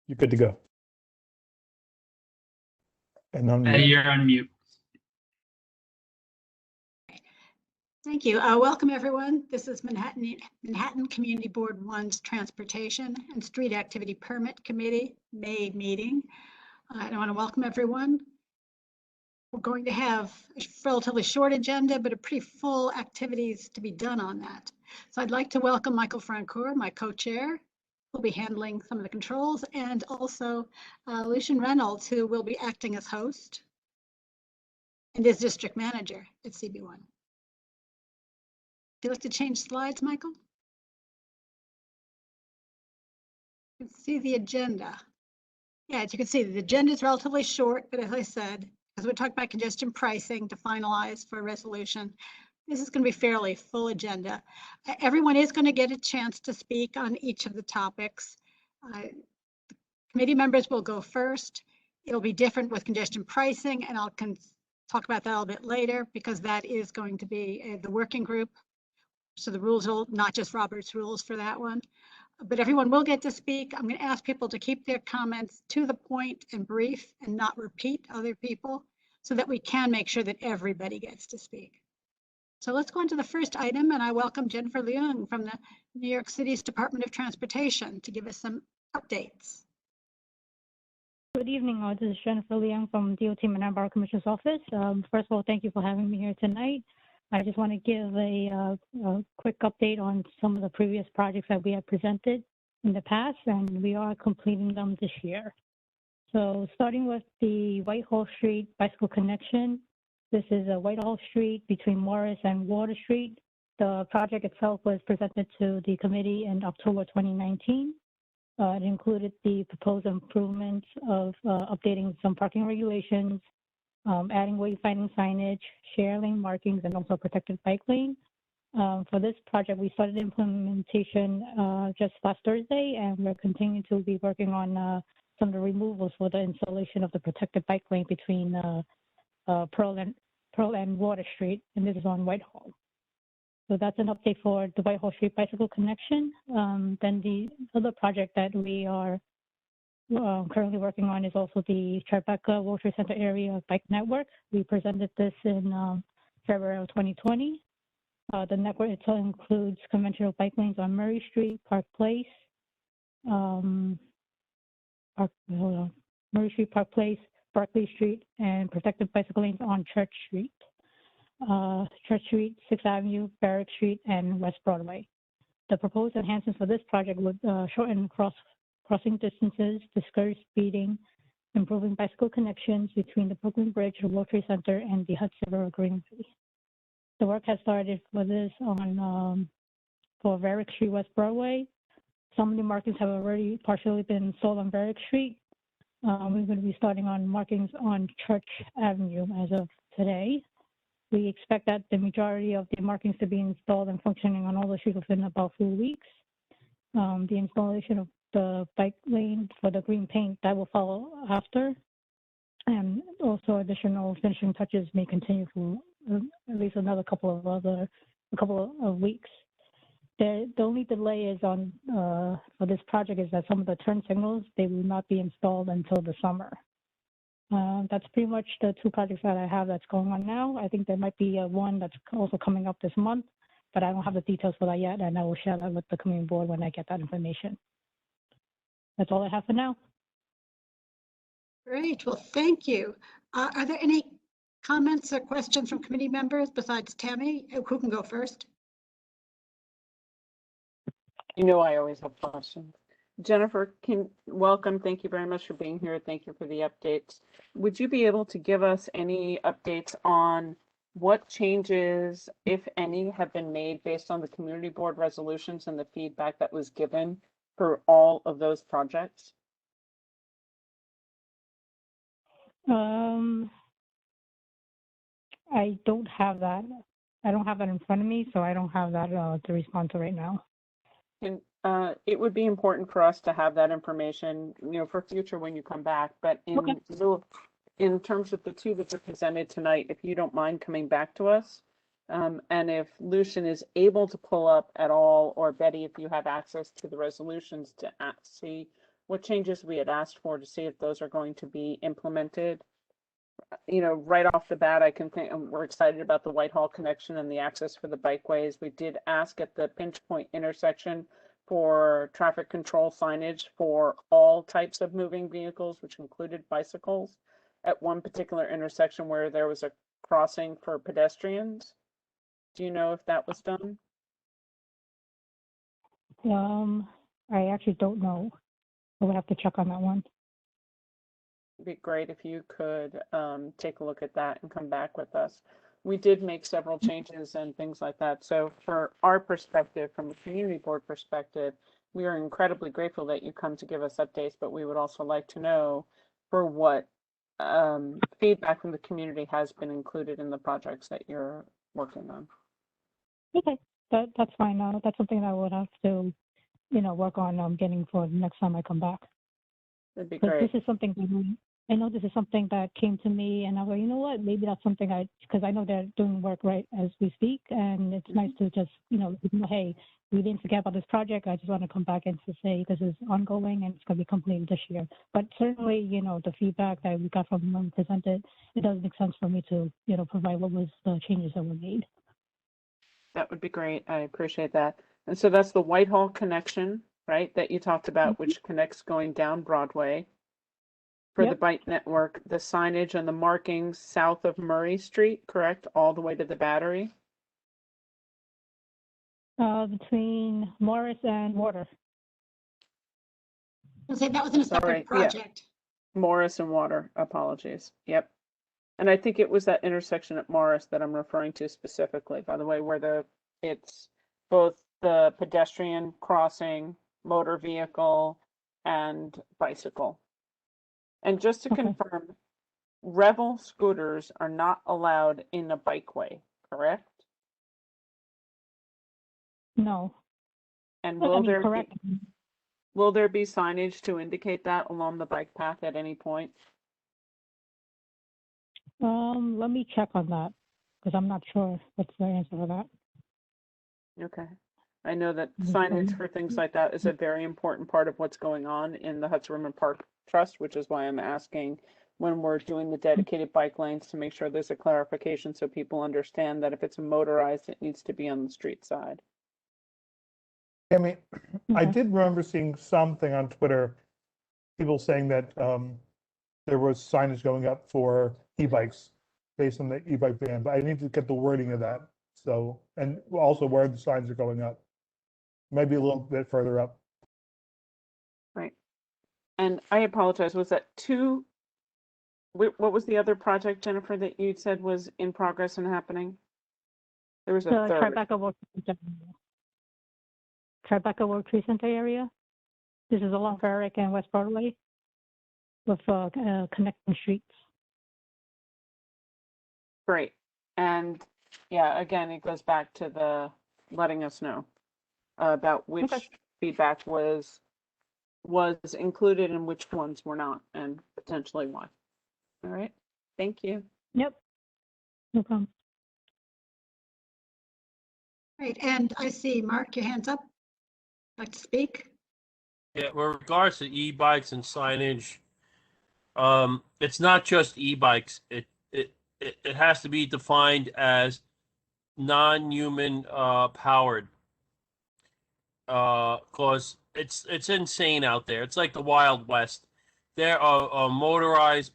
You're good to go. And unmute. You're on mute. Thank you. Welcome, everyone. This is Manhattan Community Board 1's Transportation and Street Activity Permit Committee May meeting. I want to welcome everyone. We're going to have a relatively short agenda, but a pretty full activities to be done on that. So I'd like to welcome Michael Francoeur, my co-chair, who'll be handling some of the controls, and also Lucian Reynolds, who will be acting as host and is district manager at CB1. Do you like to change slides, Michael? You can see the agenda. Yeah, as you can see, the agenda is relatively short, but as I said, as we talk about congestion pricing to finalize for a resolution, this is going to be fairly full agenda. Everyone is going to get a chance to speak on each of the topics. Committee members will go first. It'll be different with congestion pricing, and I'll talk about that a little bit later because that is going to be the working group. So the rules will not just Robert's rules for that one, but everyone will get to speak. I'm going to ask people to keep their comments to the point and brief and not repeat other people so that we can make sure that everybody gets to speak. So let's go on to the first item, and I welcome Jennifer Leung from the New York City's Department of Transportation to give us some updates. Good evening. This is Jennifer Leung from DOT Manhattan Borough Commissioner's Office. First of all, thank you for having me here tonight. I just want to give a quick update on some of the previous projects that we have presented in the past, and we are completing them this year. So starting with the Whitehall Street Bicycle Connection, this is a Whitehall Street between Morris and Water Street. The project itself was presented to the committee in October 2019. It included the proposed improvements of updating some parking regulations, adding wayfinding signage, share lane markings, and also protected bike lane. For this project, we started implementation just last Thursday, and we're continuing to be working on some of the removals for the installation of the protected bike lane between Pearl and Water Street, and this is on Whitehall. So that's an update for the Whitehall Street Bicycle Connection. Then the other project that we are currently working on is also the Tribeca World Trade Center area bike network. We presented this in February of 2020. The network itself includes conventional bike lanes on Murray Street, Park Place, Murray Street, Park Place, Berkeley Street, and protected bicycle lanes on Church Street, 6th Avenue, Barrack Street, and West Broadway. The proposed enhancements for this project would shorten crossing distances, discourage speeding, improving bicycle connections between the Brooklyn Bridge, the World Trade Center, and the Hudson River Greenway. The work has started for this on for Barrack Street, West Broadway. Some of the markings have already partially been installed on Barrack Street. We're going to be starting on markings on Church Avenue as of today. We expect that the majority of the markings to be installed and functioning on all the streets within about 4 weeks. The installation of the bike lane for the green paint that will follow after, and also additional finishing touches may continue for at least another couple of weeks. The only delay is on for this project is that some of the turn signals, they will not be installed until the summer. That's pretty much the two projects that I have that's going on now. I think there might be one that's also coming up this month, but I don't have the details for that yet, and I will share that with the community board when I get that information. That's all I have for now. Great. Well, thank you. Are there any comments or questions from committee members besides Tammy? Who can go first? You know, I always have questions. Jennifer, welcome. Thank you very much for being here. Thank you for the updates. Would you be able to give us any updates on what changes, if any, have been made based on the community board resolutions and the feedback that was given for all of those projects? I don't have that. I don't have that in front of me, so I don't have that to respond to right now. And it would be important for us to have that information, you know, for future when you come back. But in terms of the two that are presented tonight, if you don't mind coming back to us, and if Lucian is able to pull up at all, or Betty, if you have access to the resolutions to see what changes we had asked for to see if those are going to be implemented. Right off the bat, I can think we're excited about the Whitehall connection and the access for the bikeways. We did ask at the pinch point intersection for traffic control signage for all types of moving vehicles, which included bicycles, at one particular intersection where there was a crossing for pedestrians. Do you know if that was done? I actually don't know. I would have to check on that one. It'd be great if you could take a look at that and come back with us. We did make several changes and things like that. So for our perspective, from a community board perspective, we are incredibly grateful that you come to give us updates, but we would also like to know for what feedback from the community has been included in the projects that you're working on. Okay, that's fine. That's something that I would have to, work on getting for the next time I come back. That'd be Because great. this is something I know this is something that came to me, and I was like, you know what, maybe that's something because I know they're doing work right as we speak, and it's nice to just, hey, we didn't forget about this project. I just want to come back and to say this is ongoing and it's going to be completed this year. But certainly, the feedback that we got from them presented, it does make sense for me to, provide what was the changes that were made. That would be great. I appreciate that. And so that's the Whitehall connection, right, that you talked about, which connects going down Broadway. For the bike network, the signage and the markings south of Murray Street, correct? All the way to the Battery? Between Morris and Water. I'll say that was in a Sorry, separate project. Morris and Water, apologies. Yep. And I think it was that intersection at Morris that I'm referring to specifically, by the way, where it's both the pedestrian crossing, motor vehicle, and bicycle. And just to confirm, Revel scooters are not allowed in a bikeway, correct? No. And Well, correct. Will there be signage to indicate that along the bike path at any point? Let me check on that because I'm not sure what's the answer for that. Okay. I know that signage for things like that is a very important part of what's going on in the Hudson River Park Trust, which is why I'm asking when we're doing the dedicated bike lanes to make sure there's a clarification so people understand that if it's motorized, it needs to be on the street side. I mean, I did remember seeing something on Twitter, people saying that there was signage going up for e-bikes based on the e-bike ban, but I need to get the wording of that. So, and also where the signs are going up, maybe a little bit further up. Right. And I apologize, was that what was the other project, Jennifer, that you said was in progress and happening? There was a third. Tribeca World Trade Center area. This is along Ferrick and West Broadway with connecting streets. Great. And yeah, again, it goes back to the letting us know about which feedback was included and which ones were not, and potentially why. All right. Thank you. Yep. No problem. Right, and I see, Mark, your hand's up. Like to speak? Yeah, with regards to e-bikes and signage, it's not just e-bikes. It has to be defined as non-human powered, cause it's insane out there. It's like the Wild West. There are motorized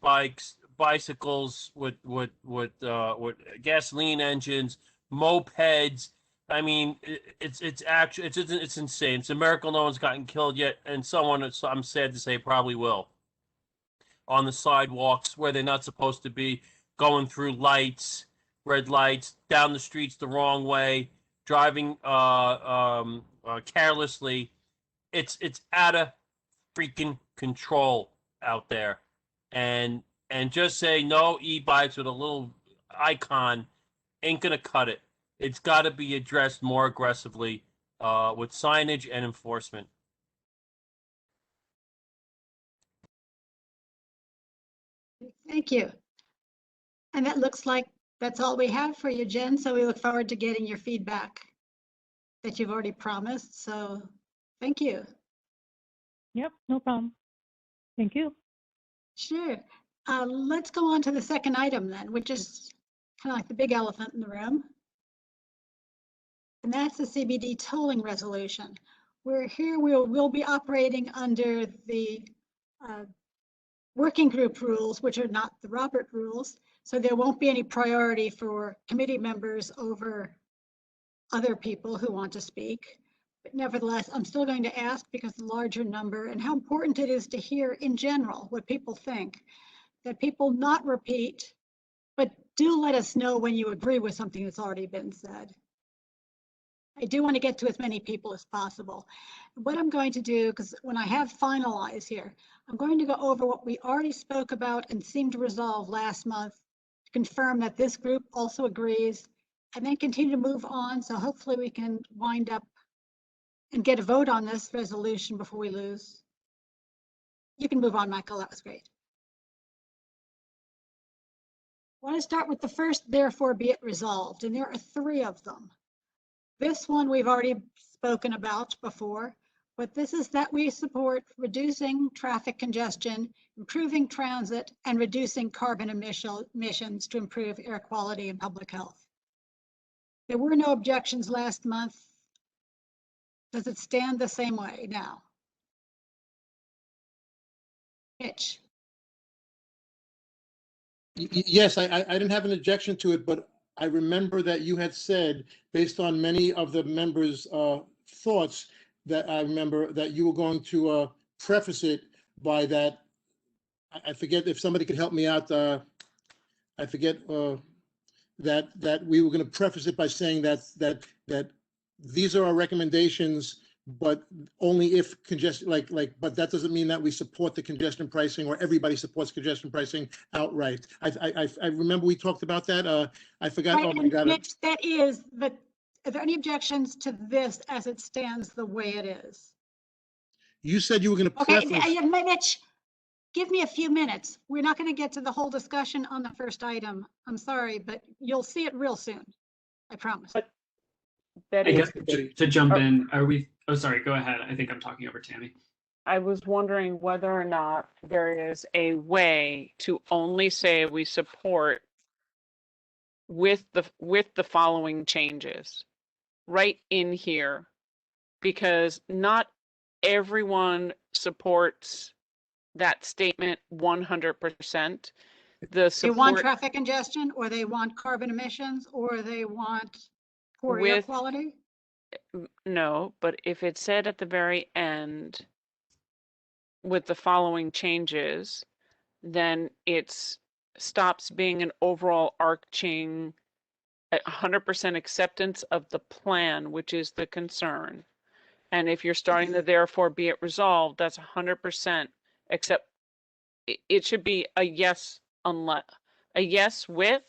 bicycles with gasoline engines, mopeds. I mean, it's insane. It's a miracle no one's gotten killed yet, and someone, I'm sad to say, probably will. On the sidewalks where they're not supposed to be, going through lights, red lights, down the streets the wrong way, driving carelessly. It's out of freaking control out there, and just say no e-bikes with a little icon ain't gonna cut it. It's got to be addressed more aggressively with signage and enforcement. Thank you. And that looks like that's all we have for you, Jen. So we look forward to getting your feedback that you've already promised. So thank you. Yep, no problem. Thank you. Sure. Let's go on to the second item then, which is kind of like the big elephant in the room. And that's the CBD tolling resolution. We'll be operating under the working group rules, which are not the Robert rules. So there won't be any priority for committee members over other people who want to speak. But nevertheless, I'm still going to ask because the larger number and how important it is to hear in general what people think, that people not repeat, but do let us know when you agree with something that's already been said. I do want to get to as many people as possible. What I'm going to do, because when I have finalized here, I'm going to go over what we already spoke about and seemed to resolve last month, to confirm that this group also agrees, and then continue to move on. So hopefully we can wind up and get a vote on this resolution before we lose. You can move on, Michael. That was great. I want to start with the first, therefore be it resolved, and there are 3 of them. This one we've already spoken about before, but this is that we support reducing traffic congestion, improving transit, and reducing carbon emissions to improve air quality and public health. There were no objections last month. Does it stand the same way now? Mitch? Yes, I didn't have an objection to it, but I remember that you had said, based on many of the members' thoughts, that I remember that you were going to preface it by that. I forget if somebody could help me out. I forget that we were going to preface it by saying that these are our recommendations, but only if congestion, but that doesn't mean that we support the congestion pricing or everybody supports congestion pricing outright. I remember we talked about that. I forgot. Right, Oh my God. Mitch, that is, but are there any objections to this as it stands the way it is? You said you were going to Okay, preface. Mitch, give me a few minutes. We're not going to get to the whole discussion on the first item. I'm sorry, but you'll see it real soon. I promise. But I Betty, guess to jump Oh. in, are we, oh, sorry, go ahead. I think I'm talking over Tammy. I was wondering whether or not there is a way to only say we support with the following changes right in here, because not everyone supports that statement 100%. The They want support traffic congestion, or they want carbon emissions, or they want poor air with quality? no, but if it said at the very end with the following changes, then it's stops being an overall arching 100% acceptance of the plan, which is the concern. And if you're starting to therefore be it resolved, that's 100%, except it should be a yes unless, a yes with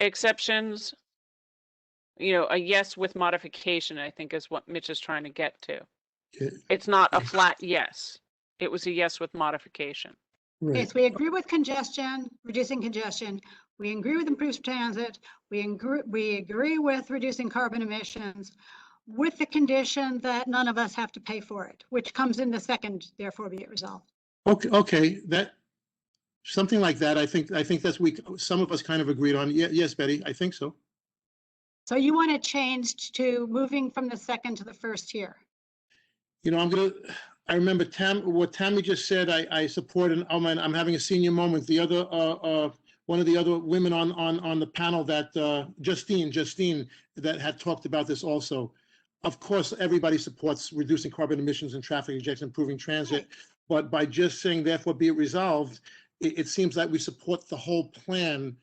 exceptions, a yes with modification, I think is what Mitch is trying to get to. Yeah. It's not a flat yes. It was a yes with modification. Okay, Right. so we agree with congestion, reducing congestion. We agree with improved transit. We agree with reducing carbon emissions, with the condition that none of us have to pay for it, which comes in the second, therefore be it resolved. Okay, that something like that. I think that's some of us kind of agreed on. Yeah, yes, Betty, I think so. So you want it changed to moving from the second to the first here? I remember what Tammy just said. I support, and I'm having a senior moment. The other one of the other women on the panel, that Justine that had talked about this also. Of course, everybody supports reducing carbon emissions and traffic congestion, improving transit. But by just saying, therefore be it resolved, it seems like we support the whole plan.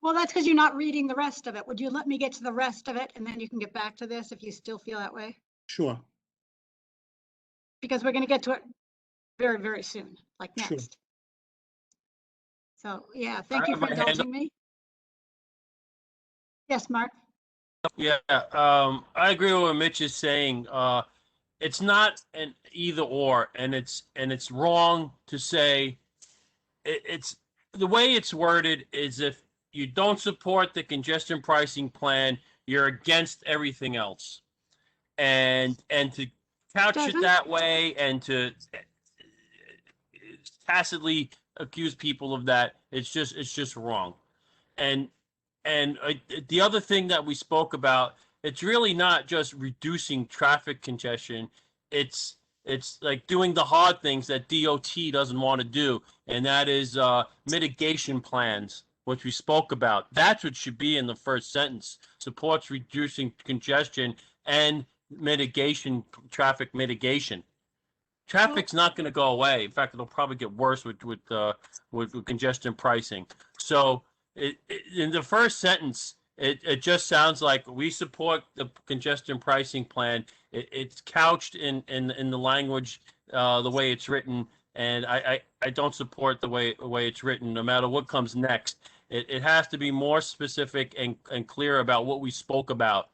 Well, that's because you're not reading the rest of it. Would you let me get to the rest of it, and then you can get back to this if you still feel that way? Sure. Because we're going to get to it very, very soon, like Sure. next. So, yeah, thank you have for my hand indulging me. Yes, Mark? Yeah, I agree with what Mitch is saying. It's not an either or, and it's wrong to say it's the way it's worded is if you don't support the congestion pricing plan, you're against everything else. And to couch it Doesn't- that way and to tacitly accuse people of that. It's just wrong. And the other thing that we spoke about, it's really not just reducing traffic congestion. It's like doing the hard things that DOT doesn't want to do, and that is mitigation plans, which we spoke about. That's what should be in the first sentence. Supports reducing congestion and traffic mitigation. Traffic's not going to go away. In fact, it'll probably get worse with congestion pricing. So in the first sentence, it just sounds like we support the congestion pricing plan. It's couched in the language the way it's written, and I don't support the way it's written. No matter what comes next, it has to be more specific and clear about what we spoke about.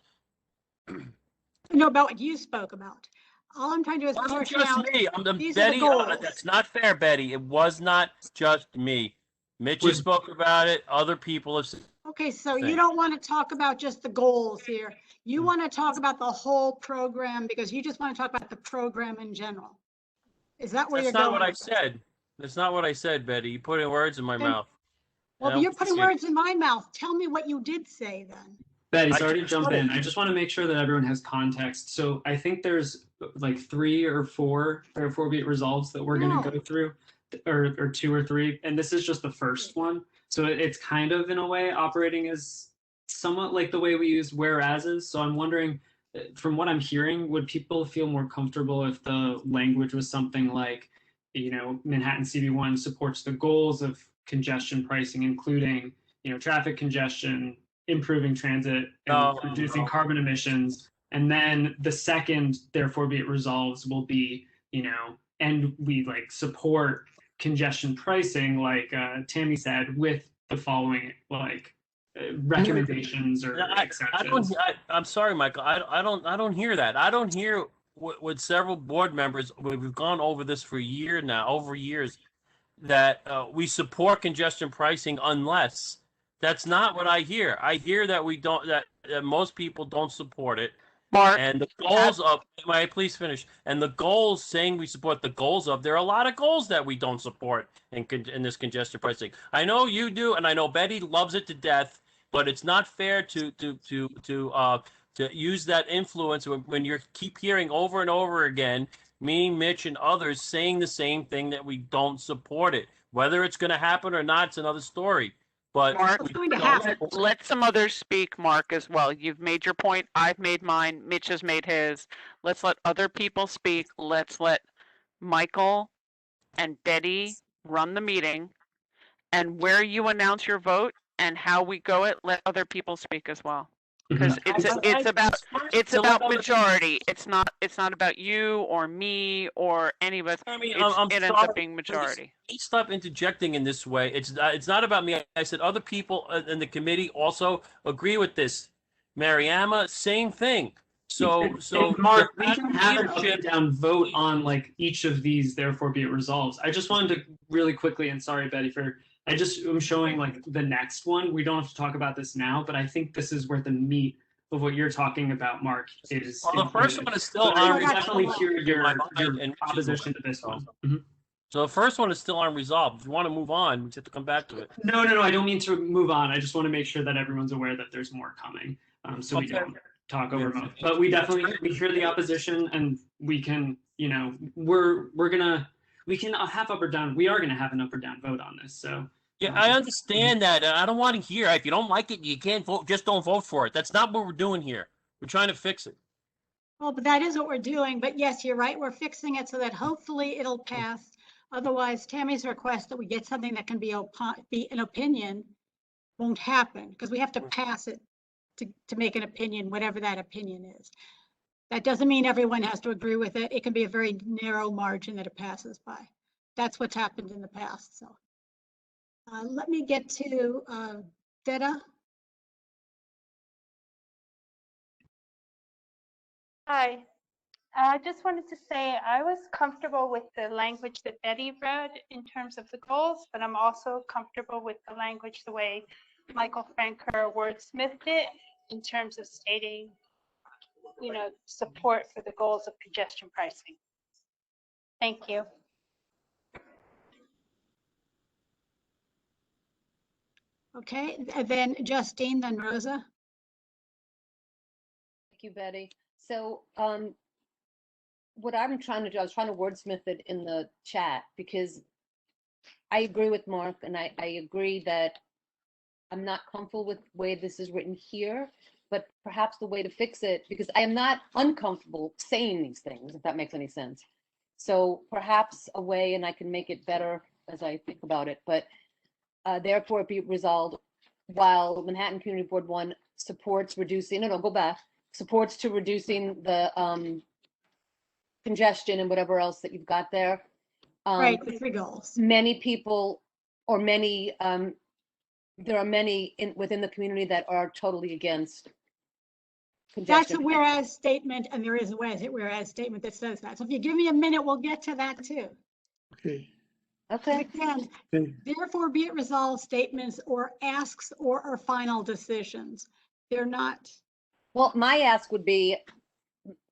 No, about what you spoke about. All I'm trying to do is It wasn't portion just out. me. These are the Betty, goals. that's not fair, Betty. It was not just me. Mitch has spoke about it. Other people have said. Okay, so you Thanks. don't want to talk about just the goals here. You want to talk about the whole program because you just want to talk about the program in general. Is that where That's you're not going? what I said. That's not what I said, Betty. You put in words in my Then- mouth. Well, I don't you're putting see it. words in my mouth. Tell me what you did say then. Betty, I sorry to just jump said it. in. I just want to make sure that everyone has context. So I think there's like 3 or 4, therefore be it resolves that we're going No. to go through, or 2 or 3, and this is just the first one. So it's kind of in a way operating as somewhat like the way we use whereases. So I'm wondering, from what I'm hearing, would people feel more comfortable if the language was something like, Manhattan CB1 supports the goals of congestion pricing, including, traffic congestion, improving transit, and reducing carbon emissions. And then the second, therefore be it resolves, will be, and we like support congestion pricing, like Tammy said, with the following like recommendations or exceptions. I'm sorry, Michael. I don't hear that. I don't hear with several board members. We've gone over this for a year now, over years, that we support congestion pricing unless. That's not what I hear. I hear that we don't. That most people don't support it. Mark, And the goals of, may I please finish? And the goals, saying we support the goals of, there are a lot of goals that we don't support in this congestion pricing. I know you do, and I know Betty loves it to death, but it's not fair to use that influence when you keep hearing over and over again, me, Mitch, and others saying the same thing, that we don't support it. Whether it's going to happen or not, it's another story. But Mark, What's going to happen? let some others speak, Mark, as well. You've made your point. I've made mine. Mitch has made his. Let's let other people speak. Let's let Michael and Betty run the meeting. And where you announce your vote and how we go it, let other people speak as well. Because it's about majority. It's not about you or me or any of us. I mean, It ends up being majority. Please stop interjecting in this way. It's not about me. I said other people in the committee also agree with this. Mariama, same thing. So Mark, we can have an up and down vote on like each of these, therefore be it resolves. I just wanted to really quickly, and sorry, Betty, I'm showing like the next one. We don't have to talk about this now, but I think this is where the meat of what you're talking about, Mark, is. Well, the first one is still I unresolved. definitely hear your And opposition to this one. So the first one is still unresolved. If you want to move on, we just have to come back to it. No, I don't mean to move on. I just want to make sure that everyone's aware that there's more coming. So we don't talk over both. But we hear the opposition, and we can, we can have up or down. We are gonna have an up or down vote on this. So Yeah, I understand that. And I don't want to hear, if you don't like it, you can't vote. Just don't vote for it. That's not what we're doing here. We're trying to fix it. Well, but that is what we're doing. But yes, you're right. We're fixing it so that hopefully it'll pass. Otherwise, Tammy's request that we get something that can be an opinion won't happen because we have to pass it to make an opinion, whatever that opinion is. That doesn't mean everyone has to agree with it. It can be a very narrow margin that it passes by. That's what's happened in the past. So let me get to Detta. Hi. I just wanted to say I was comfortable with the language that Betty read in terms of the goals, but I'm also comfortable with the language the way Michael Franker wordsmithed it in terms of stating, support for the goals of congestion pricing. Thank you. Okay, and then Justine, then Rosa. Thank you, Betty. So what I'm trying to do, I was trying to wordsmith it in the chat because I agree with Mark and I agree that I'm not comfortable with the way this is written here, but perhaps the way to fix it, because I am not uncomfortable saying these things, if that makes any sense. So perhaps a way, and I can make it better as I think about it, but therefore it be resolved while Manhattan Community Board 1 supports reducing, no, go back, supports to reducing the congestion and whatever else that you've got there. Right, the 3 goals. Many people or many, there are many within the community that are totally against That's a congestion. whereas statement, and there is a whereas statement that says that. So if you give me a minute, we'll get to that too. Okay. Okay. Again, Okay. therefore be it resolved statements or asks or final decisions. They're not. Well, my ask would be,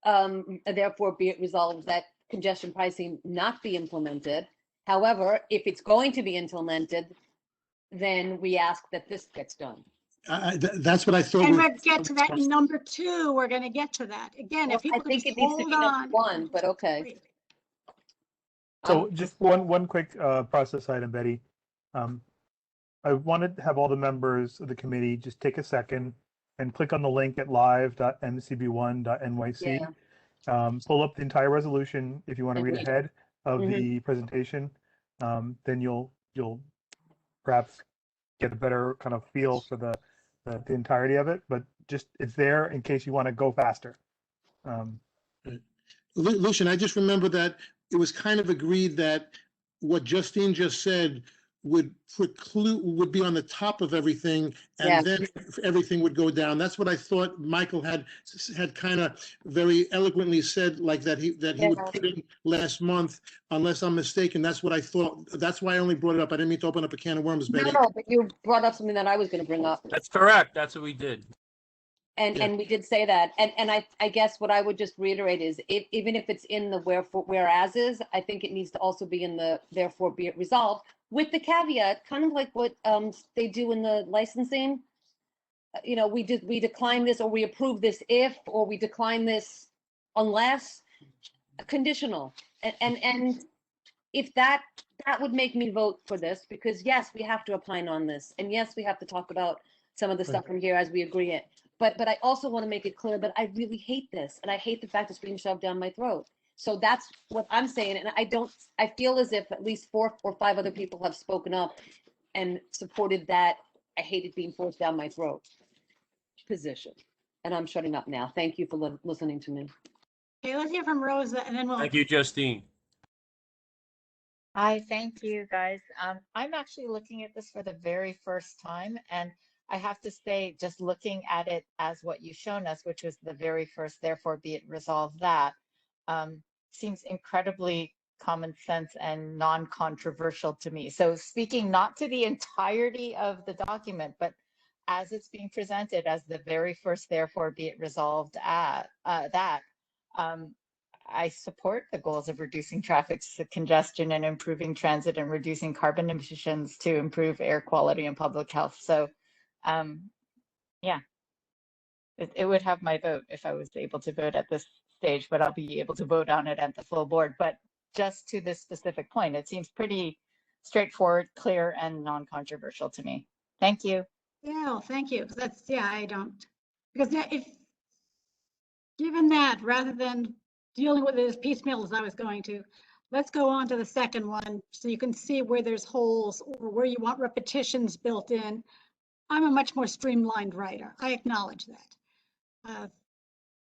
therefore be it resolved that congestion pricing not be implemented. However, if it's going to be implemented, then we ask that this gets done. That's what I thought. And we'll get to that in number 2. We're going to get to that. Again, Well, if people I think just it needs to hold be on. number 1, but okay. Wait. So just one quick process item, Betty. I wanted to have all the members of the committee just take a second and click on the link at live.mcb1.nyc. Pull up the entire resolution if you want to read ahead of the presentation. Then you'll perhaps get a better kind of feel for the entirety of it. But just it's there in case you want to go faster. Lucian, I just remember that it was kind of agreed that what Justine just said would be on the top of everything, and then everything would go down. That's what I thought Michael had kind of very eloquently said, like that he would put in last month, unless I'm mistaken. That's what I thought. That's why I only brought it up. I didn't mean to open up a can of worms, Betty. No, but you brought up something that I was going to bring up. That's correct. That's what we did. And we did say that. And I guess what I would just reiterate is even if it's in the whereases, I think it needs to also be in the therefore be it resolved, with the caveat, kind of like what they do in the licensing. You know, we decline this or we approve this if, or we decline this unless, conditional. And if that would make me vote for this, because yes, we have to opine on this. And yes, we have to talk about some of the stuff from here as we agree it. But I also want to make it clear that I really hate this, and I hate the fact it's being shoved down my throat. So that's what I'm saying, and I feel as if at least 4 or 5 other people have spoken up and supported that I hate it being forced down my throat position. And I'm shutting up now. Thank you for listening to me. Okay, let's hear from Rosa, and then we'll. Thank you, Justine. Hi, thank you, guys. I'm actually looking at this for the very first time, and I have to say, just looking at it as what you've shown us, which was the very first, therefore be it resolved that, seems incredibly common sense and non-controversial to me. So speaking not to the entirety of the document, but as it's being presented as the very first, therefore be it resolved at I support the goals of reducing traffic congestion and improving transit and reducing carbon emissions to improve air quality and public health. So yeah, it would have my vote if I was able to vote at this stage, but I'll be able to vote on it at the full board. But just to this specific point, it seems pretty straightforward, clear, and non-controversial to me. Thank you. Yeah, well, thank you. That's, I don't, because if, given that, rather than dealing with it as piecemeal as I was going to, let's go on to the second one so you can see where there's holes or where you want repetitions built in. I'm a much more streamlined writer. I acknowledge that.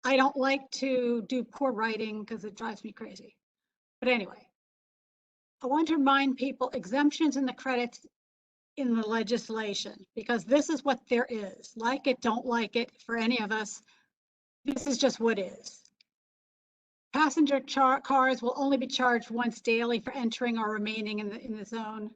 I don't like to do poor writing because it drives me crazy. But anyway, I want to remind people exemptions in the credits in the legislation, because this is what there is. Like it, don't like it for any of us. This is just what is. Passenger cars will only be charged once daily for entering or remaining in the zone.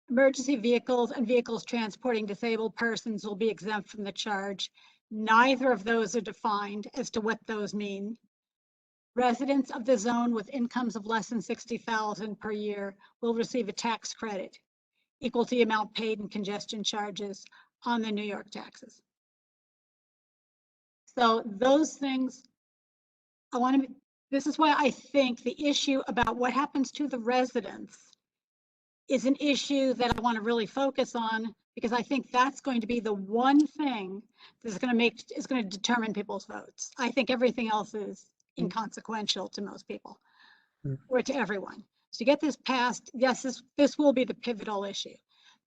Emergency vehicles and vehicles transporting disabled persons will be exempt from the charge. Neither of those are defined as to what those mean. Residents of the zone with incomes of less than $60,000 per year will receive a tax credit. equal to the amount paid in congestion charges on the New York taxes. So those things, this is why I think the issue about what happens to the residents is an issue that I want to really focus on, because I think that's going to be the one thing that's going to determine people's votes. I think everything else is inconsequential to most people or to everyone. So to get this passed, yes, this will be the pivotal issue.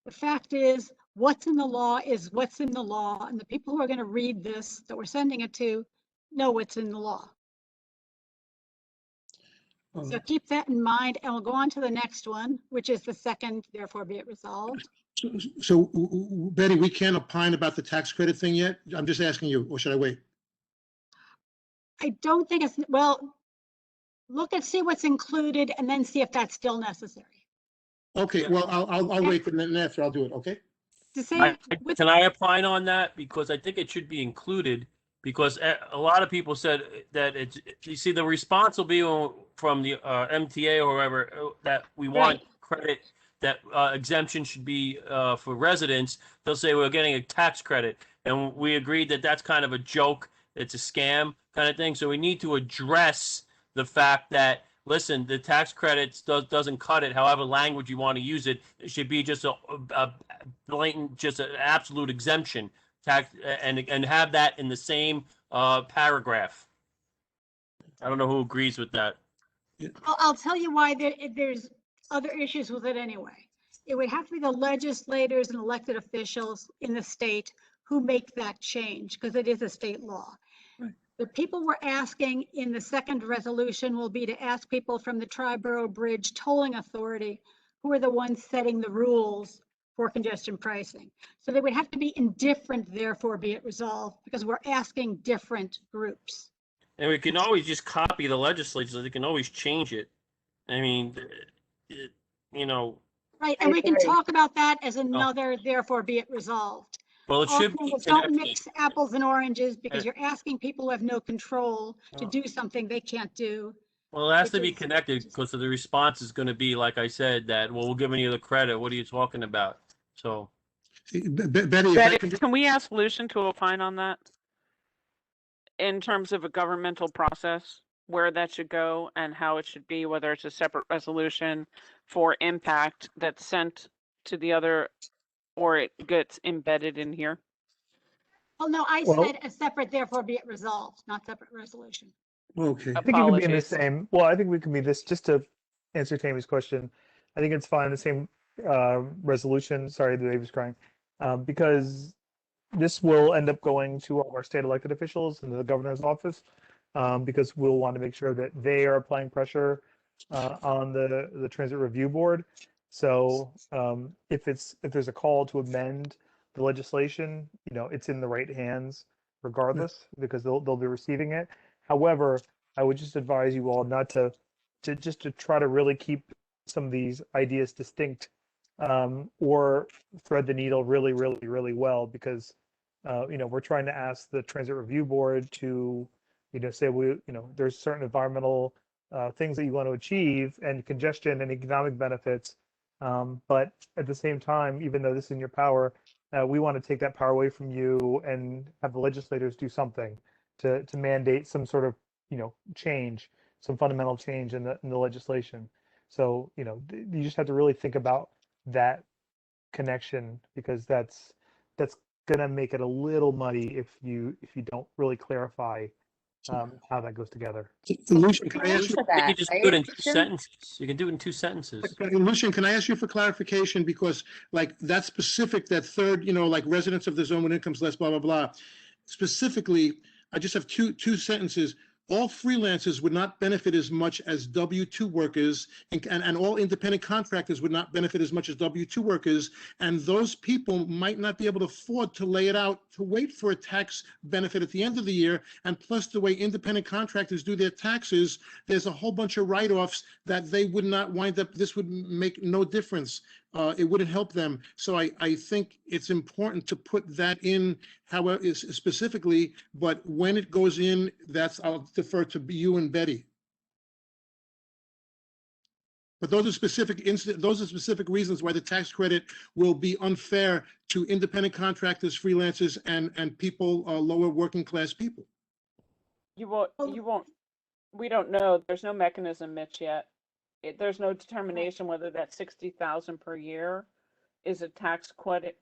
The fact is, what's in the law is what's in the law, and the people who are going to read this that we're sending it to know what's in the law. So keep that in mind, and we'll go on to the next one, which is the second, therefore be it resolved. So Betty, we can't opine about the tax credit thing yet? I'm just asking you, or should I wait? I don't think it's, well, look and see what's included and then see if that's still necessary. Okay, well, I'll wait, and then after I'll do it, okay? To say, Can I opine on that? Because I think it should be included, because a lot of people said that it's, you see, the response will be from the MTA or whoever that we want credit, that exemption should be for residents. They'll say we're getting a tax credit. And we agreed that that's kind of a joke. It's a scam kind of thing. So we need to address the fact that, listen, the tax credits doesn't cut it. However language you want to use it, it should be just a blatant, just an absolute exemption tax, and have that in the same paragraph. I don't know who agrees with that. I'll tell you why there's other issues with it anyway. It would have to be the legislators and elected officials in the state who make that change, because it is a state law. Right. The people we're asking in the second resolution will be to ask people from the Triborough Bridge Tolling Authority, who are the ones setting the rules for congestion pricing. So they would have to be indifferent, therefore be it resolved, because we're asking different groups. And we can always just copy the legislature. They can always change it. I mean, you know. Right, and we can talk about that as another, therefore be it resolved. Well, it should be. Don't mix apples and oranges, because you're asking people who have no control to do something they can't do. Well, it has to be connected, because the response is going to be, like I said, that, well, we're giving you the credit. What are you talking about? So. Betty, can we ask Lucian to opine on that? In terms of a governmental process, where that should go and how it should be, whether it's a separate resolution for impact that's sent to the other, or it gets embedded in here? Oh, no, I said a separate, therefore be it resolved, not separate resolution. Okay. I think it could be in the same, well, I think we can be this, just to answer Tammy's question. I think it's fine, the same resolution, sorry, the baby's crying, because this will end up going to all our state elected officials and the governor's office, because we'll want to make sure that they are applying pressure on the Transit Review Board. So if there's a call to amend the legislation, you know, it's in the right hands regardless, because they'll be receiving it. However, I would just advise you all not to try to really keep some of these ideas distinct, or thread the needle really, really, really well, because you know, we're trying to ask the Transit Review Board to, you know, say there's certain environmental things that you want to achieve, and congestion and economic benefits, but at the same time, even though this is in your power, we want to take that power away from you and have the legislators do something to mandate some sort of, you know, change, some fundamental change in the legislation. So, you know, you just have to really think about that connection, because that's gonna make it a little muddy if you don't really clarify how that goes together. Lucian, can I ask you? You can just do it in 2 sentences. You can do it in 2 sentences. Lucian, can I ask you for clarification? Because like that specific, that third, you know, like residents of the zone with incomes less, blah, blah, blah. Specifically, I just have two sentences. All freelancers would not benefit as much as W-2 workers, and all independent contractors would not benefit as much as W-2 workers. And those people might not be able to afford to lay it out to wait for a tax benefit at the end of the year. And plus, the way independent contractors do their taxes, there's a whole bunch of write-offs that they would not wind up. This would make no difference. It wouldn't help them. So I think it's important to put that in, however, specifically, but when it goes in, I'll defer to you and Betty. But those are specific reasons why the tax credit will be unfair to independent contractors, freelancers, and people, lower working class people. You won't, we don't know. There's no mechanism, Mitch, yet. There's no determination whether that 60,000 per year is a tax credit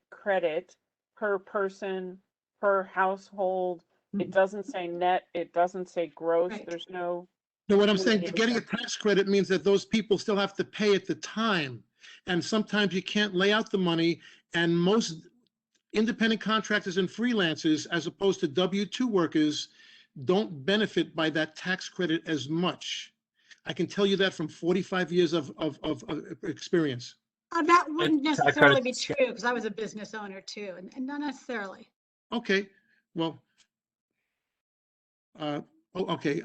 per person, per household. It doesn't say net, it doesn't say gross. Right. There's no. No, what I'm saying, getting a tax credit means that those people still have to pay at the time. And sometimes you can't lay out the money, and most independent contractors and freelancers, as opposed to W-2 workers, don't benefit by that tax credit as much. I can tell you that from 45 years of experience. That wouldn't tax necessarily be credits- true, because I was a business owner too, and not necessarily. Okay, well, okay,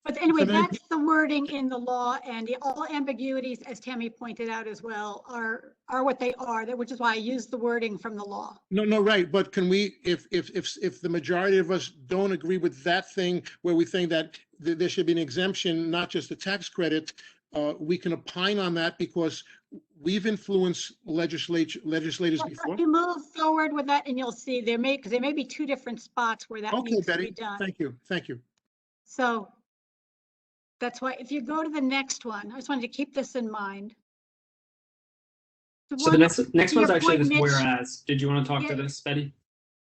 But anyway, So then- that's the wording in the law, and all ambiguities, as Tammy pointed out as well, are what they are, which is why I used the wording from the law. no, right, but can we, if the majority of us don't agree with that thing, where we think that there should be an exemption, not just a tax credit, we can opine on that because we've influenced legislators before. You move forward with that and you'll see because there may be two different spots where that Okay, needs to be Betty, done. thank you. So that's why if you go to the next one, I just wanted to keep this in mind. So the next to one's your actually point, this Mitch, whereas. Did you want to talk to Yeah. this, Betty?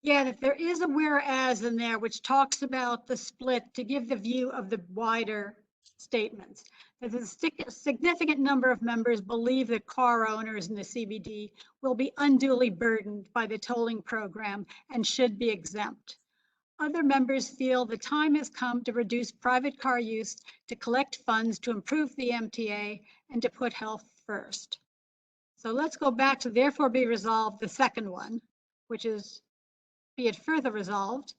Yeah, that there is a whereas in there which talks about the split to give the view of the wider statements. That a significant number of members believe that car owners in the CBD will be unduly burdened by the tolling program and should be exempt. Other members feel the time has come to reduce private car use, to collect funds to improve the MTA, and to put health first. So let's go back to therefore be resolved, the second one, which is be it further resolved.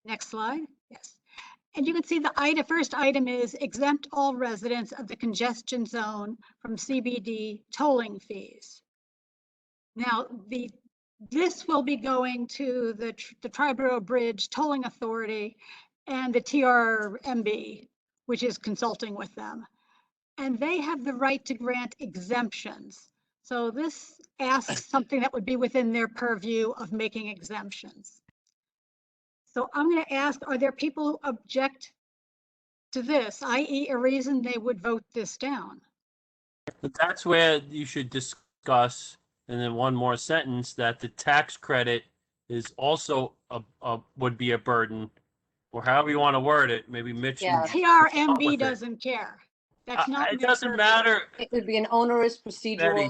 Next slide. Yes. And you can see the first item is exempt all residents of the congestion zone from CBD tolling fees. Now, this will be going to the Triborough Bridge Tolling Authority and the TRMB, which is consulting with them. And they have the right to grant exemptions. So this asks something that would be within their purview of making exemptions. So I'm going to ask, are there people who object to this, i.e. a reason they would vote this down? But that's where you should discuss, and then one more sentence, that the tax credit is also would be a burden, or however you want to word it. Maybe Mitch. Yeah. TRMB doesn't care. That's not. It their doesn't purview. matter, It would be an onerous procedural.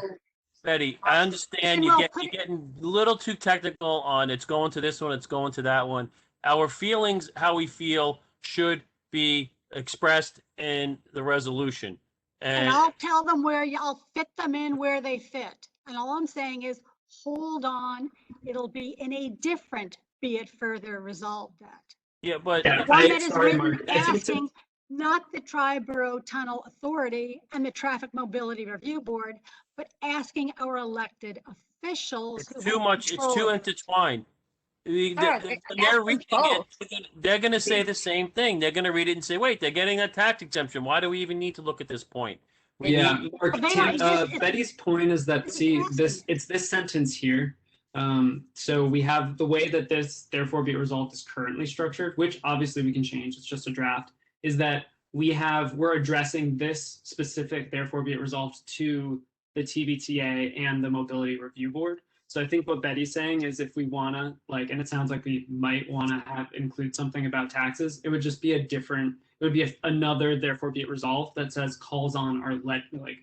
Betty. I understand Well, you're put it- getting a little too technical on it's going to this one, it's going to that one. Our feelings, how we feel, should be expressed in the resolution. And I'll tell them I'll fit them in where they fit. And all I'm saying is, hold on, it'll be in a different, be it further resolved at. Yeah, but Yeah, One that is sorry, written Mark. I think it's asking not the Triborough Tunnel Authority and the Traffic Mobility Review Board, but asking our elected officials. it's who too have much, it's control too of it. intertwined. When Alright, they're ask reading them it, both. they're going to say the same thing. They're going to read it and say, wait, they're getting a tax exemption. Why do we even need to look at this point? Yeah, Mark, But they don't- Betty's point is that, it's this sentence here. So we have the way that this therefore be resolved is currently structured, which obviously we can change. It's just a draft. Is that we're addressing this specific therefore be it resolved to the TBTA and the Mobility Review Board. So I think what Betty's saying is if we want to, and it sounds like we might want to include something about taxes, it would just be another therefore be it resolved that says calls on our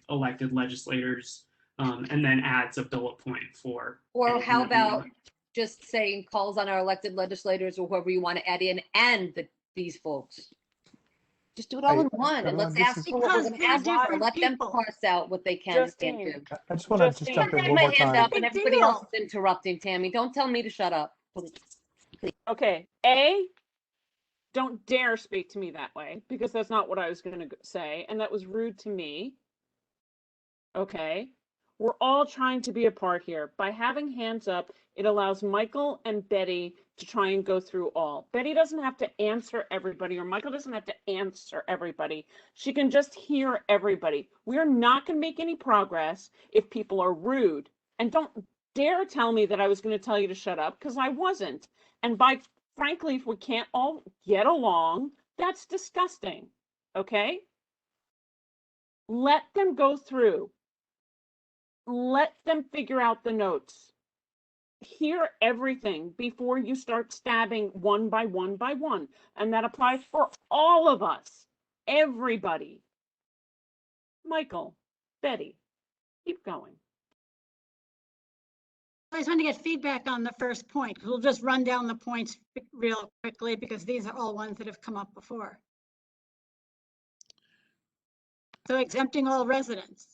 elected legislators, and then adds a bullet point for. Or how about just saying calls on our elected legislators or whoever you want to add in and these folks? Just do it all in one and let's ask for what we're going to ask for. Let them parse out what they can and can't do. I just want to just Justine. jump in I have one my more hand time. up and everybody else is interrupting, Tammy. Don't tell me to shut up. Okay, don't dare speak to me that way, because that's not what I was going to say, and that was rude to me. Okay, We're all trying to be a part here. By having hands up, it allows Michael and Betty to try and go through all. Betty doesn't have to answer everybody, or Michael doesn't have to answer everybody. She can just hear everybody. We're not going to make any progress if people are rude. And don't dare tell me that I was going to tell you to shut up, because I wasn't. And frankly, if we can't all get along, that's disgusting. Okay? Let them go through. Let them figure out the notes. Hear everything before you start stabbing one by one by one. And that applies for all of us, everybody. Michael, Betty, keep going. I just want to get feedback on the first point. We'll just run down the points real quickly because these are all ones that have come up before. So exempting all residents.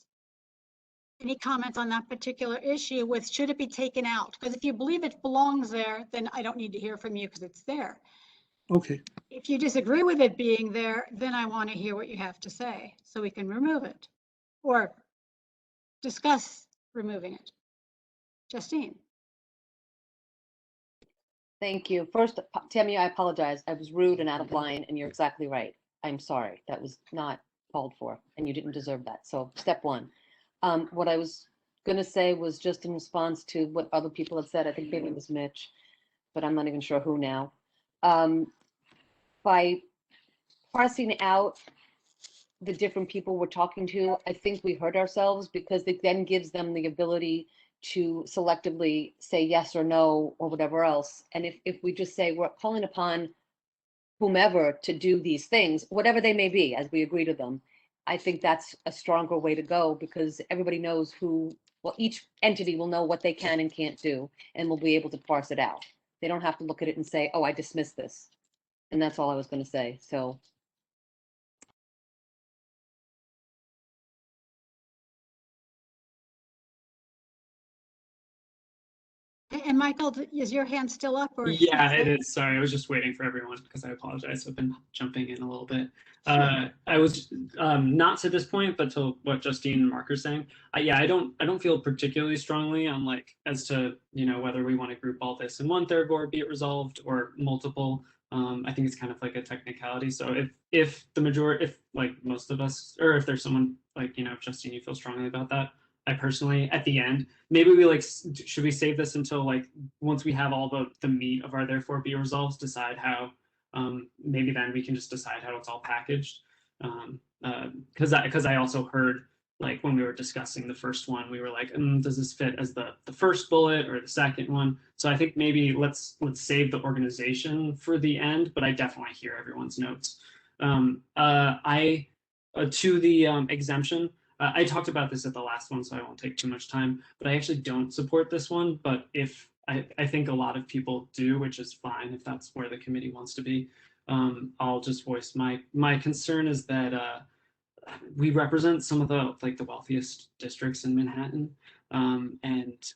Any comments on that particular issue with should it be taken out? Because if you believe it belongs there, then I don't need to hear from you because it's there. Okay. If you disagree with it being there, then I want to hear what you have to say so we can remove it or discuss removing it. Justine. Thank you. First, Tammy, I apologize. I was rude and out of line, and you're exactly right. I'm sorry. That was not called for, and you didn't deserve that. So step one. What I was going to say was just in response to what other people have said. I think maybe it was Mitch, but I'm not even sure who now. By parsing out the different people we're talking to, I think we hurt ourselves because it then gives them the ability to selectively say yes or no or whatever else. And if we just say we're calling upon whomever to do these things, whatever they may be, as we agree to them, I think that's a stronger way to go because everybody knows well, each entity will know what they can and can't do and will be able to parse it out. They don't have to look at it and say, oh, I dismiss this. And that's all I was going to say. So. And Michael, is your hand still up or? Yeah, it is. Sorry, I was just waiting for everyone because I apologize. I've been jumping in a little bit. I was not to this point, but to what Justine and Mark are saying. Yeah, I don't feel particularly strongly on as to whether we want to group all this in one third or be it resolved or multiple. I think it's kind of like a technicality. So if the majority, if most of us, or if there's someone Justine, you feel strongly about that. I personally, at the end, maybe we should we save this until once we have all the meat of our therefore be resolved, decide how, maybe then we can just decide how it's all packaged. Because I also heard when we were discussing the first one, we were like, does this fit as the first bullet or the second one? So I think maybe let's save the organization for the end, but I definitely hear everyone's notes. To the exemption, I talked about this at the last one, so I won't take too much time, but I actually don't support this one. But if I think a lot of people do, which is fine if that's where the committee wants to be, I'll just voice my concern is that we represent some of the the wealthiest districts in Manhattan, and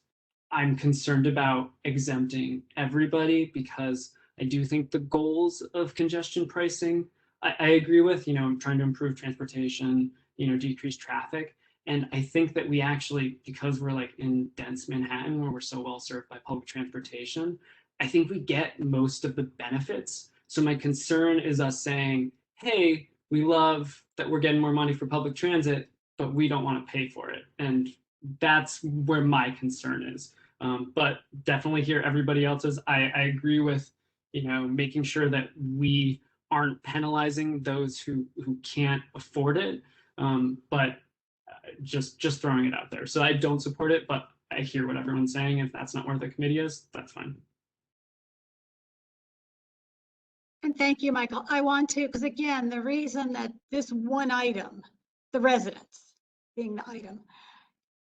I'm concerned about exempting everybody because I do think the goals of congestion pricing I agree with, trying to improve transportation, decrease traffic. And I think that we actually, because we're in dense Manhattan where we're so well served by public transportation, I think we get most of the benefits. So my concern is us saying, hey, we love that we're getting more money for public transit, but we don't want to pay for it. And that's where my concern is. But definitely hear everybody else's. I agree with, making sure that we aren't penalizing those who can't afford it. But just throwing it out there. So I don't support it, but I hear what everyone's saying. If that's not where the committee is, that's fine. And thank you, Michael. I want to, because again, the reason that this one item, the residents being the item,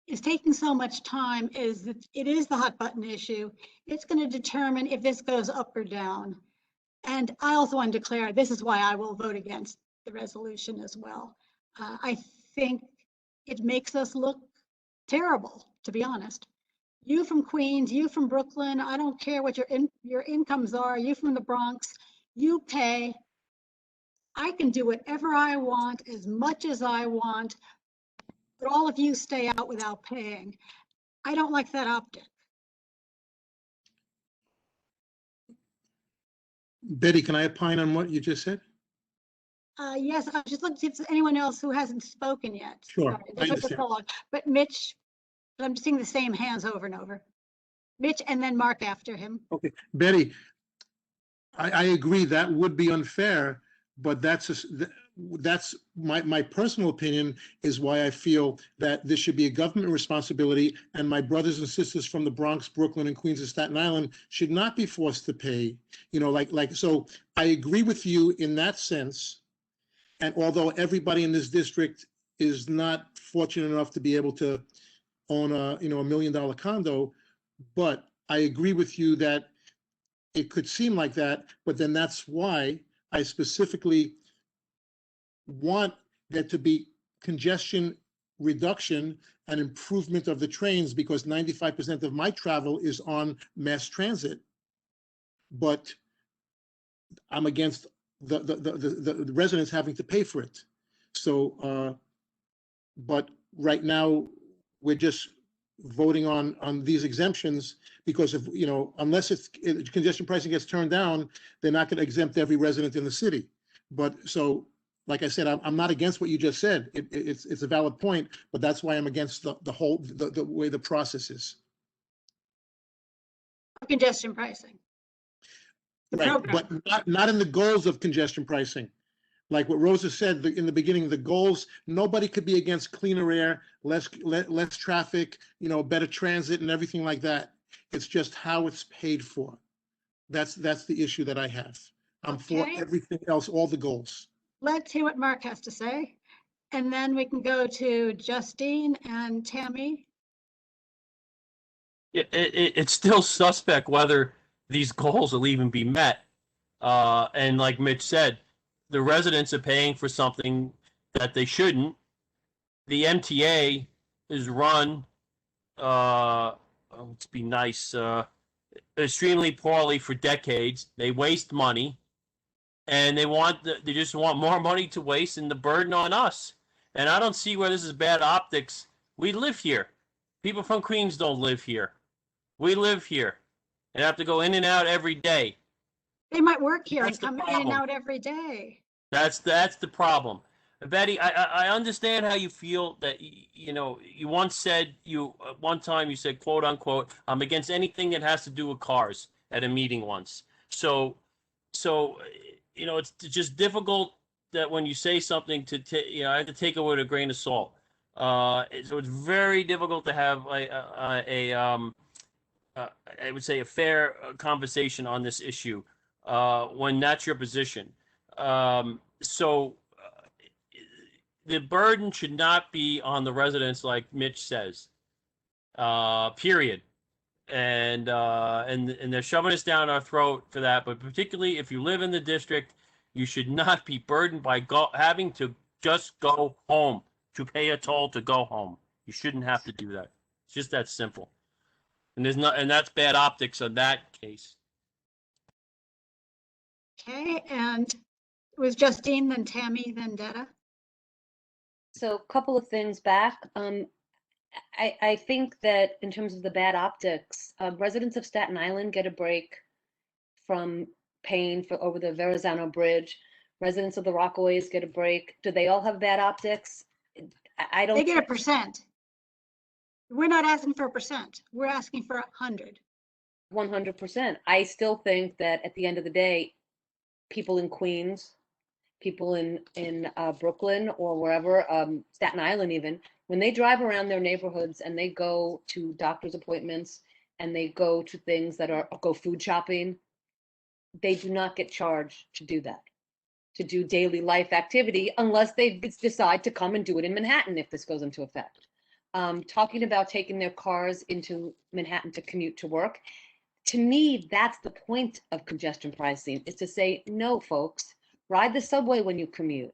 is taking so much time is that it is the hot button issue. It's going to determine if this goes up or down. And I also want to declare this is why I will vote against the resolution as well. I think it makes us look terrible, to be honest. You from Queens, you from Brooklyn, I don't care what your incomes are, you from the Bronx, you pay. I can do whatever I want, as much as I want. but all of you stay out without paying. I don't like that optic. Betty, can I opine on what you just said? Yes, I just looked to see if there's anyone else who hasn't spoken yet. Sure, Sorry, I they took us understand. so long. But Mitch, I'm seeing the same hands over and over. Mitch and then Mark after him. Okay, Betty, I agree that would be unfair, but that's my personal opinion is why I feel that this should be a government responsibility, and my brothers and sisters from the Bronx, Brooklyn, and Queens and Staten Island should not be forced to pay. You know, so I agree with you in that sense. And although everybody in this district is not fortunate enough to be able to own $1 million condo, but I agree with you that it could seem like that, but then that's why I specifically want there to be congestion reduction and improvement of the trains, because 95% of my travel is on mass transit. But I'm against the residents having to pay for it. So, but right now, we're just voting on these exemptions, because if, unless if congestion pricing gets turned down, they're not going to exempt every resident in the city. But so, like I said, I'm not against what you just said. It's a valid point, but that's why I'm against the way the process is. Congestion pricing. The Right, program. but not in the goals of congestion pricing. Like what Rosa said in the beginning, the goals, nobody could be against cleaner air, less traffic, better transit and everything like that. It's just how it's paid for. That's the issue that I have. I'm for Okay. everything else, all the goals. Let's hear what Mark has to say. And then we can go to Justine and Tammy. It's still suspect whether these goals will even be met. And like Mitch said, the residents are paying for something that they shouldn't. The MTA is run, let's be nice, extremely poorly for decades. They waste money, and they just want more money to waste and the burden on us. And I don't see where this is bad optics. We live here. People from Queens don't live here. We live here and have to go in and out every day. They might work here That's and the come in and problem. out every day. That's the problem. Betty, I understand how you feel that, you once said, one time you said, quote unquote, I'm against anything that has to do with cars at a meeting once. So it's just difficult that when you say something I have to take it with a grain of salt. So it's very difficult to have I would say a fair conversation on this issue when that's your position. So the burden should not be on the residents, like Mitch says. Period. And they're shoving us down our throat for that. But particularly if you live in the district, you should not be burdened by having to just go home, to pay a toll to go home. You shouldn't have to do that. It's just that simple. And that's bad optics in that case. Okay, and it was Justine, then Tammy, then Detta. So a couple of things back. I think that in terms of the bad optics, residents of Staten Island get a break from paying for over the Verrazano Bridge. Residents of the Rockaways get a break. Do they all have bad optics? I don't. They get a percent. We're not asking for a percent. We're asking for 100. 100%. I still think that at the end of the day, people in Queens, people in Brooklyn or wherever, Staten Island even, when they drive around their neighborhoods and they go to doctor's appointments and they go to things go food shopping, they do not get charged to do that, to do daily life activity, unless they decide to come and do it in Manhattan if this goes into effect. Talking about taking their cars into Manhattan to commute to work, to me, that's the point of congestion pricing, is to say, no, folks, ride the subway when you commute.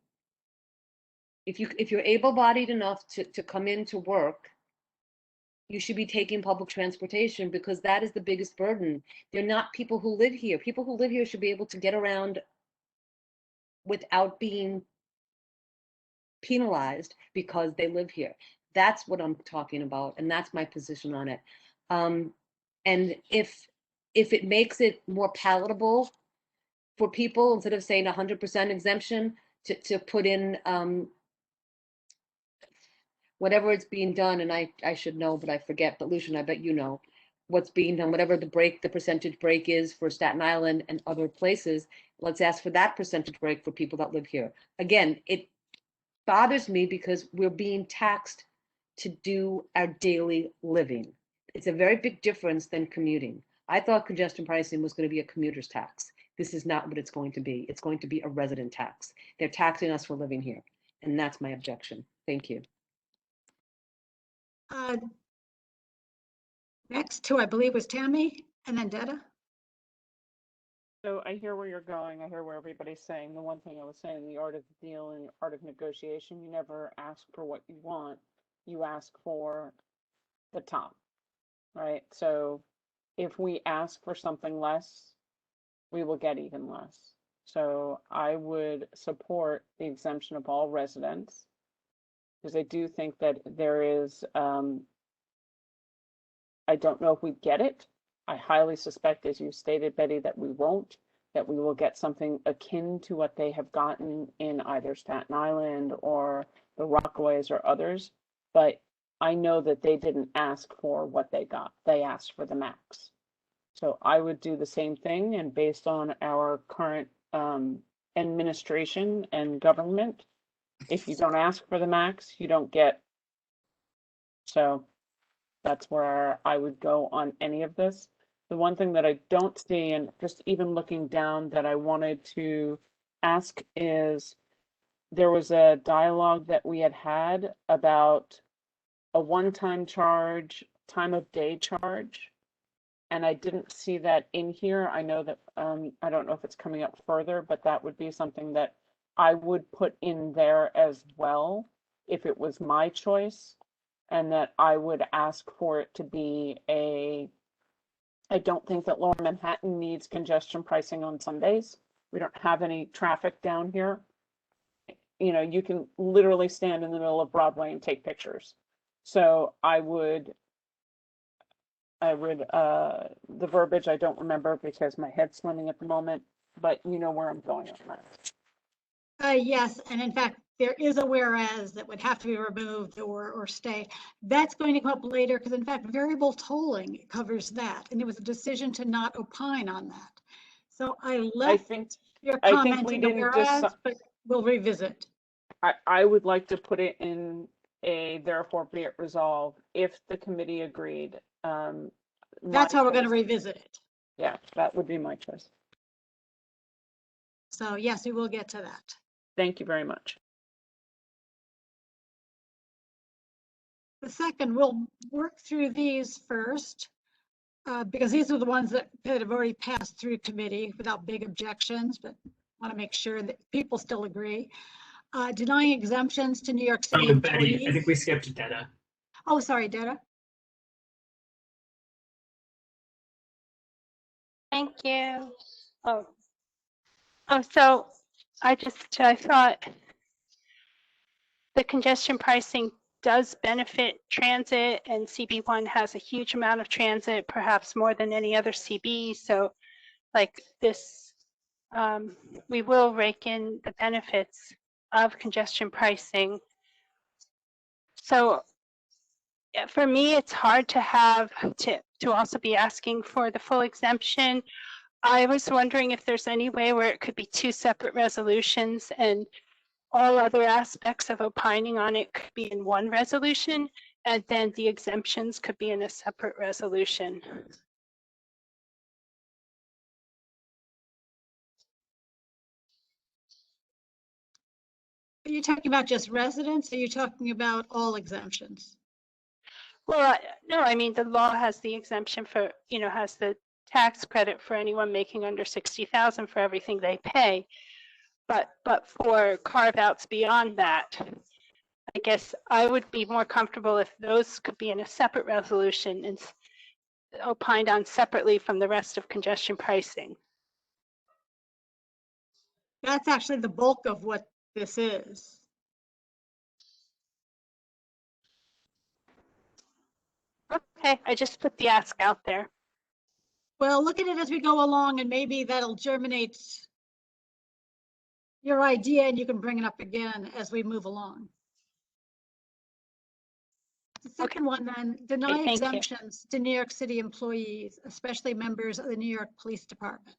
If you're able-bodied enough to come into work, you should be taking public transportation, because that is the biggest burden. They're not people who live here. People who live here should be able to get around without being penalized because they live here. That's what I'm talking about, and that's my position on it. And if it makes it more palatable for people, instead of saying 100% exemption, to put in whatever it's being done, and I should know, but I forget, but Lucian, I bet you know what's being done, whatever the percentage break is for Staten Island and other places, let's ask for that percentage break for people that live here. Again, it bothers me because we're being taxed to do our daily living. It's a very big difference than commuting. I thought congestion pricing was going to be a commuter's tax. This is not what it's going to be. It's going to be a resident tax. They're taxing us for living here. And that's my objection. Thank you. Next two, I believe, was Tammy and then Detta. So I hear where you're going. I hear where everybody's saying. The one thing I was saying, the art of the deal and art of negotiation, you never ask for what you want. You ask for the top, right? So if we ask for something less, we will get even less. So I would support the exemption of all residents, because I do think that there is, I don't know if we get it. I highly suspect, as you stated, Betty, that we won't, that we will get something akin to what they have gotten in either Staten Island or the Rockaways or others. But I know that they didn't ask for what they got. They asked for the max. So I would do the same thing. And based on our current administration and government, if you don't ask for the max, you don't get. So that's where I would go on any of this. The one thing that I don't see, and just even looking down, that I wanted to ask is, there was a dialogue that we had about a one-time charge, time of day charge, and I didn't see that in here. I know that, I don't know if it's coming up further, but that would be something that I would put in there as well if it was my choice, and that I would ask for it to be I don't think that Lower Manhattan needs congestion pricing on Sundays. We don't have any traffic down here. You know, you can literally stand in the middle of Broadway and take pictures. So I would, the verbiage I don't remember because my head's swimming at the moment, but you know where I'm going on that. Yes, and in fact, there is a whereas that would have to be removed or stay. That's going to come up later because in fact, variable tolling covers that. And it was a decision to not opine on that. So I left your comment in the whereas, but we'll revisit. I would like to put it in a therefore be it resolved if the committee agreed. That's how we're going to revisit it. Yeah, that would be my choice. So yes, we will get to that. Thank you very much. The second, we'll work through these first because these are the ones that have already passed through committee without big objections, but want to make sure that people still agree. Denying exemptions to New York City employees. Betty, I think we skipped Detta. Oh, sorry, Detta. Thank you. Oh, so I thought the congestion pricing does benefit transit, and CB1 has a huge amount of transit, perhaps more than any other CB. So like this, we will rake in the benefits of congestion pricing. So for me, it's hard to have to also be asking for the full exemption. I was wondering if there's any way where it could be two separate resolutions and all other aspects of opining on it could be in one resolution, and then the exemptions could be in a separate resolution. Are you talking about just residents? Or are you talking about all exemptions? Well, no, I mean, the law has the exemption for, has the tax credit for anyone making under 60,000 for everything they pay. But for carve outs beyond that, I guess I would be more comfortable if those could be in a separate resolution and opined on separately from the rest of congestion pricing. That's actually the bulk of what this is. Okay, I just put the ask out there. Well, look at it as we go along and maybe that'll germinate your idea and you can bring it up again as we move along. The second one then, deny thank you. exemptions to New York City employees, especially members of the New York Police Department.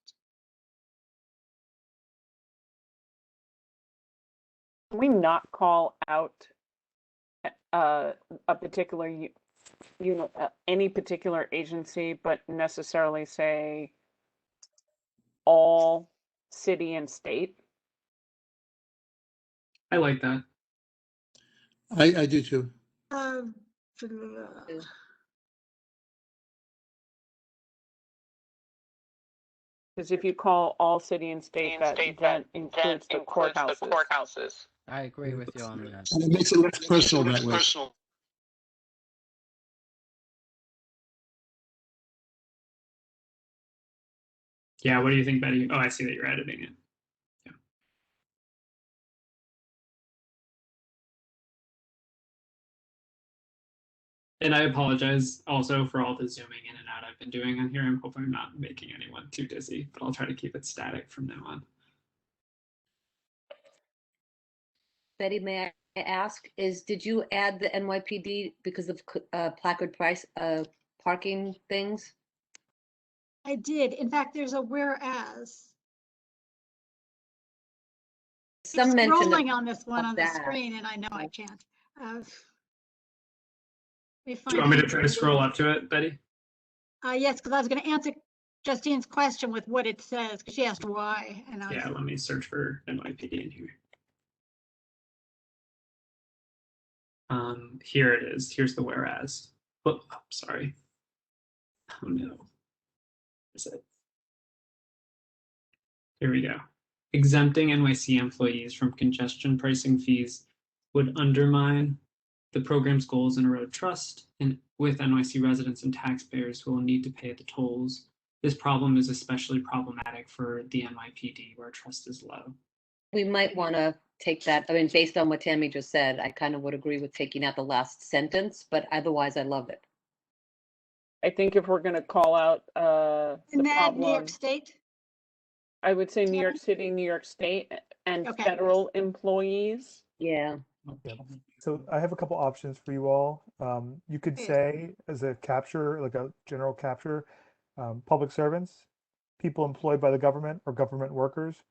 Can we not call out a particular, any particular agency, but necessarily say all city and state? I like that. I do too. Because if you call all city and state, that includes the courthouses. I agree with you on that. And it makes it less personal that way. Yeah, what do you think, Betty? Oh, I see that you're editing it. Yeah. And I apologize also for all the zooming in and out I've been doing on here. I hope I'm not making anyone too dizzy, but I'll try to keep it static from now on. Betty, may I ask, did you add the NYPD because of placard price, parking things? I did. In fact, there's a whereas. Some It's mention scrolling on this one of on the that. screen and I know I can't. Do you want me to try to scroll up to it, Betty? Yes, because I was going to answer Justine's question with what it says, because she asked why. And I was, Yeah, let me search for NYPD in here. Here it is. Here's the whereas. Oh, sorry. Oh no. Is it? Here we go. Exempting NYC employees from congestion pricing fees would undermine the program's goals and erode trust with NYC residents and taxpayers who will need to pay the tolls. This problem is especially problematic for the NYPD, where trust is low. We might want to take that, I mean, based on what Tammy just said, I kind of would agree with taking out the last sentence, but otherwise I love it. I think if we're going to call out the isn't that problem, New York State? I would say New York Tammy? City, New York State, and Okay. federal employees. Yeah. So I have a couple options for you all. You could Yeah. say as a capture, like a general capture, public servants, people employed by the government or government workers,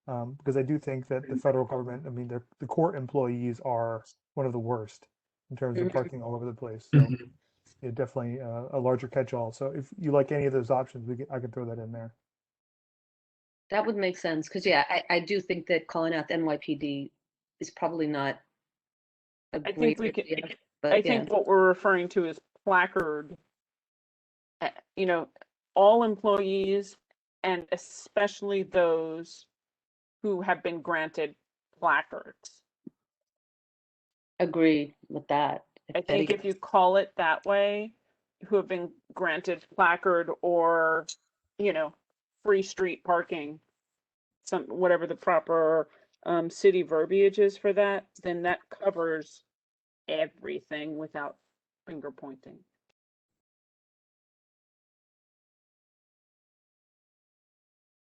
because I do think that the federal government, I mean, the court employees are one of the worst in terms of parking all over the place. So yeah, definitely a larger catch-all. So if you like any of those options, I can throw that in there. That would make sense, because yeah, I do think that calling out the NYPD is probably not a I great think we could, idea, but I yeah. think what we're referring to is placard, all employees and especially those who have been granted placards. Agree with that. I think if you call it that way, who have been granted placard or, free street parking, whatever the proper city verbiage is for that, then that covers everything without finger pointing.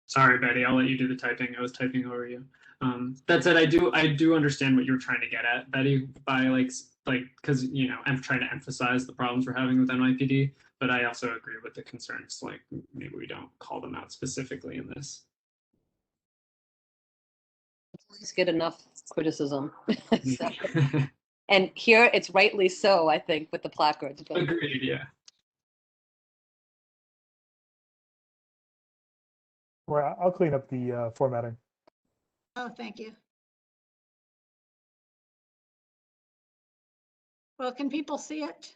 Sorry, Betty, I'll let you do the typing. I was typing over you. That said, I do understand what you're trying to get at, Betty, by because I'm trying to emphasize the problems we're having with NYPD, but I also agree with the concerns. Like maybe we don't call them out specifically in this. Please get enough criticism. So, and here it's rightly so, I think, with the placards. But Agreed, yeah. Well, I'll clean up the formatting. Oh, thank you. Well, can people see it?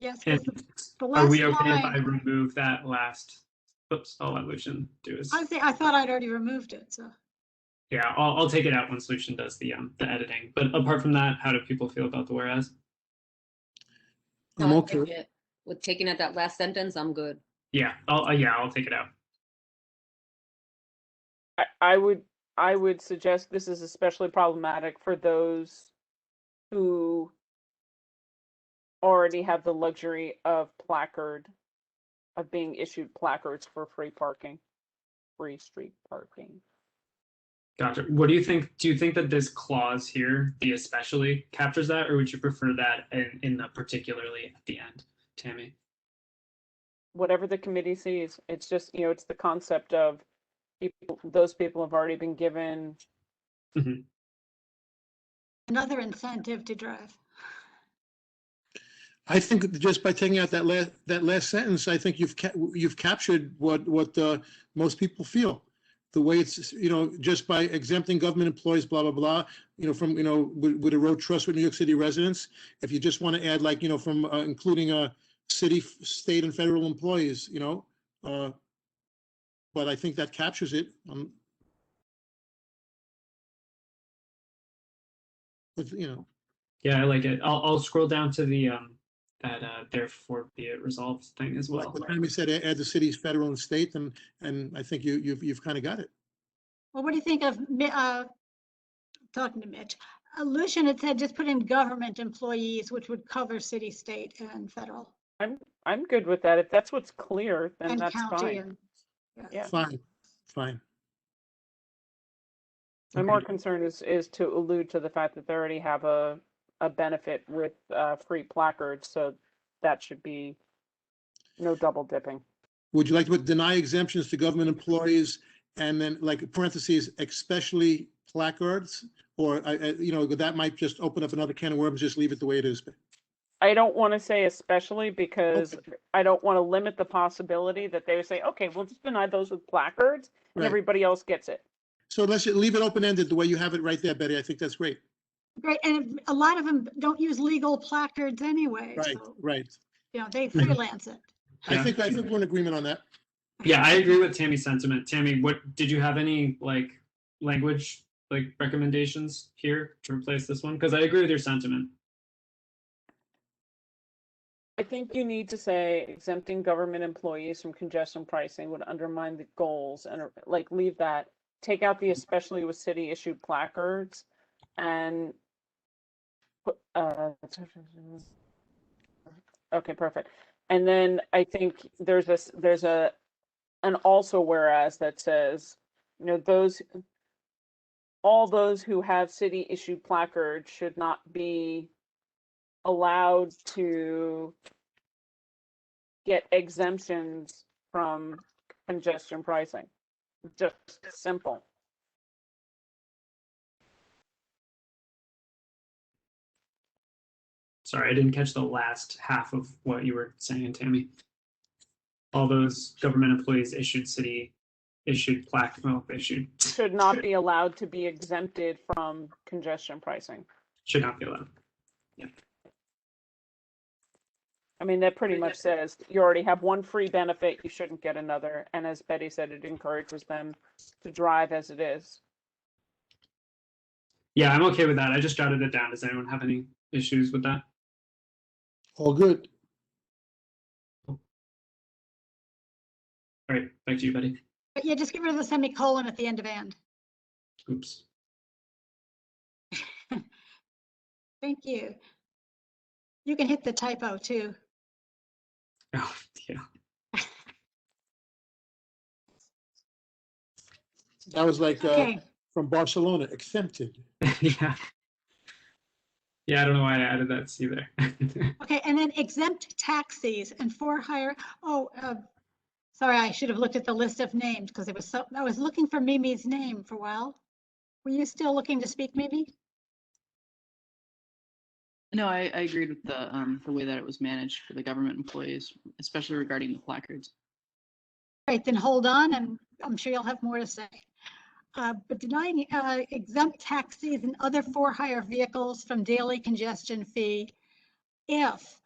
Yes, because And the are last we okay if I line, remove that last? Oops, I'll let Lucian do his. I thought I'd already removed it, so. Yeah, I'll take it out once Lucian does the editing. But apart from that, how do people feel about the whereas? I'm I okay. like it. With taking out that last sentence, I'm good. Yeah, I'll take it out. I would suggest this is especially problematic for those who already have the luxury of being issued placards for free street parking. Gotcha. What do you think? Do you think that this clause here, the especially, captures that, or would you prefer that in the particularly at the end, Tammy? Whatever the committee sees, it's just, it's the concept of those people have already been given Another incentive to drive. I think just by taking out that last sentence, I think you've captured what most people feel. The way it's, just by exempting government employees, blah, blah, blah, from, with a road trust with New York City residents. If you just want to add, like, from including city, state, and federal employees, but I think that captures it. Yeah, I like it. I'll scroll down to the that therefore be it resolved thing as well. Like what Tammy said, add the cities, federal, and state, and I think you've kind of got it. Well, what do you think of, talking to Mitch, Lucian had said just put in government employees, which would cover city, state, and federal. I'm good with that. If that's what's clear, then And that's county fine. and- Yeah. Fine. My more concern is to allude to the fact that they already have a benefit with free placards, so that should be no double dipping. Would you like to put deny exemptions to government employees and then like parentheses, especially placards? Or, that might just open up another can of worms, just leave it the way it is. I don't want to say especially because I don't want to limit the possibility that they would say, okay, we'll just deny those with placards and Right. everybody else gets it. So let's leave it open-ended the way you have it right there, Betty. I think that's great. Great, and a lot of them don't use legal placards anyway. Right, So, right. they freelance it. I think we're in agreement on that. Yeah, I agree with Tammy's sentiment. Tammy, what did you have any language recommendations here to replace this one? Because I agree with your sentiment. I think you need to say exempting government employees from congestion pricing would undermine the goals and leave that, take out the especially with city issued placards and put, okay, perfect. And then I think there's an also whereas that says, all those who have city issued placards should not be allowed to get exemptions from congestion pricing. Just simple. Sorry, I didn't catch the last half of what you were saying, Tammy. All those government employees issued should not be allowed to be exempted from congestion pricing. Should not be allowed. Yeah. I mean, that pretty much says you already have one free benefit, you shouldn't get another. And as Betty said, it encourages them to drive as it is. Yeah, I'm okay with that. I just jotted it down. Does anyone have any issues with that? All good. All right, back to you, Betty. But yeah, just get rid of the semicolon at the end of and. Oops. Thank you. You can hit the typo too. Oh, yeah. That was like Okay. from Barcelona, exempted. Yeah. Yeah, I don't know why I added that C there. Okay, and then exempt taxis and for hire. Oh, sorry, I should have looked at the list of names because it was so. I was looking for Mimi's name for a while. Were you still looking to speak, Mimi? No, I agreed with the way that it was managed for the government employees, especially regarding the placards. Right, then hold on, and I'm sure you'll have more to say. But denying exempt taxis and other for hire vehicles from daily congestion fee if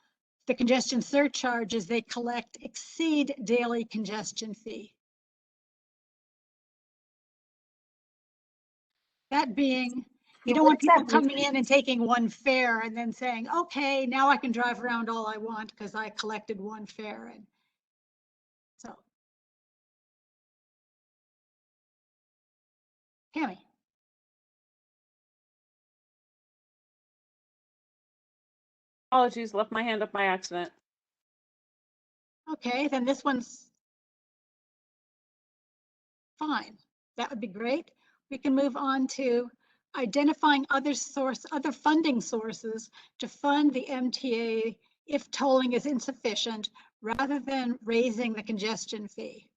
the congestion surcharges they collect exceed daily congestion fee. That being, you don't want people coming in and taking one fare and then saying, okay, now I can drive around all I want because I collected one fare. And so, Tammy. Apologies, left my hand up by accident. Okay, then this one's fine. That would be great. We can move on to identifying other funding sources to fund the MTA if tolling is insufficient, rather than raising the congestion fee.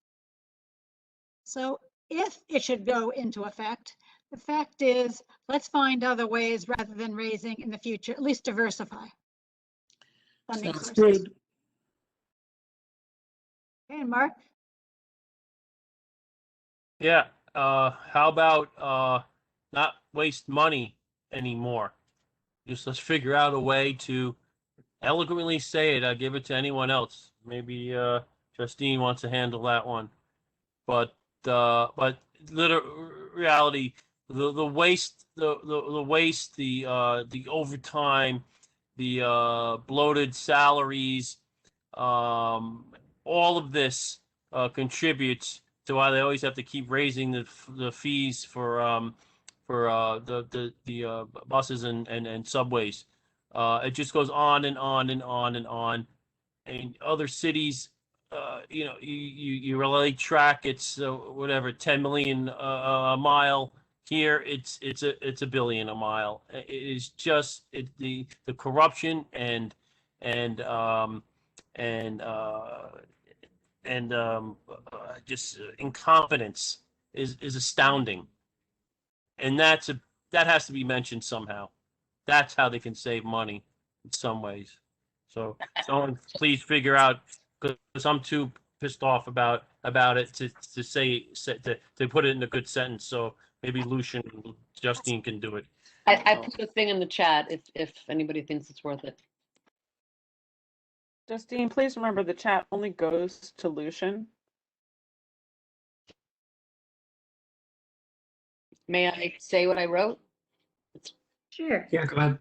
So if it should go into effect, the fact is, let's find other ways rather than raising in the future, at least diversify funding Sounds sources. good. Okay, Mark? Yeah. How about not waste money anymore? Just let's figure out a way to eloquently say it. I'll give it to anyone else. Maybe Justine wants to handle that one. But reality, the waste, the waste, the overtime, the bloated salaries, all of this contributes to why they always have to keep raising the fees for the buses and subways. It just goes on and on and on and on. And other cities, you relay track, it's whatever, 10 million a mile. Here it's a billion a mile. It is just the corruption and just incompetence is astounding, and that has to be mentioned somehow. That's how they can save money in some ways. So someone please figure out, because I'm too pissed off about it to say to put it in a good sentence. So maybe Lucian and Justine can do it. I put a thing in the chat if anybody thinks it's worth it. Justine, please remember the chat only goes to Lucian. May I say what I wrote? Sure. Yeah, go ahead.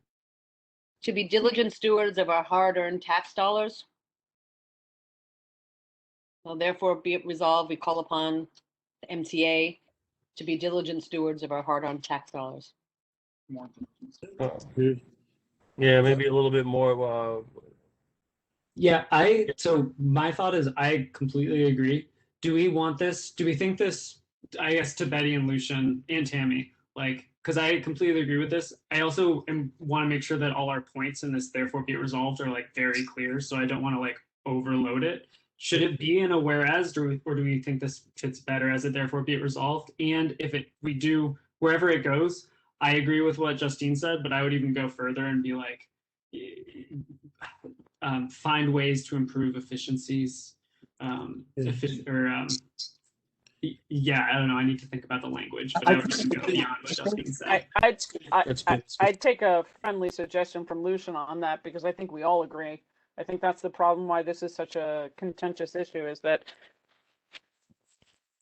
To be diligent stewards of our hard-earned tax dollars. Well, therefore be it resolved, we call upon the MTA to be diligent stewards of our hard-earned tax dollars. Yeah, maybe a little bit more. Yeah, so my thought is I completely agree. Do we want this? Do we think this, I guess, to Betty and Lucian and Tammy, like, because I completely agree with this. I also want to make sure that all our points in this therefore be resolved are like very clear. So I don't want to like overload it. Should it be in a whereas, or do we think this fits better as it therefore be it resolved? And if we do, wherever it goes, I agree with what Justine said, but I would even go further and be like, find ways to improve efficiencies. Yeah, I don't know. I need to think about the language, but I would just go beyond what Justine said. I'd take a friendly suggestion from Lucian on that, because I think we all agree. I think that's the problem why this is such a contentious issue, is that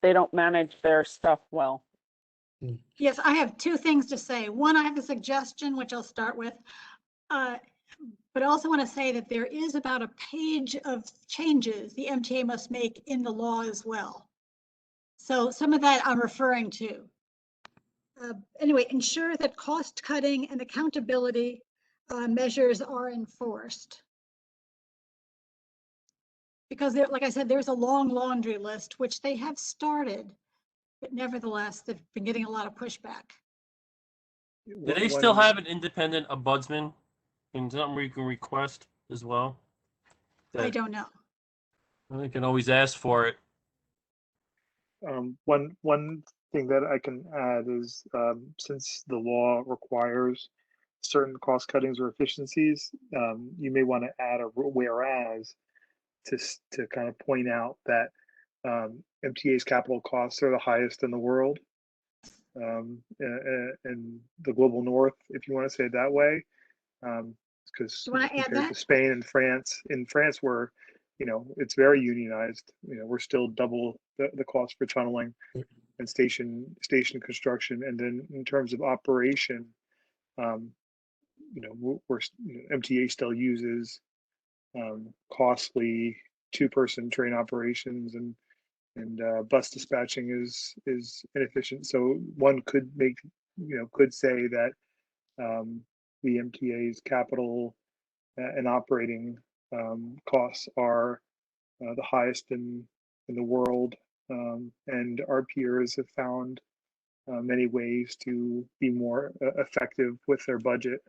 they don't manage their stuff well. Yes, I have two things to say. One, I have a suggestion, which I'll start with. But I also want to say that there is about a page of changes the MTA must make in the law as well. So some of that I'm referring to. Anyway, ensure that cost cutting and accountability measures are enforced. Because there, like I said, there's a long laundry list, which they have started, but nevertheless, they've been getting a lot of pushback. Do they still have an independent ombudsman? And something we can request as well? I don't know. They can always ask for it. One thing that I can add is since the law requires certain cost cuttings or efficiencies, you may want to add a whereas to kind of point out that MTA's capital costs are the highest in the world, in the global north, if you want to say it that way. because Do you want to add compared to that? Spain and France, in France, where, it's very unionized, we're still double the cost for tunneling and station construction. And then in terms of operation, MTA still uses costly two-person train operations, and bus dispatching is inefficient. So one could say that the MTA's capital and operating costs are the highest in the world, and our peers have found many ways to be more effective with their budget,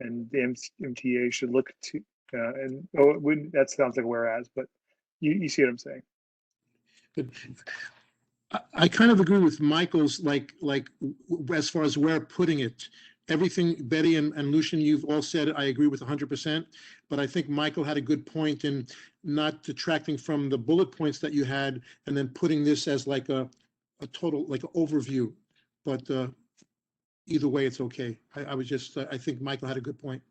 and the MTA should look to that sounds like a whereas, but you see what I'm saying. But I kind of agree with Michael's, as far as where putting it. Everything Betty and Lucian, you've all said, I agree with 100%, but I think Michael had a good point in not detracting from the bullet points that you had and then putting this as like a total, like an overview. But either way, it's okay. I think Michael had a good point.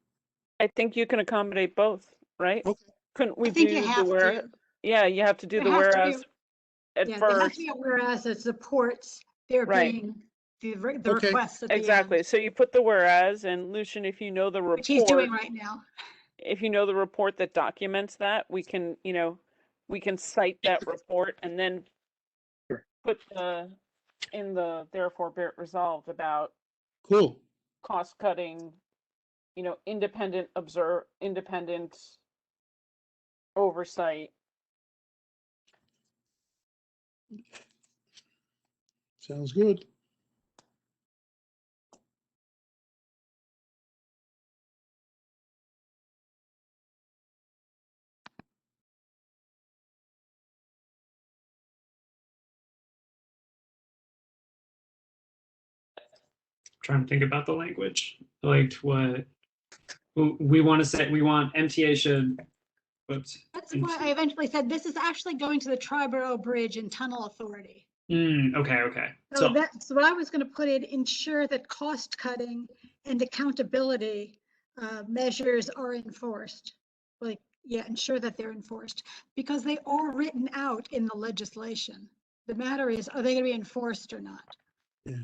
I think you can accommodate both, right? Okay. Couldn't we I think do you the have where? to. Yeah, you have to do the There has to be- whereas at Yeah, there has first. to be a whereas that supports there Right. being the Okay. request at the Exactly. end, So you put the whereas, and Lucian, if you know the which he's doing report, right now. if you know the report that documents that, we can cite that report and then Sure. put in the therefore be it resolved about Cool. cost cutting, independent oversight. Sounds good. Trying to think about the language. Like what we want to say. We want MTA should. Whoops. That's why I eventually said this is actually going to the Triborough Bridge and Tunnel Authority. Okay. So that's what I was going to put in, ensure that cost cutting and accountability measures are enforced. Ensure that they're enforced, because they are written out in the legislation. The matter is, are they going to be enforced or not? Yeah.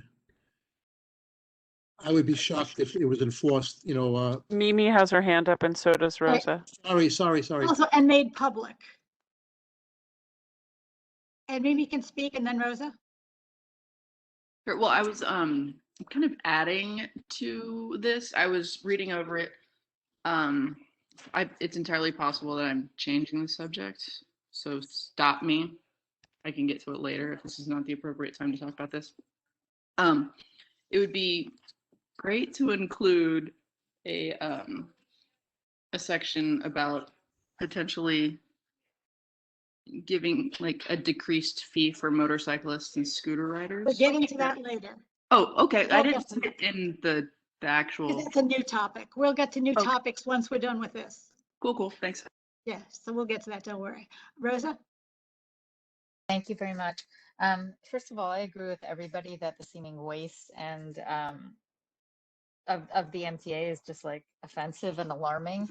I would be shocked if it was enforced, Mimi has her hand up and so does Rosa. sorry. Also, and made public. And Mimi can speak, and then Rosa. Sure. Well, I was kind of adding to this. I was reading over it. It's entirely possible that I'm changing the subject, so stop me. I can get to it later if this is not the appropriate time to talk about this. It would be great to include a section about potentially giving like a decreased fee for motorcyclists and scooter riders. We're getting to that later. Oh, okay. I We'll didn't get to see it in the actual. It's a new topic. We'll get to new Okay. topics once we're done with this. Cool. Thanks. Yeah, so we'll get to that. Don't worry. Rosa? Thank you very much. First of all, I agree with everybody that the seeming waste and of the MTA is just like offensive and alarming.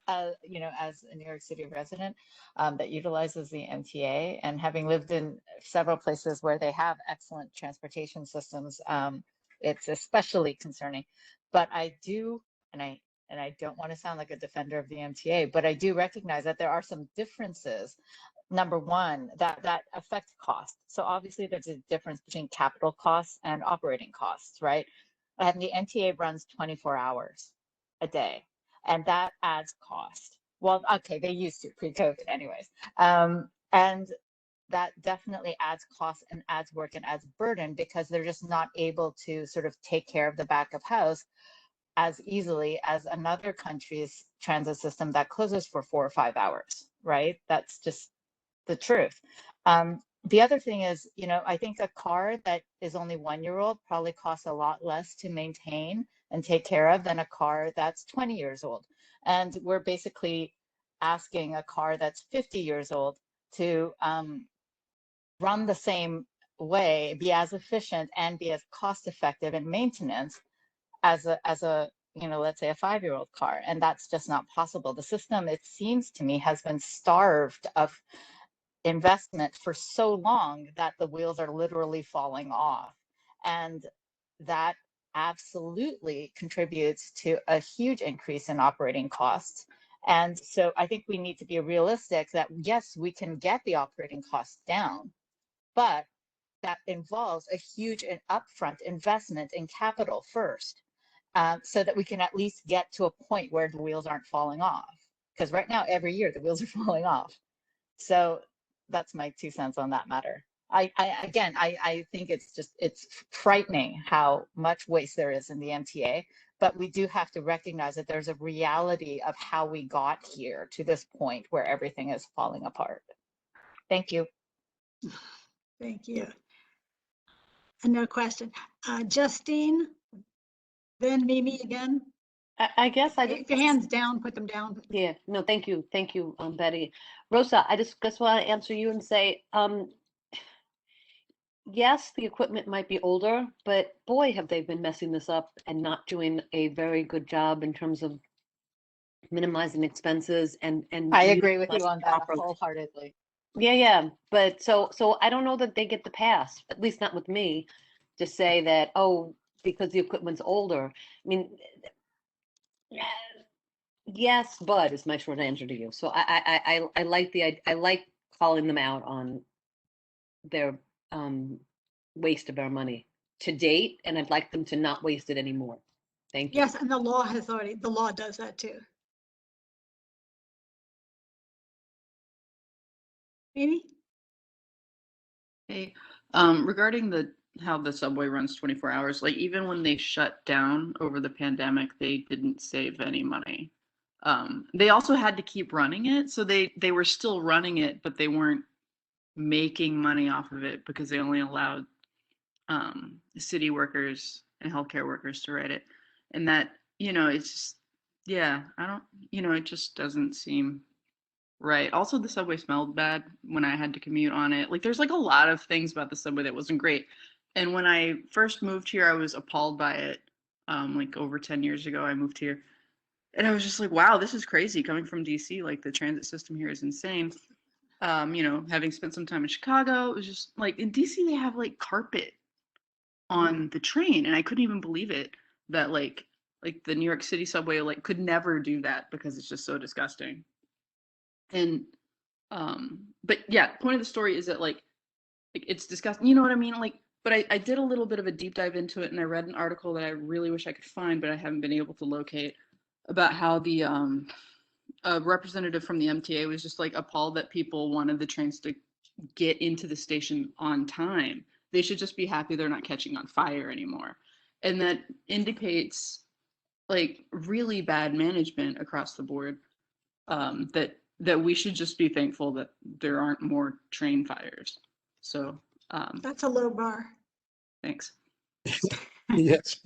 As a New York City resident that utilizes the MTA, and having lived in several places where they have excellent transportation systems, it's especially concerning. But I do, and I don't want to sound like a defender of the MTA, but I do recognize that there are some differences. Number one, that affect cost. So obviously there's a difference between capital costs and operating costs, right? And the MTA runs 24 hours a day, and that adds cost. Well, okay, they used to pre-COVID anyways. And that definitely adds cost and adds work and adds burden, because they're just not able to sort of take care of the back of house as easily as another country's transit system that closes for 4 or 5 hours, right? That's just the truth. The other thing is, I think a car that is only 1 year old probably costs a lot less to maintain and take care of than a car that's 20 years old. And we're basically asking a car that's 50 years old to run the same way, be as efficient and be as cost effective in maintenance as a let's say a 5-year-old car, and that's just not possible. The system, it seems to me, has been starved of investment for so long that the wheels are literally falling off. And that absolutely contributes to a huge increase in operating costs. And so I think we need to be realistic that yes, we can get the operating costs down, but that involves a huge and upfront investment in capital first, so that we can at least get to a point where the wheels aren't falling off. Because right now, every year, the wheels are falling off. So that's my 2 cents on that matter. I think it's frightening how much waste there is in the MTA, but we do have to recognize that there's a reality of how we got here to this point where everything is falling apart. Thank you. Thank you. No question. Justine, then Mimi again. I guess I If your hands down, put them down. Yeah, no, thank you, Betty. Rosa, I just want to answer you and say, yes, the equipment might be older, but boy, have they been messing this up and not doing a very good job in terms of minimizing expenses and I agree with you utilizing on that properly. wholeheartedly. Yeah, but so I don't know that they get the pass, at least not with me, to say that, oh, because the equipment's older. I mean, yes, but is my short answer to you. So I like calling them out on their waste of our money to date, and I'd like them to not waste it anymore. Thank you. Yes, and the law does that too. Mimi? Hey, regarding how the subway runs 24 hours, like even when they shut down over the pandemic, they didn't save any money. They also had to keep running it, so they were still running it, but they weren't making money off of it because they only allowed city workers and healthcare workers to ride it. And that, it's just, yeah, I don't, it just doesn't seem right. Also, the subway smelled bad when I had to commute on it. Like, there's like a lot of things about the subway that wasn't great. And when I first moved here, I was appalled by it. Like over 10 years ago, I moved here. And I was just like, wow, this is crazy coming from DC. Like, the transit system here is insane. Having spent some time in Chicago, it was just like in DC, they have like carpet on the train. And I couldn't even believe it that like the New York City subway like could never do that because it's just so disgusting. And but yeah, point of the story is that like it's disgusting, you know what I mean? Like, but I did a little bit of a deep dive into it, and I read an article that I really wish I could find, but I haven't been able to locate, about how the a representative from the MTA was just like appalled that people wanted the trains to get into the station on time. They should just be happy they're not catching on fire anymore. And that indicates like really bad management across the board. That we should just be thankful that there aren't more train fires. So that's a low bar. Thanks. Yes.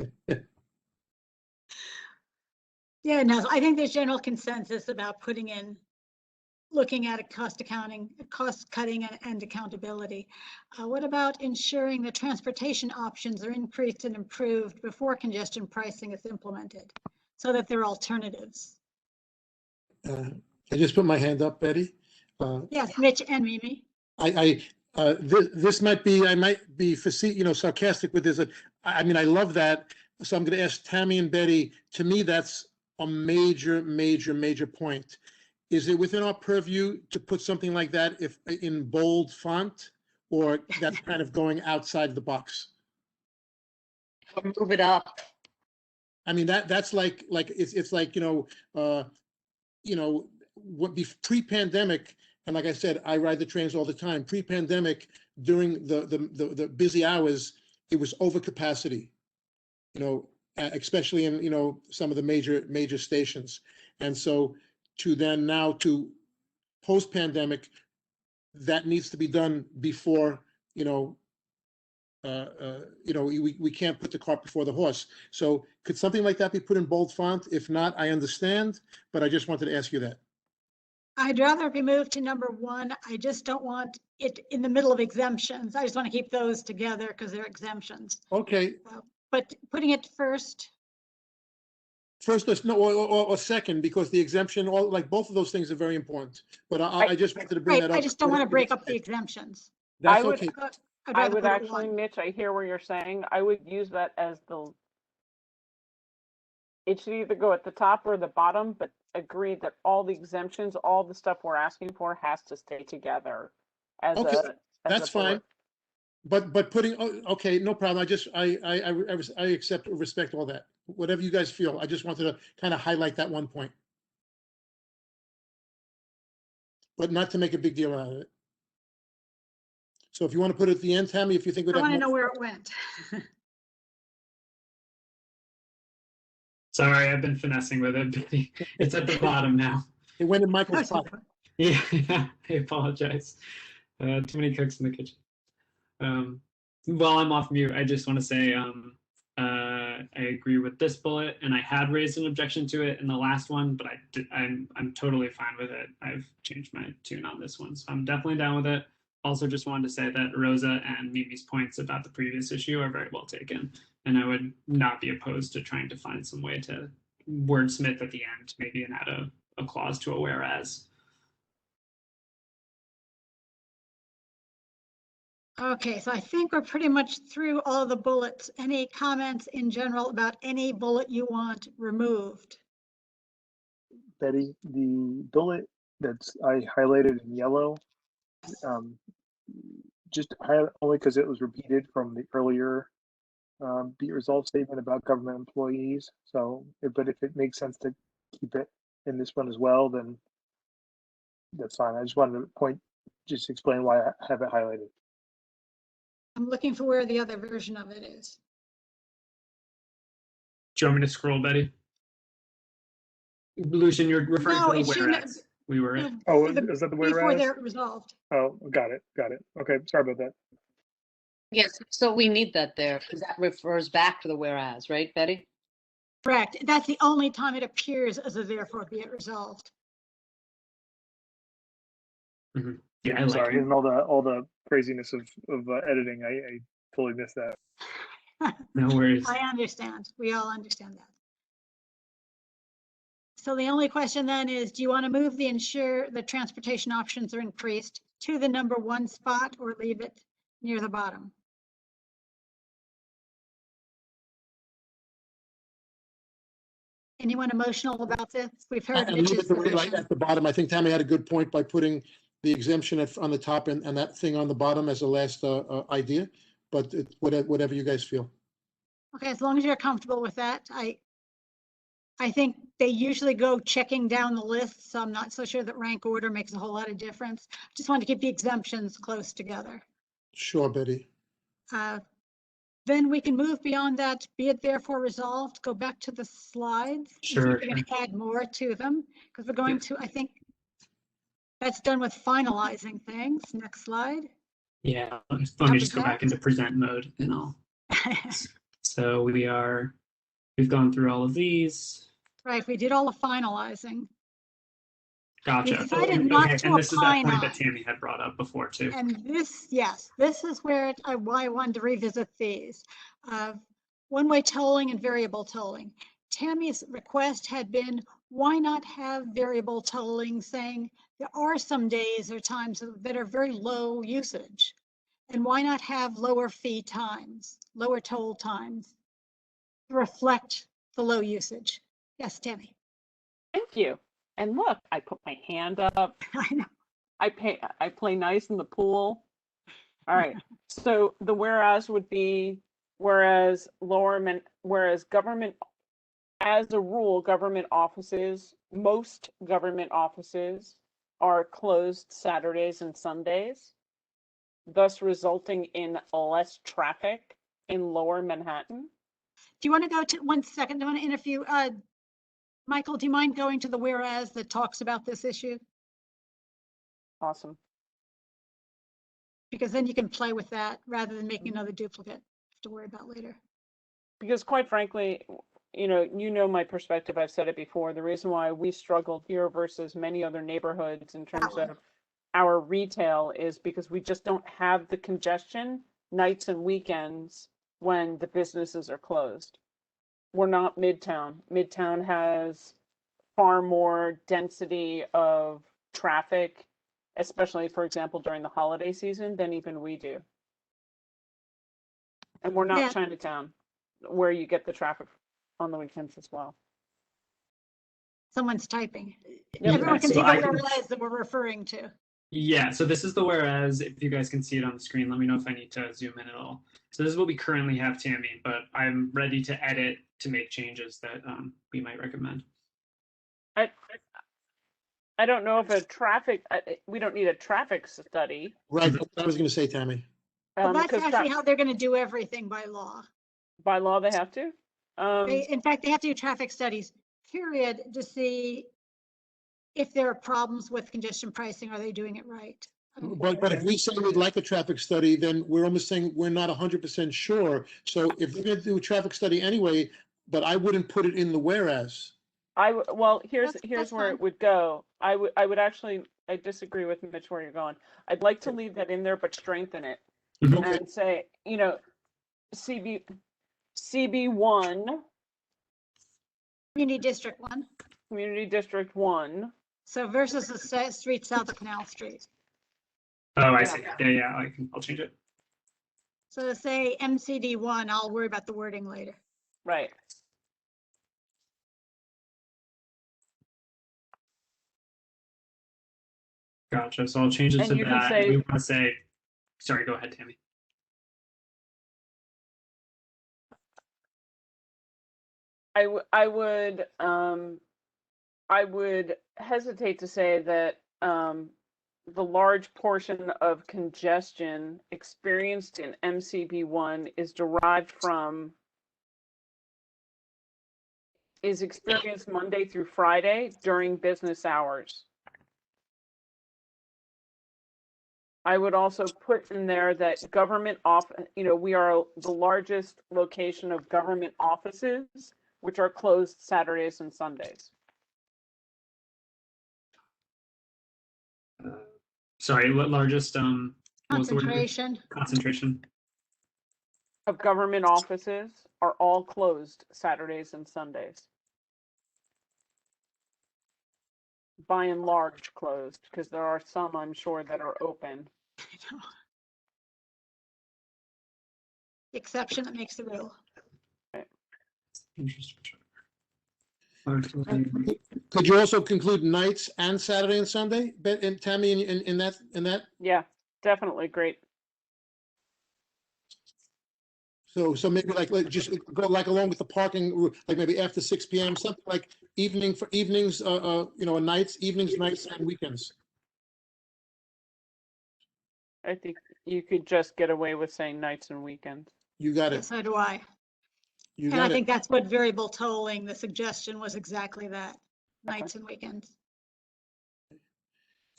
Yeah, no, I think there's general consensus about looking at a cost cutting and accountability. What about ensuring that transportation options are increased and improved before congestion pricing is implemented so that there are alternatives? I just put my hand up, Betty. Yes, Mitch and Mimi. This might be, I might be sarcastic with this. I mean, I love that. So I'm going to ask Tammy and Betty. To me, that's a major point. Is it within our purview to put something like that if in bold font, or that's kind of going outside the box? Or move it up. I mean, that's like it's like, what pre-pandemic, and like I said, I ride the trains all the time. Pre-pandemic, during the busy hours, it was over capacity, especially in, some of the major stations. And so now to post-pandemic, that needs to be done before, we can't put the cart before the horse. So could something like that be put in bold font? If not, I understand, but I just wanted to ask you that. I'd rather be moved to number 1. I just don't want it in the middle of exemptions. I just want to keep those together because they're exemptions. Okay. But putting it first. First, let's no, or second, because the exemption, all, like, both of those things are very important. But I just wanted to bring Right, that up. I just don't want to Whatever break you up the said. exemptions. That's I would- okay. I'd I rather would put it actually, one. Mitch, I hear what you're saying. I would use that as it should either go at the top or the bottom, but agree that all the exemptions, all the stuff we're asking for has to stay together as Okay, as that's a bullet. fine. But putting, okay, no problem. I accept or respect all that. Whatever you guys feel. I just wanted to kind of highlight that one point. But not to make a big deal out of it. So if you want to put it at the end, Tammy, if you think we'd I have want to know more, where it went. Sorry, I've been finessing with it. It's at the bottom now. it went in Michael's pocket. Yeah, I apologize. Too many cooks in the kitchen. While I'm off mute, I just want to say I agree with this bullet, and I had raised an objection to it in the last one, but I'm totally fine with it. I've changed my tune on this one, so I'm definitely down with it. Also, just wanted to say that Rosa and Mimi's points about the previous issue are very well taken, and I would not be opposed to trying to find some way to wordsmith at the end, maybe and add a clause to a whereas. Okay, so I think we're pretty much through all the bullets. Any comments in general about any bullet you want removed? Betty, the bullet that's I highlighted in yellow, just only because it was repeated from the earlier be resolved statement about government employees. So, but if it makes sense to keep it in this one as well, then that's fine. I just wanted to just explain why I have it highlighted. I'm looking for where the other version of it is. Do you want me to scroll, Betty? Lucian, you're referring No, to it the shouldn't. whereas. We were at. Oh, is that the Before whereas? they're resolved. Oh, got it. Okay, sorry about that. Yes, so we need that there because that refers back to the whereas, right, Betty? Correct. That's the only time it appears as a therefore be it resolved. Mm-hmm. Yeah, I I'm like sorry, it. and all the craziness of editing, I totally missed that. No worries. I understand. We all understand that. So the only question then is, do you want to move the transportation options are increased to the number 1 spot or leave it near the bottom? Anyone emotional about this? We've heard I leave Mitch's it right position. at the bottom. I think Tammy had a good point by putting the exemption on the top and that thing on the bottom as a last idea, but whatever you guys feel. Okay, as long as you're comfortable with that, I think they usually go checking down the list, so I'm not so sure that rank order makes a whole lot of difference. Just wanted to keep the exemptions close together. Sure, Betty. Then we can move beyond that, be it therefore resolved, go back to the slides. Sure. We're going to add more to them because we're going to, I think that's done with finalizing things. Next slide. Yeah, let me just go back into present mode and all. So we've gone through all of these. Right, we did all the finalizing. Gotcha. We decided Okay, not to and this is that opine point on. that Tammy had brought up before too. And this, yes, this is where why I wanted to revisit these. One-way tolling and variable tolling. Tammy's request had been, why not have variable tolling, saying there are some days or times that are very low usage? And why not have lower fee times, lower toll times to reflect the low usage? Yes, Tammy. Thank you. And look, I put my hand up. I know. I play nice in the pool. All right. So the whereas would be whereas government, as a rule, government offices, most government offices are closed Saturdays and Sundays, thus resulting in less traffic in lower Manhattan. Do you want to go to 1 second? Do you want to interview Michael? Do you mind going to the whereas that talks about this issue? Awesome. Because then you can play with that rather than making another duplicate to worry about later. Because quite frankly, you know my perspective, I've said it before, the reason why we struggled here versus many other neighborhoods in terms of our retail is because we just don't have the congestion nights and weekends when the businesses are closed. We're not Midtown. Midtown has far more density of traffic, especially, for example, during the holiday season, than even we do. And we're not Yeah. Chinatown, where you get the traffic on the weekends as well. Someone's typing. Yep. Everyone can so see I the can- whereas that we're referring to. Yeah, so this is the whereas. If you guys can see it on the screen, let me know if I need to zoom in at all. So this is what we currently have, Tammy, but I'm ready to edit to make changes that we might recommend. I don't know if we don't need a traffic study. Right, that's what I was gonna say, Tammy. Well, that's because actually how they're going to do everything by law. by law they have to. In fact, they have to do traffic studies, period, to see if there are problems with congestion pricing, are they doing it right? But if we say we'd like a traffic study, then we're almost saying we're not 100% sure. So if they're gonna do a traffic study anyway, but I wouldn't put it in the whereas. Well, here's That's where fine. it would go. I would actually, I disagree with Mitch where you're going. I'd like to leave that in there, but strengthen it Okay. and say, CB1, Community District 1, Community District 1. so versus the street south of Canal Street. Oh, I see. Yeah, I'll change it. So to say MCD 1, I'll worry about the wording later. Right. Gotcha. So I'll change it And to you can that. say- We want to say, sorry, go ahead, Tammy. I would hesitate to say that the large portion of congestion experienced in MCB1 is experienced Monday through Friday during business hours. I would also put in there that we are the largest location of government offices, which are closed Saturdays and Sundays. Sorry, largest what was the word? Concentration. Concentration. Of government offices are all closed Saturdays and Sundays. By and large closed, because there are some, I'm sure, that are open. The exception that makes the rule. Could you also conclude nights and Saturday and Sunday, and Tammy, in that? Yeah, definitely great. So maybe like just go like along with the parking, like maybe after 6 p.m., something like evenings, nights, nights, and weekends. I think you could just get away with saying nights and weekends. You got it. So do I. You And I got it. think that's what variable tolling, the suggestion was exactly that, nights and weekends.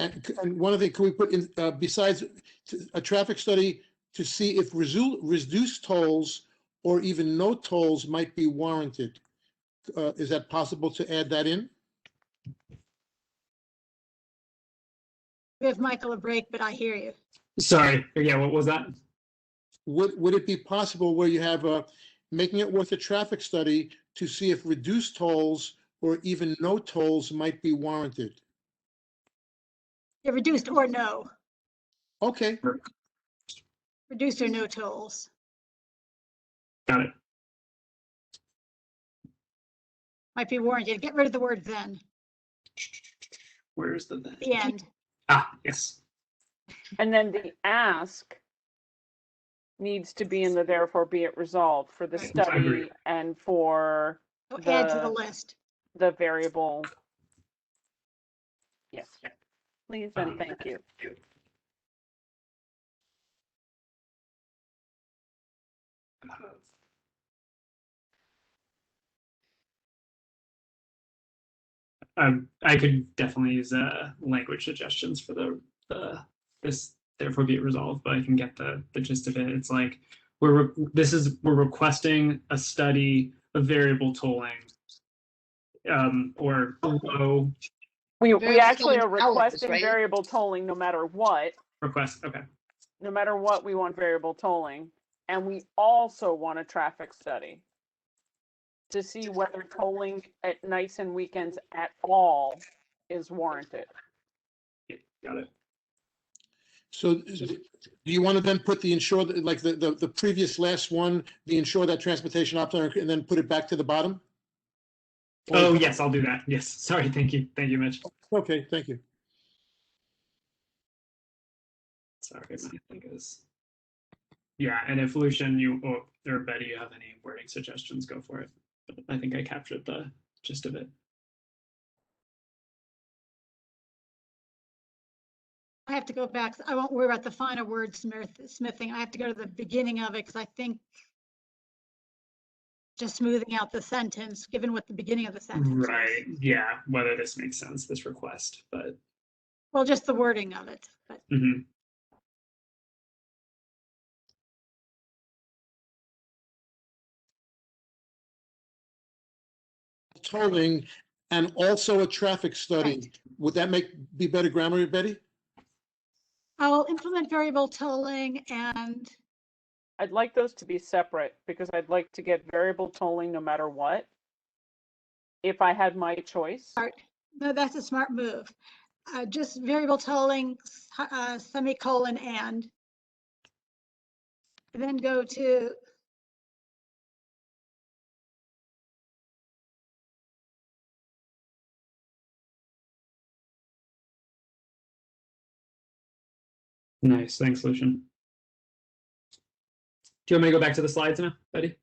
And one of the, can we put in, besides a traffic study to see if reduced tolls or even no tolls might be warranted? Is that possible to add that in? Give Michael a break, but I hear you. Sorry. Yeah, what was that? Would it be possible where you have making it worth a traffic study to see if reduced tolls or even no tolls might be warranted? Yeah, reduced or no, Okay, reduced or no tolls. Got it. Might be warranted. Get rid of the word then, Where's the then? the end. Ah, yes. And then the ask needs to be in the therefore be it resolved for the Right. study Agreed. and for So add to the the- list. the variable. Yes, please and thank you. I could definitely use language suggestions for this therefore be it resolved, but I can get the gist of it. It's like we're requesting a study of variable tolling, or low We Variable actually tolling are hours, requesting right? variable tolling no matter what. request. Okay. No matter what, we want variable tolling, and we also want a traffic study. to see whether tolling at nights and weekends at all is warranted. Yeah, got it. So do you want to then put the ensure, like the previous last one, the ensure that transportation operator, and then put it back to the bottom? Oh, yes, I'll do that. Yes. Sorry. Thank you. Thank you, Mitch. Okay, thank you. Sorry, I think it was. Yeah, and if Lucian, you or Betty, you have any wording suggestions, go for it. But I think I captured the gist of it. I have to go back. I won't worry about the final word smithing. I have to go to the beginning of it because I think just smoothing out the sentence, given what the beginning of the sentence Right. was. Yeah. Whether this makes sense, this request, but. Well, just the wording of it. But Mhm. Tolling and also a traffic study. Right. Would that be better grammar, Betty? I'll implement variable tolling and I'd like those to be separate because I'd like to get variable tolling no matter what. If I had my choice. no, that's a smart move. Just variable tolling, semicolon, and then go to Nice. Thanks, Lucian. Do you want me to go back to the slides now, Betty?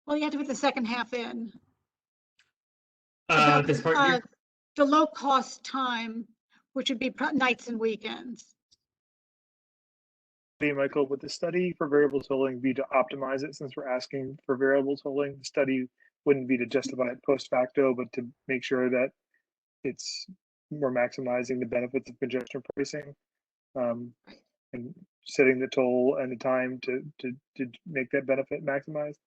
well, you have to put the second half in. This part here? The low cost time, which would be nights and weekends. Hey, Michael, would the study for variable tolling be to optimize it since we're asking for variable tolling? The study wouldn't be to justify it post facto, but to make sure that we're maximizing the benefits of congestion pricing, and setting the toll and the time to make that benefit maximized.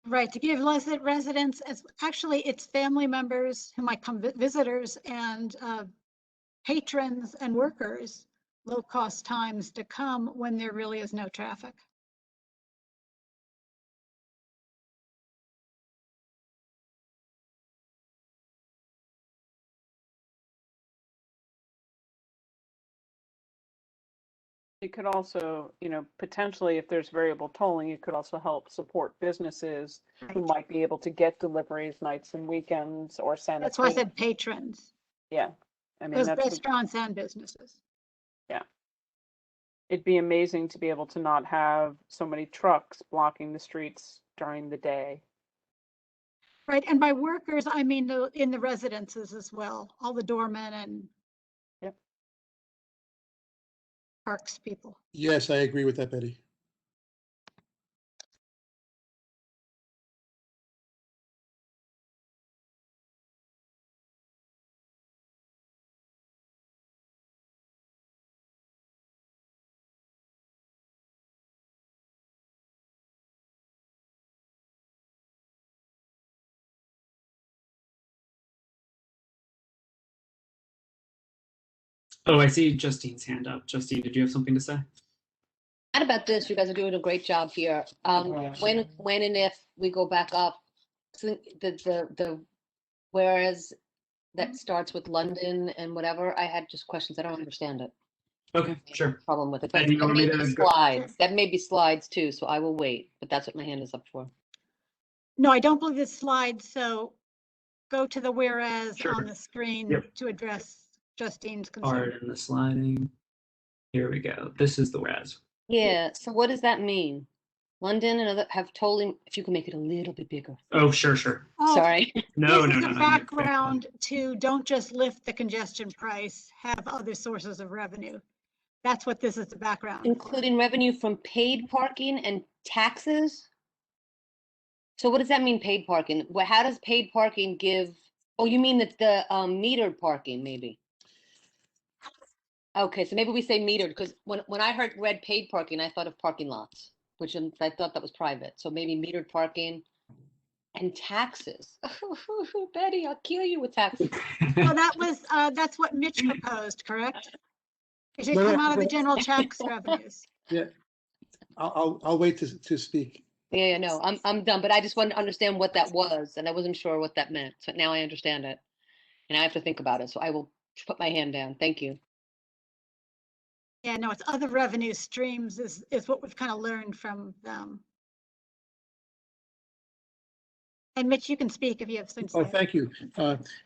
Right, to give residents, as actually it's family members who might come, visitors and patrons and workers, low cost times to come when there really is no traffic. It could also, potentially if there's variable tolling, it could also help support businesses who might be able to get deliveries nights and weekends or sanitation. That's why I said patrons. Yeah. I mean, Those that's restaurants and businesses. Yeah. It'd be amazing to be able to not have so many trucks blocking the streets during the day. Right, and by workers, I mean in the residences as well, all the doormen and parks people. Yes, I agree with that, Betty. Oh, I see Justine's hand up. Justine, did you have something to say? Not about this. You guys are doing a great job here. When and if we go back up, so the whereas that starts with London and whatever, I had just questions. I don't understand it. Okay, sure. Problem with it. And you That want me may to be go- slides. That may be slides too, so I will wait, but that's what my hand is up for. No, I don't believe this slide, so go to the whereas Sure. on the screen Yep. to address Justine's Art concern. and the sliding. Here we go. This is the whereas. Yeah, so what does that mean? London and other have totally, if you can make it a little bit bigger. Oh, sure. Oh, Sorry. No, This no, is no, the no. background to don't just lift the congestion price, have other sources of revenue. That's what this is the background. Including revenue from paid parking and taxes? So what does that mean, paid parking? Well, how does paid parking give, oh, you mean that the metered parking, maybe? Okay, so maybe we say metered, because when I read paid parking, I thought of parking lots, which I thought that was private. So maybe metered parking and taxes. Betty, I'll kill you with taxes. Well, that's what Mitch proposed, correct? It should No, come out of the no. general tax revenues. Yeah, I'll wait to speak. Yeah, no, I'm done, but I just wanted to understand what that was, and I wasn't sure what that meant. So now I understand it, and I have to think about it. So I will put my hand down. Thank you. Yeah, no, it's other revenue streams is what we've kind of learned from them. And Mitch, you can speak if you have something to Oh, say. thank you.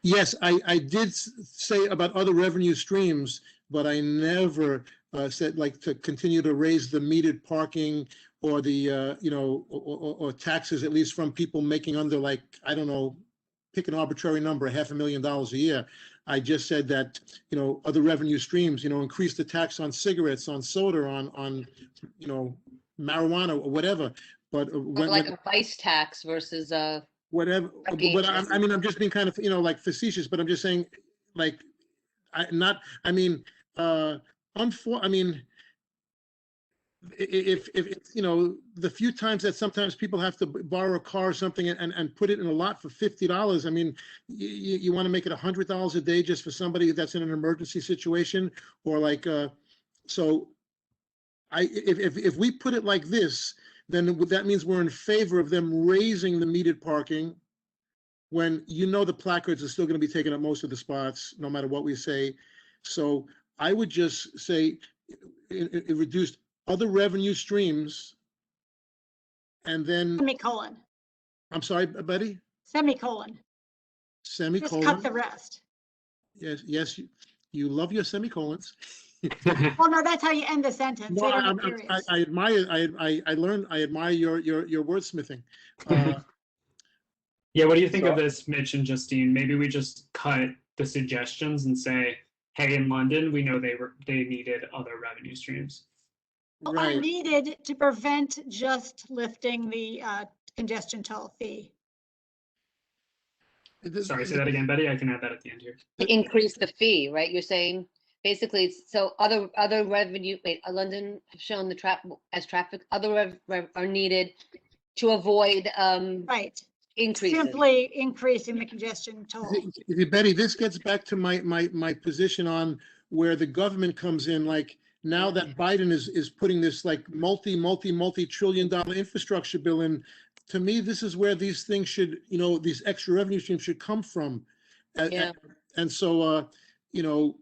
Yes, I did say about other revenue streams, but I never said like to continue to raise the metered parking or the, you know, or taxes, at least from people making under like, I don't know, pick an arbitrary number, $500,000 a year. I just said that, you know, other revenue streams, you know, increase the tax on cigarettes, on soda, on, you know, marijuana or whatever. But Or when, like a vice tax versus whatever, but I mean, I'm just being kind of, you know, like facetious, but I'm just saying, like, I mean, I mean, if, you know, the few times that sometimes people have to borrow a car or something and put it in a lot for $50, I mean, you want to make it $100 a day just for somebody that's in an emergency situation, or like, so if we put it like this, then that means we're in favor of them raising the metered parking, when you know the placards are still going to be taking up most of the spots, no matter what we say. So I would just say it reduced other revenue streams, and then, Semicolon, I'm sorry, Betty? semicolon. Just cut Semicolon. the rest. Yes, you love your semicolons. Well, no, that's how you end the sentence. No, They don't have periods. I admire, I admire your wordsmithing. Yeah, what do you think So- of this, Mitch and Justine? Maybe we just cut the suggestions and say, hey, in London, we know they needed other revenue streams. Are Right. needed to prevent just lifting the congestion toll fee. Sorry, say that again, Betty. I can add that at the end here. To increase the fee, right? You're saying basically, so other revenue, London have shown the traffic, other are needed to avoid Right. increases. Simply increasing the congestion toll. Betty, this gets back to my position on where the government comes in. Like, now that Biden is putting this like multi-trillion-dollar infrastructure bill in, to me, this is where these things should, you know, these extra revenue streams should come from. Yeah. And so, you know,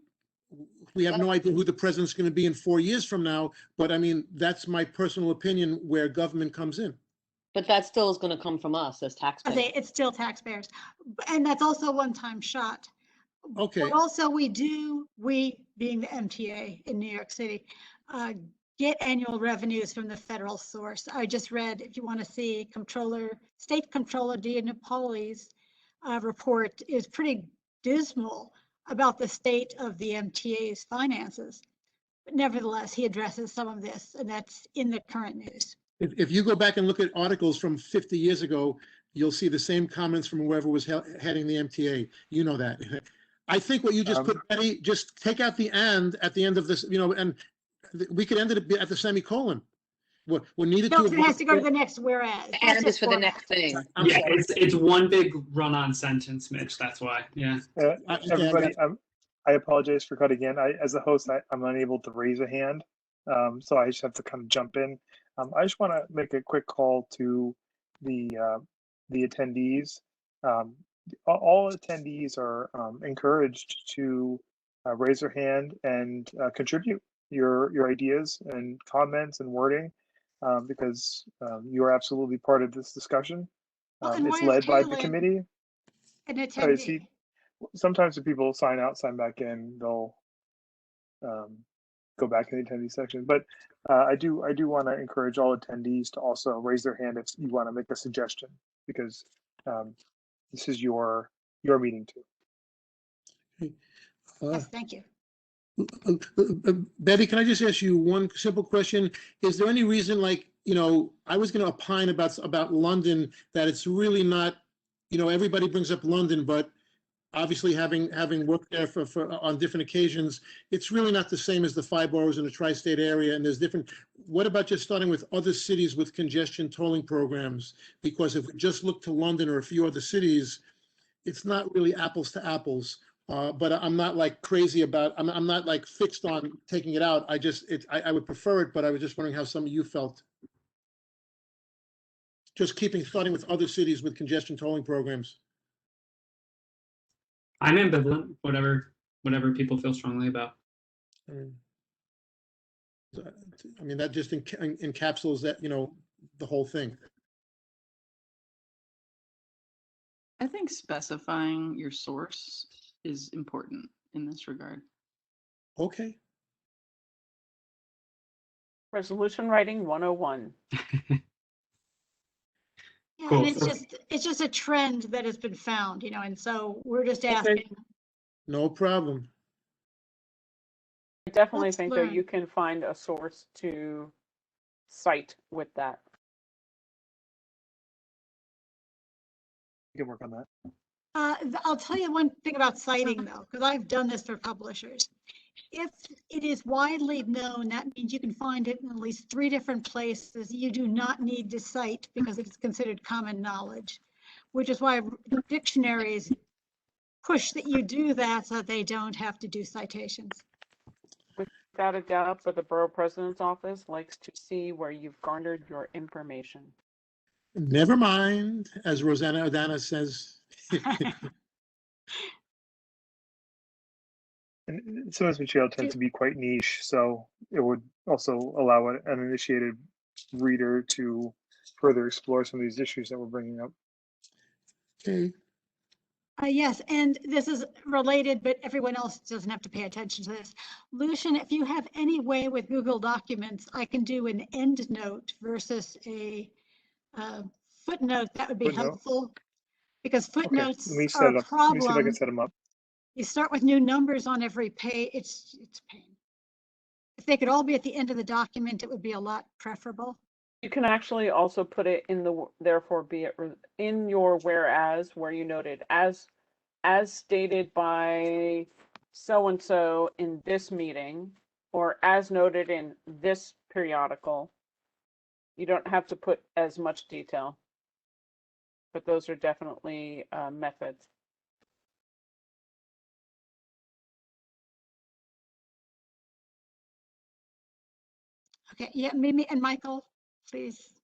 we have no idea who the president's going to be in 4 years from now, but I mean, that's my personal opinion where government comes in. But that still is going to come from us as I taxpayers. say it's still taxpayers, and that's also a one-time shot. Okay. But also we being the MTA in New York City, get annual revenues from the federal source. I just read, if you want to see State Controller Dianapoli's report is pretty dismal about the state of the MTA's finances. But nevertheless, he addresses some of this, and that's in the current news. If you go back and look at articles from 50 years ago, you'll see the same comments from whoever was heading the MTA. You know that. I think what you just put, Betty, just take out the "and" at the end of this, you know, and we could end it at the semicolon. We're needed No, to. it has to go to the next whereas. The and is for the next thing. Yeah, it's one big run-on sentence, Mitch. That's why. Yeah. Everybody, I apologize for cutting in. As a host, I'm unable to raise a hand, so I just have to kind of jump in. I just want to make a quick call to the attendees. All attendees are encouraged to raise their hand and contribute your ideas and comments and wording, because you are absolutely part of this discussion. It's led by the committee. An attendee. Sometimes if people sign out, sign back in, they'll go back in the attendee section. But I do want to encourage all attendees to also raise their hand if you want to make a suggestion, because this is your meeting too. Yes, thank you. Betty, can I just ask you one simple question? Is there any reason, like, you know, I was going to opine about London, that it's really not, you know, everybody brings up London, but obviously having worked there for on different occasions, it's really not the same as the 5 boroughs in the tri-state area, and there's different. What about just starting with other cities with congestion tolling programs? Because if we just look to London or a few other cities, it's not really apples to apples. But I'm not like crazy about, I'm not like fixed on taking it out. I would prefer it, but I was just wondering how some of you felt. just starting with other cities with congestion tolling programs? I'm ambivalent, whatever people feel strongly about. I mean, that just encapsulates that, the whole thing. I think specifying your source is important in this regard. Okay. Resolution writing 101. Yeah, Cool. and it's just a trend that has been found, and so we're just Okay. asking. No problem. I definitely Let's think though learn. you can find a source to cite with that. You can work on that. I'll tell you one thing about citing though, because I've done this for publishers. If it is widely known, that means you can find it in at least 3 different places. You do not need to cite because it's considered common knowledge, which is why dictionaries push that you do that so that they don't have to do citations. Without a doubt, but the borough president's office likes to see where you've garnered your information. Never mind, as Rosanna O'Dana says. And sometimes material tends to be quite niche, so it would also allow an uninitiated reader to further explore some of these issues that we're bringing up. Okay. Yes, and this is related, but everyone else doesn't have to pay attention to this. Lucian, if you have any way with Google Documents, I can do an end note versus a footnote. That would be Footnote. helpful because Okay, footnotes let me are set it a up. Let me see if I problem. can set them up. You start with new numbers on every page. It's a pain. If they could all be at the end of the document, it would be a lot preferable. You can actually also put it in the therefore be it in your whereas where you noted as stated by so and so in this meeting or as noted in this periodical. You don't have to put as much detail, but those are definitely methods. Okay, yeah, Mimi and Michael, please.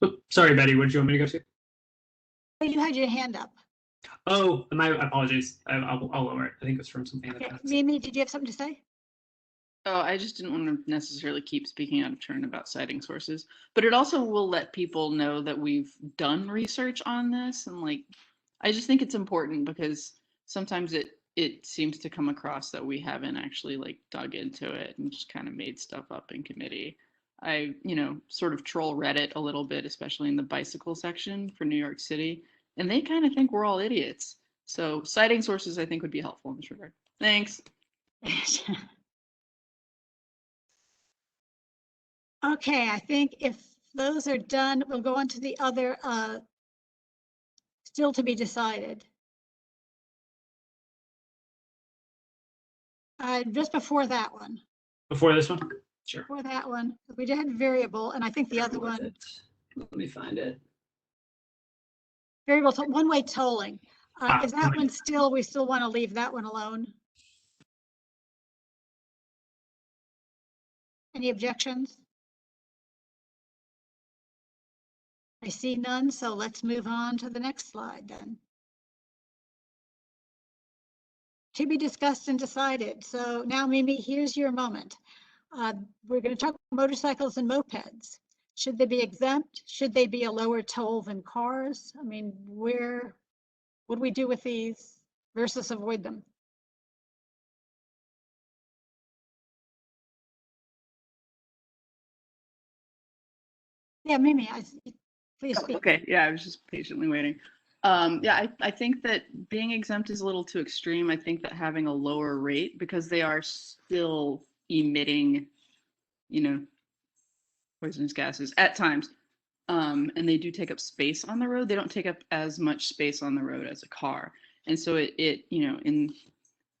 Oh, sorry, Betty, what did you want me to go to? You had your hand up. Oh, my apologies. I'll lower it. I think it was from something in the Okay, past. Mimi, did you have something to say? Oh, I just didn't want to necessarily keep speaking out of turn about citing sources, but it also will let people know that we've done research on this. And I just think it's important because sometimes it seems to come across that we haven't actually dug into it and just kind of made stuff up in committee. I, sort of troll Reddit a little bit, especially in the bicycle section for New York City, and they kind of think we're all idiots. So citing sources, I think, would be helpful in this regard. Thanks. Okay, I think if those are done, we'll go on to the other still to be decided. Just before that one. Before this one? Sure. Before that one, we did variable, and I think the other With one. it. Let me find it. Variable one-way tolling. Is that okay. one still, we still want to leave that one alone? Any objections? I see none, so let's move on to the next slide then. To be discussed and decided. So now, Mimi, here's your moment. We're going to talk motorcycles and mopeds. Should they be exempt? Should they be a lower toll than cars? I mean, what do we do with these versus avoid them? Yeah, Mimi, please speak. Okay, yeah, I was just patiently waiting. Yeah, I think that being exempt is a little too extreme. I think that having a lower rate, because they are still emitting, poisonous gases at times, and they do take up space on the road. They don't take up as much space on the road as a car, and so it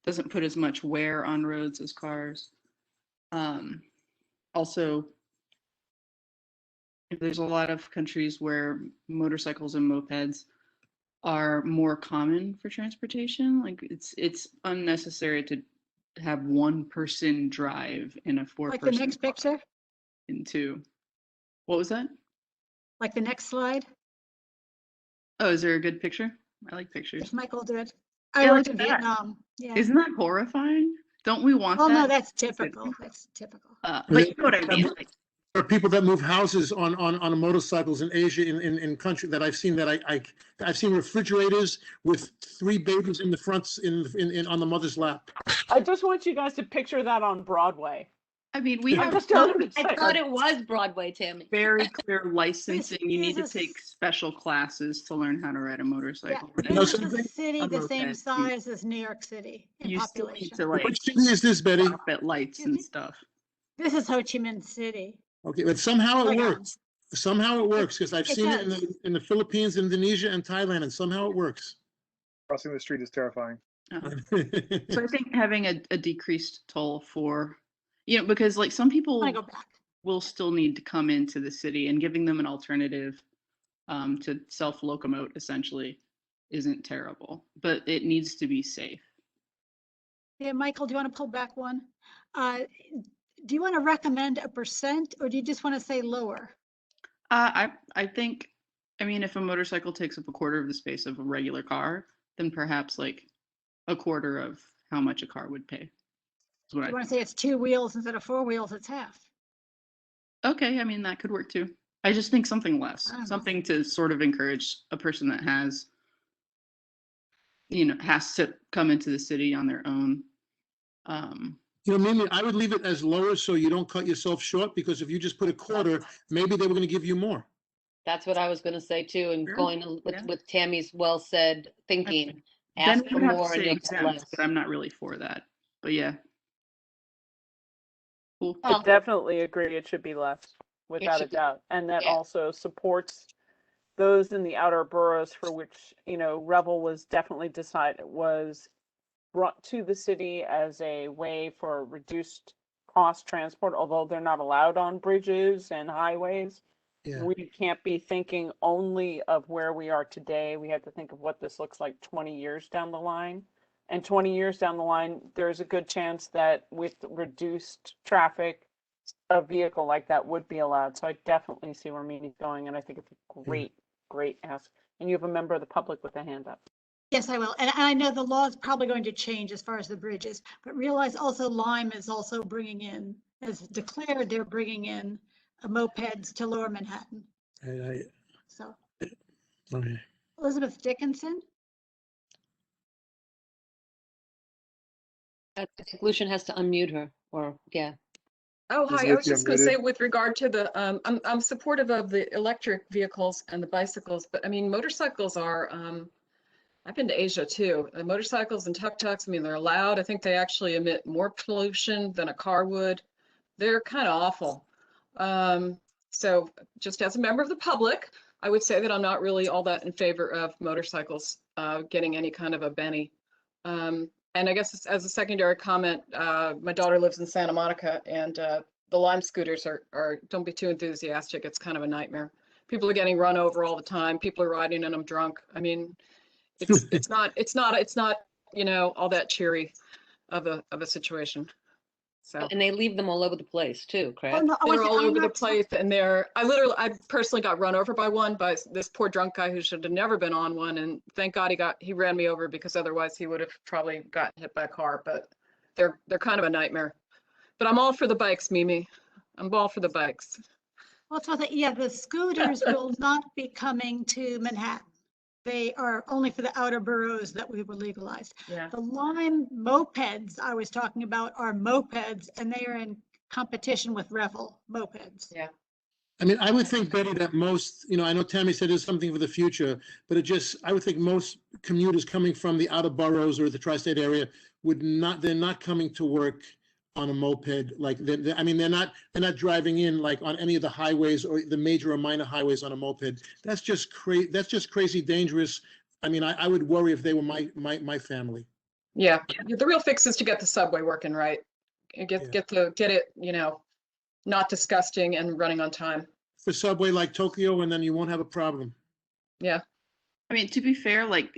doesn't put as much wear on roads as cars. Also, there's a lot of countries where motorcycles and mopeds are more common for transportation. It's unnecessary to have one person drive in a four-person Like the next picture? into. What was that? Like the next slide, Oh, is there a good picture? I like pictures. if Michael did. I Yeah, went look to at that. Vietnam. Yeah. Isn't that horrifying? Don't we want Well, that? no, that's typical. That's typical. But you know what I mean? Like, There are people that move houses on motorcycles in Asia, in country that I've seen, that I've seen refrigerators with 3 babies in the front, in on the mother's lap. I just want you guys to picture that on Broadway. I mean, we I have just don't I thought it was Broadway, Tammy. very clear licensing. You need to This is- take special classes to learn how to ride a Yeah, motorcycle. You know this is a something? city the same moped. size as New York City in You still need population. to like Which city is this, Betty? stop at lights and stuff. This is Ho Chi Minh City. Okay, but somehow it Saigon. works. Somehow it works, because I've It seen it does. in the Philippines, Indonesia, and Thailand, and somehow it works. Crossing the street is terrifying. So I think having a decreased toll for, because like some people I go back. will still need to come into the city, and giving them an alternative to self-locomote essentially isn't terrible, but it needs to be safe. Yeah, Michael, do you want to pull back one? Do you want to recommend a percent, or do you just want to say lower? I think, I mean, if a motorcycle takes up a quarter of the space of a regular car, then perhaps like a quarter of how much a car would pay. Is what Do I you want to think. say it's 2 wheels instead of 4 wheels? It's half. Okay, I mean, that could work too. I just think something less, I don't know. something to sort of encourage a person that has to come into the city on their own. Mimi, I would leave it as lower so you don't cut yourself short, because if you just put a quarter, maybe they were going to give you more. That's what I was gonna say too, and Sure, going yeah. with Tammy's well-said thinking. Then Ask we for would have to more and say you'll get exempt, less. but I'm not really for that. But yeah. Cool. Well, I definitely agree it should be less, without a should be- doubt. And that yeah. also supports those in the outer boroughs for which, Revel was definitely was brought to the city as a way for reduced cost transport, although they're not allowed on bridges and highways. Yeah. We can't be thinking only of where we are today. We have to think of what this looks like 20 years down the line. And 20 years down the line, there's a good chance that with reduced traffic, a vehicle like that would be allowed. So I definitely see where Mimi's going, and I think it's a great ask. And you have a member of the public with a hand up. Yes, I will. And I know the law is probably going to change as far as the bridges, but realize also Lyme is also bringing in, as declared, they're bringing in mopeds to Lower Manhattan. So Okay. Elizabeth Dickinson, I think Lucian has to unmute her, or, yeah. Oh, hi. I Elizabeth, was just you're going to say muted. with regard to the, I'm supportive of the electric vehicles and the bicycles, but I mean, motorcycles are, I've been to Asia too. Motorcycles and tuk-tuks, I mean, they're loud. I think they actually emit more pollution than a car would. They're kind of awful. So just as a member of the public, I would say that I'm not really all that in favor of motorcycles getting any kind of a Benny. And I guess as a secondary comment, my daughter lives in Santa Monica, and the Lime scooters are don't be too enthusiastic. It's kind of a nightmare. People are getting run over all the time. People are riding in them drunk. I mean, it's not all that cheery of a situation. So. And they leave them all over the place too, correct? Oh, no, They're all I'm over the not place, and I personally got run over by this poor drunk guy who should have never been on one, and thank God he ran me over, because otherwise he would have probably got hit by a car. But they're kind of a nightmare. But I'm all for the bikes, Mimi. I'm all for the bikes. well, so the scooters will not be coming to Manhattan. They are only for the outer boroughs that we were legalized. Yeah. The Lime mopeds I was talking about are mopeds, and they are in competition with Revel mopeds. Yeah. I mean, I would think, Betty, that most, I know Tammy said there's something for the future, but I would think most commuters coming from the outer boroughs or the tri-state area they're not coming to work on a moped. Like, they're not driving in like on any of the highways or the major or minor highways on a moped. That's just crazy dangerous. I mean, I would worry if they were my family. Yeah. The real fix is to get the subway working right. And get it, not disgusting and running on time. For subway like Tokyo, and then you won't have a problem. Yeah. I mean, to be fair, like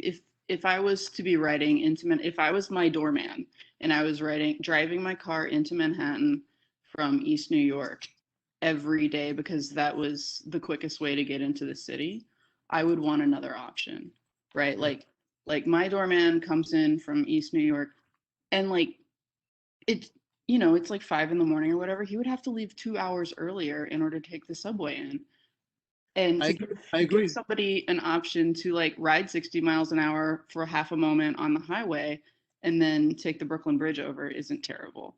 if I was to be riding if I was my doorman and I was driving my car into Manhattan from East New York, every day because that was the quickest way to get into the city, I would want another option, right? Like my doorman comes in from East New York and like it's, you know, it's like 5 in the morning or whatever. He would have to leave 2 hours earlier in order to take the subway in. And to I agree. give somebody an option to like ride 60 miles an hour for half a moment on the highway and then take the Brooklyn Bridge over isn't terrible.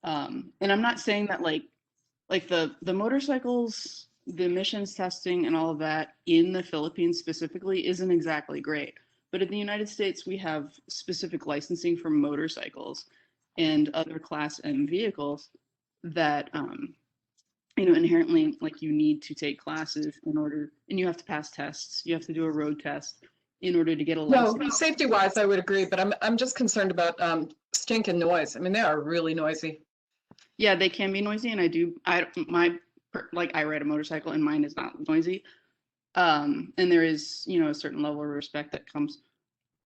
And I'm not saying that like the motorcycles, the emissions testing and all of that in the Philippines specifically isn't exactly great. But in the United States, we have specific licensing for motorcycles and other Class M vehicles that you know, inherently like you need to take classes in order, and you have to pass tests. You have to do a road test in order to get a No, license. safety wise, I would agree, but I'm just concerned about stink and noise. I mean, they are really noisy. Yeah, they can be noisy, and I ride a motorcycle, and mine is not noisy. And there is, you know, a certain level of respect that comes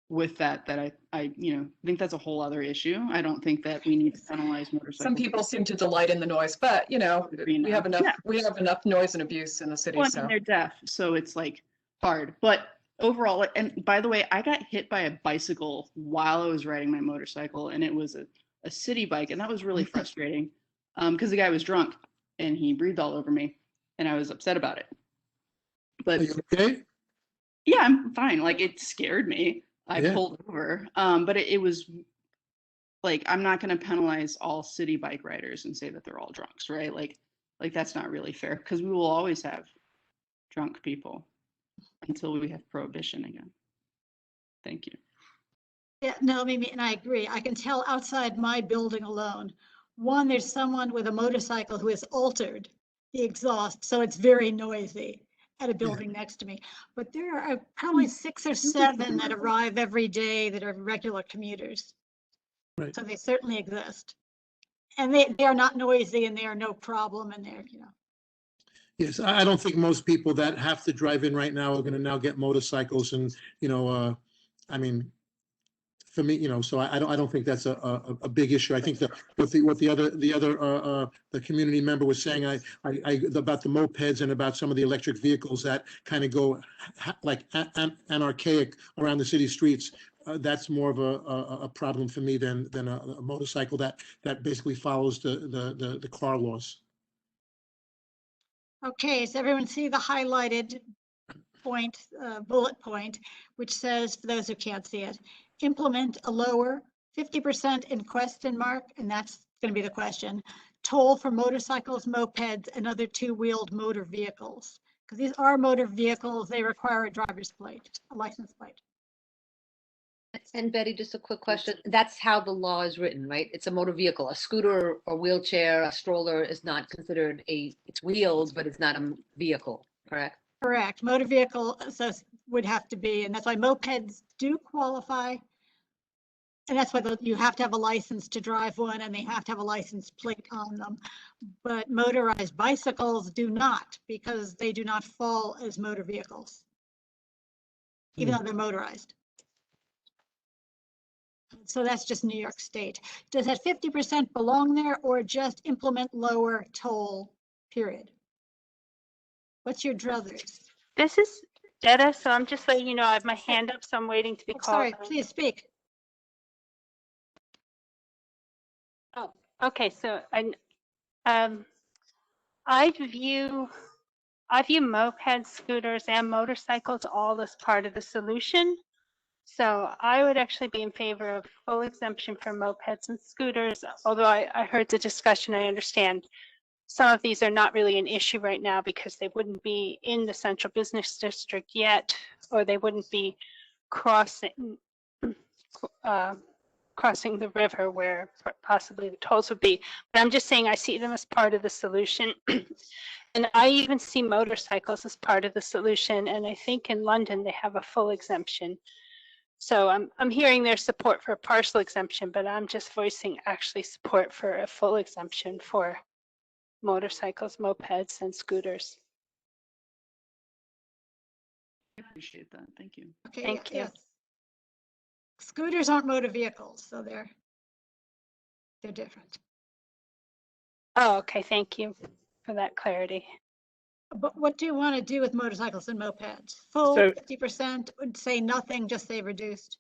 with that I you know, think that's a whole other issue. I don't think that we need to penalize motorcycles. Some people seem to delight in the noise, but you know, we have enough Yeah. we have enough noise and abuse in the city. Well, I So mean, they're deaf, so it's like hard. But overall, and by the way, I got hit by a bicycle while I was riding my motorcycle, and it was a city bike, and that was really frustrating because the guy was drunk and he breathed all over me, and I was upset about it. But Are you okay? yeah, I'm fine. Like it scared me. I Yeah. pulled over, but it was like I'm not going to penalize all city bike riders and say that they're all drunks, right? Like that's not really fair because we will always have drunk people until we have prohibition again. Thank you. Yeah, no, Mimi, and I agree. I can tell outside my building alone. One, there's someone with a motorcycle who has altered the exhaust, so it's very noisy at a building next to me. But there are probably 6 or 7 that arrive every day that are regular commuters. Right. So they certainly exist. And they are not noisy and they are no problem and they're, you know. Yes, I don't think most people that have to drive in right now are going to now get motorcycles and, you know, I mean, for me, you know, so I don't think that's a big issue. I think that what the community member was saying, I about the mopeds and about some of the electric vehicles that kind of go like anarchic around the city streets. That's more of a problem for me than a motorcycle that basically follows the car laws. Okay, so everyone see the highlighted point, bullet point, which says, for those who can't see it, implement a lower 50% in question mark, and that's going to be the question, toll for motorcycles, mopeds, and other two-wheeled motor vehicles. Because these are motor vehicles, they require a driver's plate, a license plate. And Betty, just a quick question. That's how the law is written, right? It's a motor vehicle. A scooter or wheelchair, a stroller is not considered it's wheels, but it's not a vehicle, correct? Correct. Motor vehicle would have to be, and that's why mopeds do qualify. And that's why you have to have a license to drive one and they have to have a license plate on them. But motorized bicycles do not, because they do not fall as motor vehicles, even though they're motorized. So that's just New York State. Does that 50% belong there or just implement lower toll, period? What's your druthers? This is Detta, so I'm just letting you know I have my hand up, so I'm waiting to be called. Sorry, please speak. Oh, okay. So I view mopeds, scooters, and motorcycles all as part of the solution. So I would actually be in favor of full exemption for mopeds and scooters, although I heard the discussion. I understand some of these are not really an issue right now because they wouldn't be in the central business district yet, or they wouldn't be crossing the river where possibly the tolls would be. But I'm just saying I see them as part of the solution. And I even see motorcycles as part of the solution. And I think in London, they have a full exemption. So I'm hearing their support for a partial exemption, but I'm just voicing actually support for a full exemption for motorcycles, mopeds, and scooters. I appreciate that. Thank you. Okay, Thank you. yes. Scooters aren't motor vehicles, so they're different. Oh, okay, thank you. for that clarity. But what do you want to do with motorcycles and mopeds? Full, So- 50%, would say nothing, just say reduced?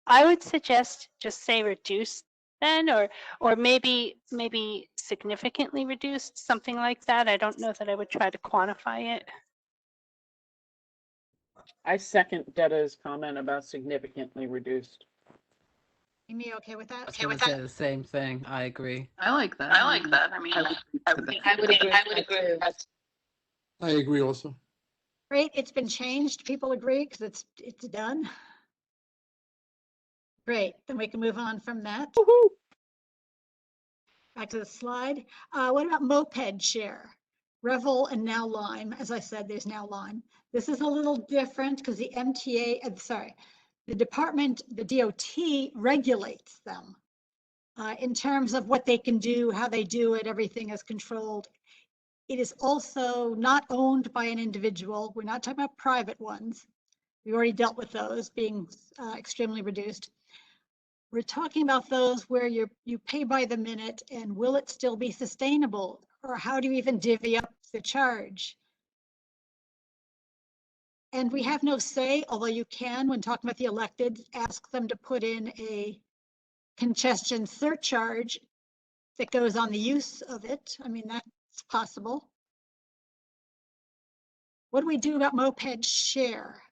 I would suggest just say reduced then, or maybe significantly reduced, something like that. I don't know that I would try to quantify it. I second Detta's comment about significantly reduced. Amy, okay with that? I was gonna say the same thing. I agree. I like that. I like that. I mean, I would I would agree with that too. I agree also. Great, it's been changed. People agree because it's done. Great, then we can move on from that. Woohoo! Back to the slide. What about Moped Share? Revel and now Lime. As I said, there's now Lime. This is a little different because the the department, the DOT regulates them in terms of what they can do, how they do it, everything is controlled. It is also not owned by an individual. We're not talking about private ones. We already dealt with those being extremely reduced. We're talking about those where you pay by the minute, and will it still be sustainable? Or how do you even divvy up the charge? And we have no say, although you can, when talking about the elected, ask them to put in a congestion surcharge that goes on the use of it. I mean, that's possible. What do we do about Moped Share?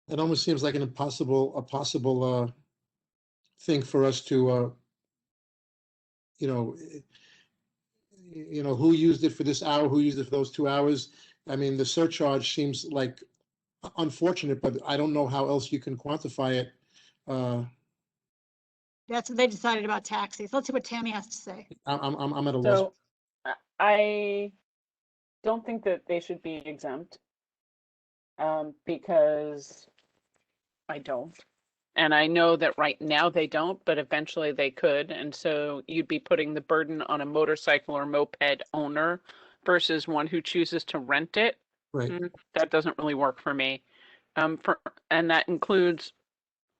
It almost seems like a possible thing for us to, who used it for this hour, who used it for those 2 hours. I mean, the surcharge seems like unfortunate, but I don't know how else you can quantify it. That's what they decided about taxis. Let's see what Tammy has to say. I'm at a loss. So I don't think that they should be exempt because I don't. And I know that right now they don't, but eventually they could. And so you'd be putting the burden on a motorcycle or moped owner versus one who chooses to rent it. Right. That doesn't really work for me. And that includes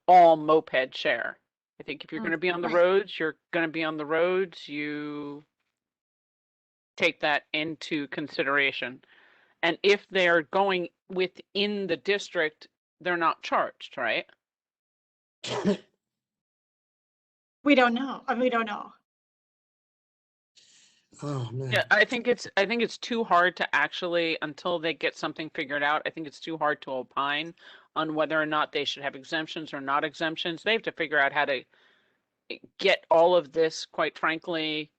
all moped share. I think if you're going to be on the roads, you're going to be on the roads. You take that into consideration. And if they're going within the district, they're not charged, right? We don't know. I mean, we don't know. Oh man. Yeah, I think it's too hard to actually, until they get something figured out, I think it's too hard to opine on whether or not they should have exemptions or not exemptions. They have to figure out how to get all of this, quite frankly.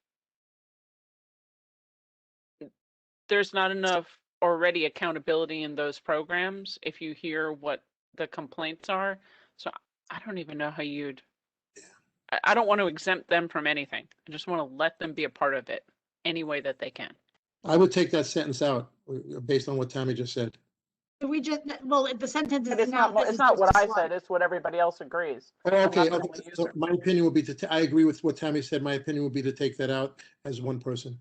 There's not enough already accountability in those programs if you hear what the complaints are. So I don't even know how you'd, I don't want to exempt them from anything. I just want to let them be a part of it any way that they can. I would take that sentence out based on what Tammy just said. We just, well, the sentence is It's not what I said, it's what everybody else agrees. Okay, so my opinion would be I agree with what Tammy said. My opinion would be to take that out as one person.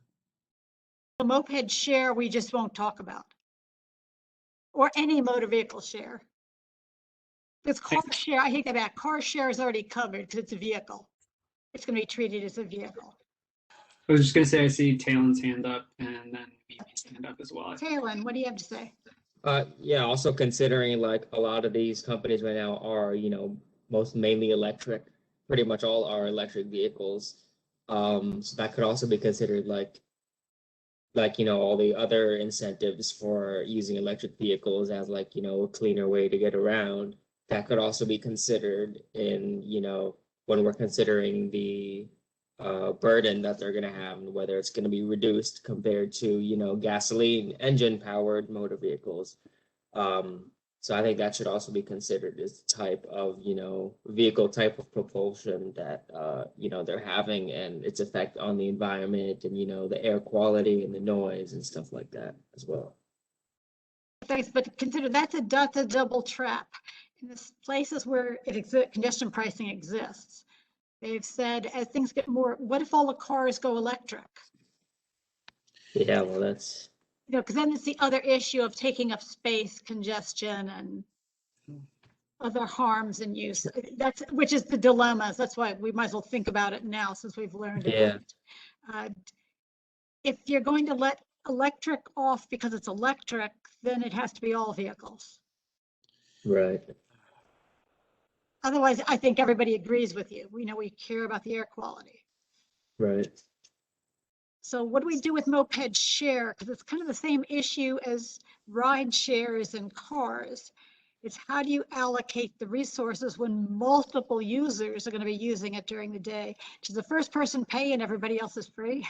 The moped share, we just won't talk about. Or any motor vehicle share. Because car share, I take that back. Car share is already covered because it's a vehicle. It's going to be treated as a vehicle. I was just gonna say I see Talen's hand up and then Mimi's hand up as well. Taylan, what do you have to say? Yeah, also considering like a lot of these companies right now are, mainly electric, pretty much all are electric vehicles. So that could also be considered like all the other incentives for using electric vehicles as like, a cleaner way to get around. That could also be considered in, when we're considering the burden that they're going to have and whether it's going to be reduced compared to, gasoline engine powered motor vehicles. So I think that should also be considered as the type of, vehicle type of propulsion that, they're having and its effect on the environment and, the air quality and the noise and stuff like that as well. Thanks, but consider that's a double trap. In the places where congestion pricing exists, they've said as things get more, what if all the cars go electric? Yeah, well, that's... Because then it's the other issue of taking up space, congestion, and other harms and use. Which is the dilemmas. That's why we might as well think about it now since we've learned Yeah. Uh, If you're going to let electric off because it's electric, then it has to be all vehicles. Right. Otherwise, I think everybody agrees with you. We know we care about the air quality. Right. So what do we do with Moped Share? Because it's kind of the same issue as ride shares and cars. It's how do you allocate the resources when multiple users are going to be using it during the day? Does the first person pay and everybody else is free?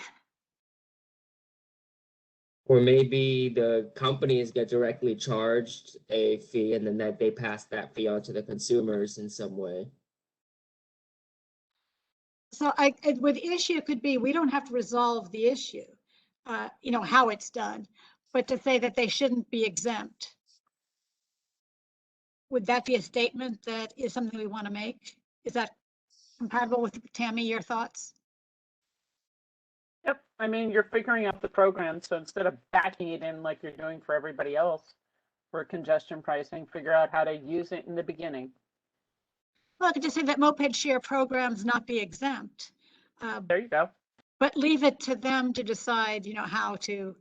Or maybe the companies get directly charged a fee and then that they pass that fee on to the consumers in some way. So with the issue could be, we don't have to resolve the issue, you know, how it's done, but to say that they shouldn't be exempt. Would that be a statement that is something we want to make? Is that compatible with Tammy, your thoughts? Yep. I mean, you're figuring out the program. So instead of backing it in like you're doing for everybody else for congestion pricing, figure out how to use it in the beginning. Well, I could just say that Moped Share programs not be exempt. There you go. But leave it to them to decide, you know, how to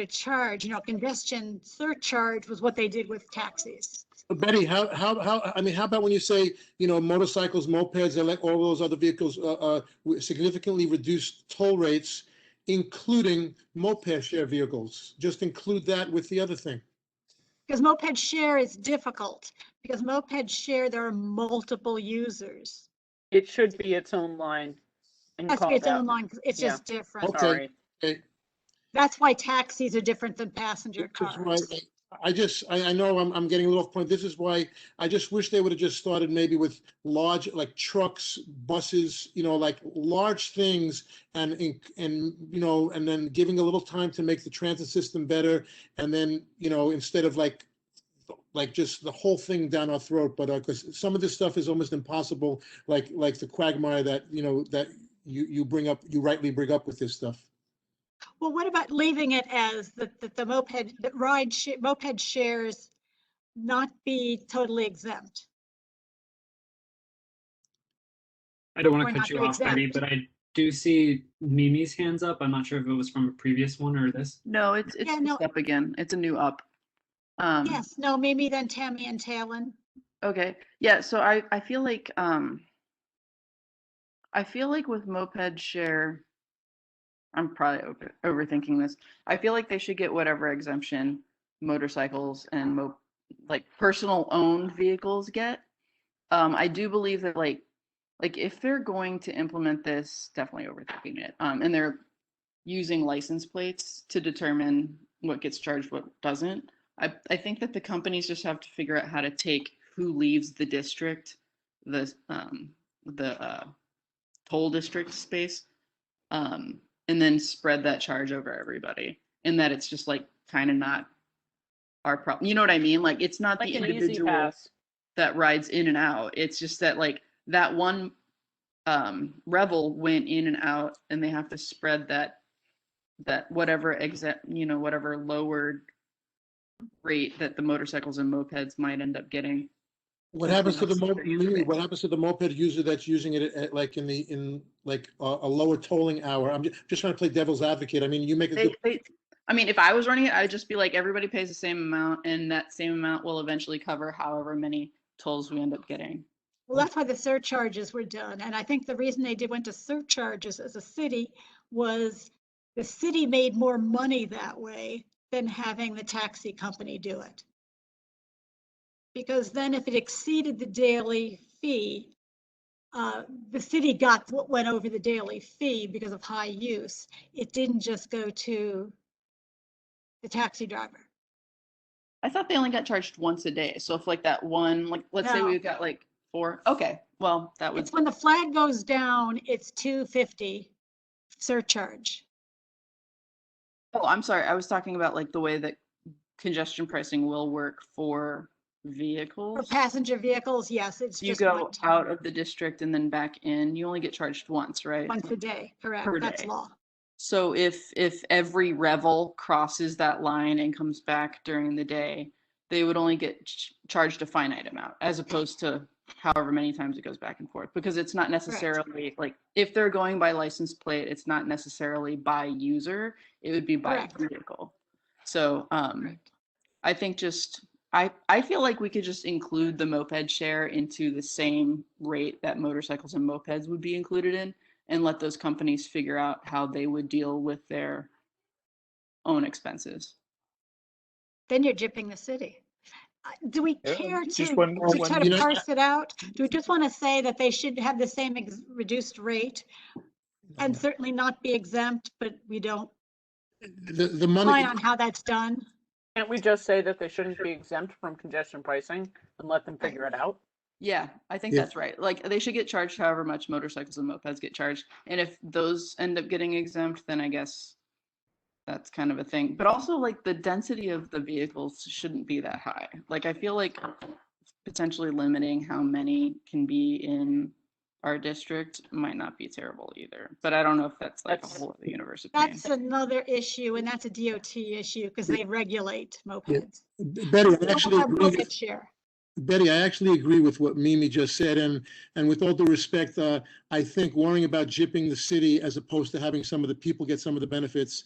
charge. You know, congestion surcharge was what they did with taxis. Betty, I mean, how about when you say, you know, motorcycles, mopeds, all those other vehicles, significantly reduced toll rates, including Moped Share vehicles? Just include that with the other thing. Because Moped Share is difficult, because Moped Share, there are multiple users. It should be its own line. And Has to be its called own out. line, because it's just different. Okay. Sorry. Okay. That's why taxis are different than passenger This is cars. why I know I'm getting a little off point. This is why I just wish they would have just started maybe with large, like trucks, buses, you know, like large things, and you know, and then giving a little time to make the transit system better, and then, you know, instead of like just the whole thing down our throat. But because some of this stuff is almost impossible, like the quagmire that, you know, that you bring up, you rightly bring up with this stuff. Well, what about leaving it as the moped shares not be totally exempt? I don't want Or to not cut you be off, Betty, exempt. but I do see Mimi's hands up. I'm not sure if it was from a previous one or this. No, it's Yeah, no. up again. It's a new up. Yes, no, maybe then Tammy and Talon. Okay. Yeah, so I feel like with Moped Share, I'm probably overthinking this. I feel like they should get whatever exemption motorcycles and like personal owned vehicles get. I do believe that like if they're going to implement this, definitely overthinking it. And they're using license plates to determine what gets charged, what doesn't. I think that the companies just have to figure out how to take who leaves the district, the toll district space, and then spread that charge over everybody. And that it's just like kind of not our problem. You know what I mean? Like it's not Like the an easy individual pass. that rides in and out. It's just that like that one revel went in and out, and they have to spread that whatever whatever lowered rate that the motorcycles and mopeds might end up getting. What happens to the what happens to the moped user that's using it at like in a lower tolling hour? I'm just trying to play devil's advocate. I mean, you make a good. I mean, if I was running it, I'd just be like, everybody pays the same amount, and that same amount will eventually cover however many tolls we end up getting. Well, that's why the surcharges were done. And I think the reason they went to surcharges as a city was the city made more money that way than having the taxi company do it. Because then if it exceeded the daily fee, the city got what went over the daily fee because of high use. It didn't just go to the taxi driver. I thought they only got charged once a day. So if like that one, like let's say we got like 4. Okay, well that was. It's when the flag goes down, it's $2.50 surcharge. Oh, I'm sorry. I was talking about like the way that congestion pricing will work for vehicles. For passenger vehicles, yes, it's You just go one time. out of the district and then back in. You only get charged once, right? Once a day, correct? Per That's day. law. So if every revel crosses that line and comes back during the day, they would only get charged a finite amount, as opposed to however many times it goes back and forth, because it's not necessarily like, if they're going by license plate, it's not necessarily by user, it would be by Correct. vehicle. So I think I feel like we could just include the moped share into the same rate that motorcycles and mopeds would be included in, and let those companies figure out how they would deal with their own expenses. Then you're gypping the city. Do we Yeah, care just to one- try you to know- parse it out? Do we just want to say that they should have the same reduced rate and certainly not be exempt, but we don't The money, rely on how that's done? Can't we just say that they shouldn't be exempt from congestion pricing and let them figure it out? Yeah, I think Yeah. that's right. Like, they should get charged however much motorcycles and mopeds get charged. And if those end up getting exempt, then I guess that's kind of a thing. But also, like, the density of the vehicles shouldn't be that high. Like, I feel like potentially limiting how many can be in our district might not be terrible either. But I don't know if that's like a whole other universe of pain. That's another issue, and that's a DOT issue because they regulate mopeds. Betty, I Don't actually have agree with, moped share. Betty, I actually agree with what Mimi just said, and with all due respect, I think worrying about gypping the city as opposed to having some of the people get some of the benefits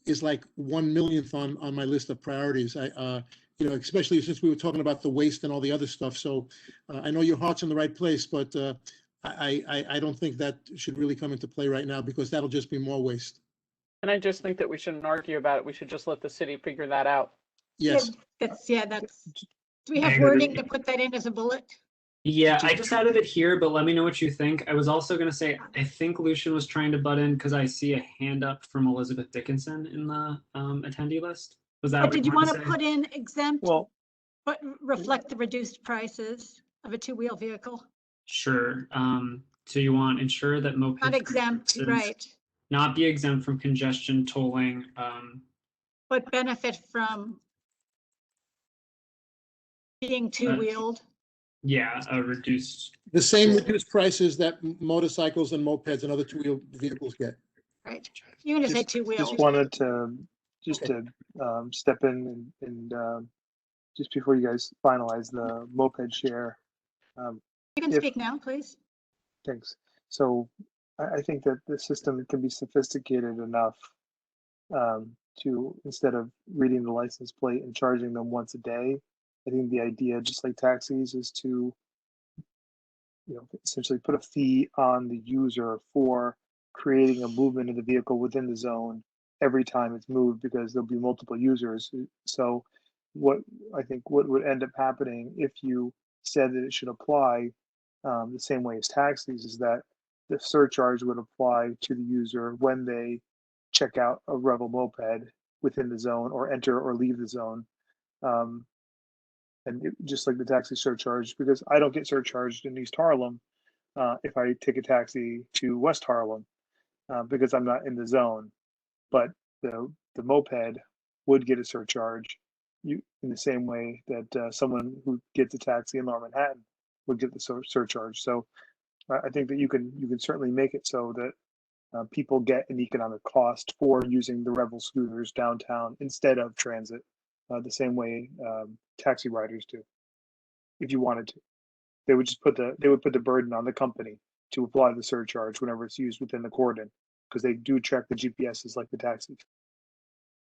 is like 1/1,000,000th on my list of priorities. You know, especially since we were talking about the waste and all the other stuff. So I know your heart's in the right place, but I don't think that should really come into play right now, because that'll just be more waste. And I just think that we shouldn't argue about it. We should just let the city figure that out. Yes. That's, do we I have agree. wording to put that in as a bullet? Yeah, I just added it here, but let me know what you think. I was also going to say, I think Lucian was trying to butt in because I see a hand up from Elizabeth Dickinson in the attendee list. Was that But what did you want to say? put in exempt, Well, but reflect the reduced prices of a two-wheel vehicle? Sure. So you want ensure that moped Not exempt, purchases right, not be exempt from congestion tolling. but benefit from being two-wheeled. Yeah, a reduced. The same reduced prices that motorcycles and mopeds and other two-wheel vehicles get. Right. You can just say just two-wheeled. wanted to step in and just before you guys finalize the moped share. You can if- speak now, please. Thanks. So I think that the system can be sophisticated enough to, instead of reading the license plate and charging them once a day, I think the idea, just like taxis, is to, you know, essentially put a fee on the user for creating a movement of the vehicle within the zone every time it's moved, because there'll be multiple users. So what I think what would end up happening if you said that it should apply the same way as taxis is that the surcharge would apply to the user when they check out a Revel moped within the zone or enter or leave the zone. Just like the taxi surcharge, because I don't get surcharged in East Harlem if I take a taxi to West Harlem because I'm not in the zone. But the moped would get a surcharge in the same way that someone who gets a taxi in Lower Manhattan would get the surcharge. So I think that you can certainly make it so that people get an economic cost for using the Revel scooters downtown instead of transit, the same way taxi riders do. If you wanted to, they would just put the burden on the company to apply the surcharge whenever it's used within the cordon, because they do track the GPSs like the taxis.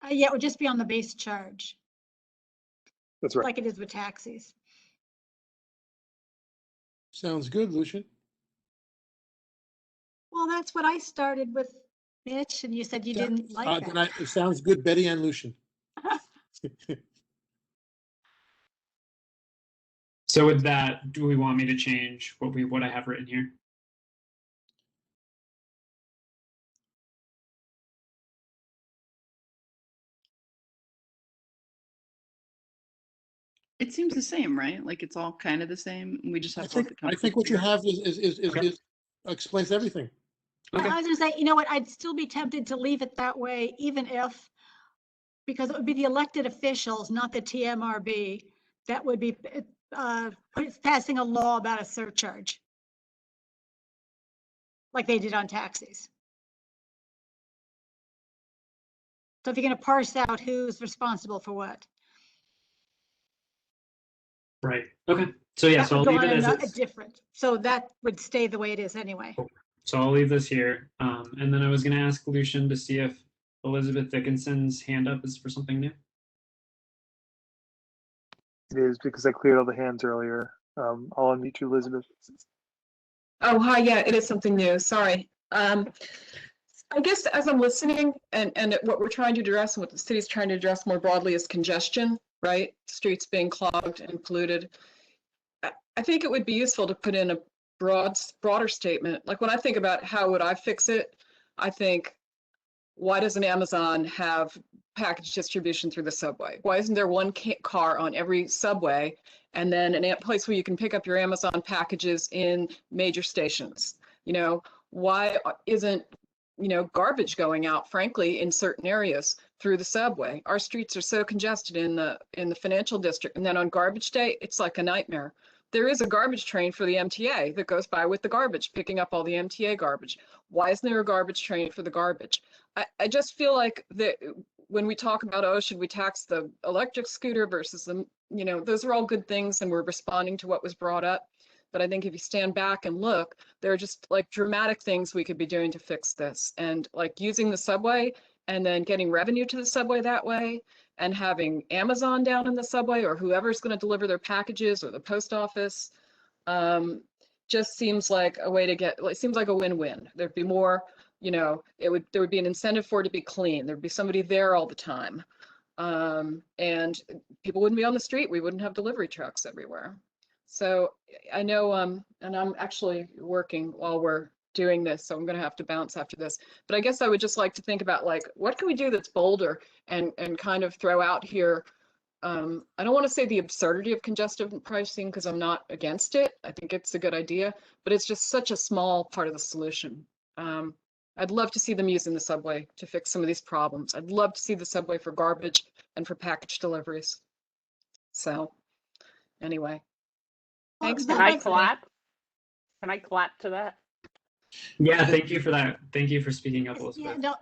Yeah, it would just be on the base charge, That's right. like it is with taxis. Sounds good, Lucian. Well, that's what I started with, Mitch, and you said you didn't like that. It sounds good, Betty and Lucian. So with that, do we want me to change what I have written here? It seems the same, right? Like, it's all kind of the same. We just have to let the I company think what you figure out. have is explains everything. Okay. I was gonna say, you know what, I'd still be tempted to leave it that way, even if, because it would be the elected officials, not the TMRB, that would be passing a law about a surcharge, like they did on taxis. So if you're gonna parse out who's responsible for what. Right. Okay. So yeah, That so I'll would go leave on it as a is. different, so that would stay the way it is anyway. So I'll leave this here. And then I was going to ask Lucian to see if Elizabeth Dickinson's hand up is for something new. It is because I cleared all the hands earlier. I'll unmute you, Elizabeth. Oh, hi, yeah, it is something new, sorry. I guess as I'm listening and what we're trying to address and what the city's trying to address more broadly is congestion, right? Streets being clogged and polluted. I think it would be useful to put in a broader statement. Like when I think about how would I fix it, I think, why doesn't Amazon have package distribution through the subway? Why isn't there one car on every subway and then a place where you can pick up your Amazon packages in major stations? You know, why isn't, you know, garbage going out, frankly, in certain areas through the subway? Our streets are so congested in the financial district. And then on garbage day, it's like a nightmare. There is a garbage train for the MTA that goes by with the garbage, picking up all the MTA garbage. Why isn't there a garbage train for the garbage? I just feel like that when we talk about, oh, should we tax the electric scooter versus the, you know, those are all good things and we're responding to what was brought up. But I think if you stand back and look, there are just like dramatic things we could be doing to fix this. And like using the subway and then getting revenue to the subway that way and having Amazon down in the subway or whoever's going to deliver their packages or the post office just seems like a way to get, it seems like a win-win. There'd be more, you know, there would be an incentive for it to be clean. There'd be somebody there all the time. And people wouldn't be on the street. We wouldn't have delivery trucks everywhere. So I know, and I'm actually working while we're doing this, so I'm going to have to bounce after this. But I guess I would just like to think about like, what can we do that's bolder and kind of throw out here. I don't want to say the absurdity of congestion pricing because I'm not against it. I think it's a good idea, but it's just such a small part of the solution. I'd love to see them using the subway to fix some of these problems. I'd love to see the subway for garbage and for package deliveries. So anyway. Thanks. Can I clap? Can I clap to that? Yeah, thank you for that. Thank you for speaking up, Elizabeth. No,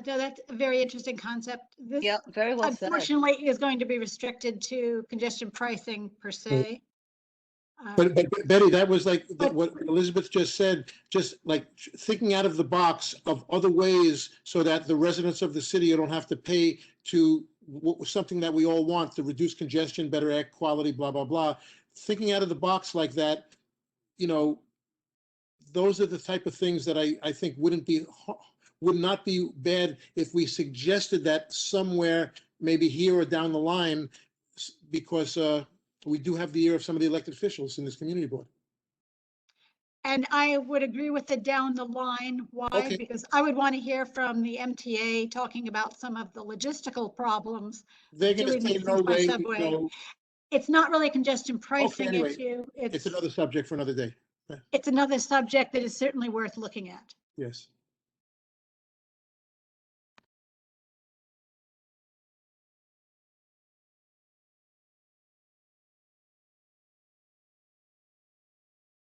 that's a very interesting concept. This, Yeah, very well said. unfortunately, is going to be restricted to congestion pricing per se. But Betty, that was like what Elizabeth just said, just like thinking out of the box of other ways so that the residents of the city don't have to pay to something that we all want, to reduce congestion, better air quality, blah, blah, blah. Thinking out of the box like that, you know, those are the type of things that I think would not be bad if we suggested that somewhere, maybe here or down the line, because we do have the ear of some of the elected officials in this community board. And I would agree with the down the line. Why? Okay. Because I would want to hear from the MTA talking about some of the logistical problems. They're going to say no way. No. It's not really a congestion pricing anyway, issue. It's another subject for another day. It's another subject that is certainly worth looking at. Yes.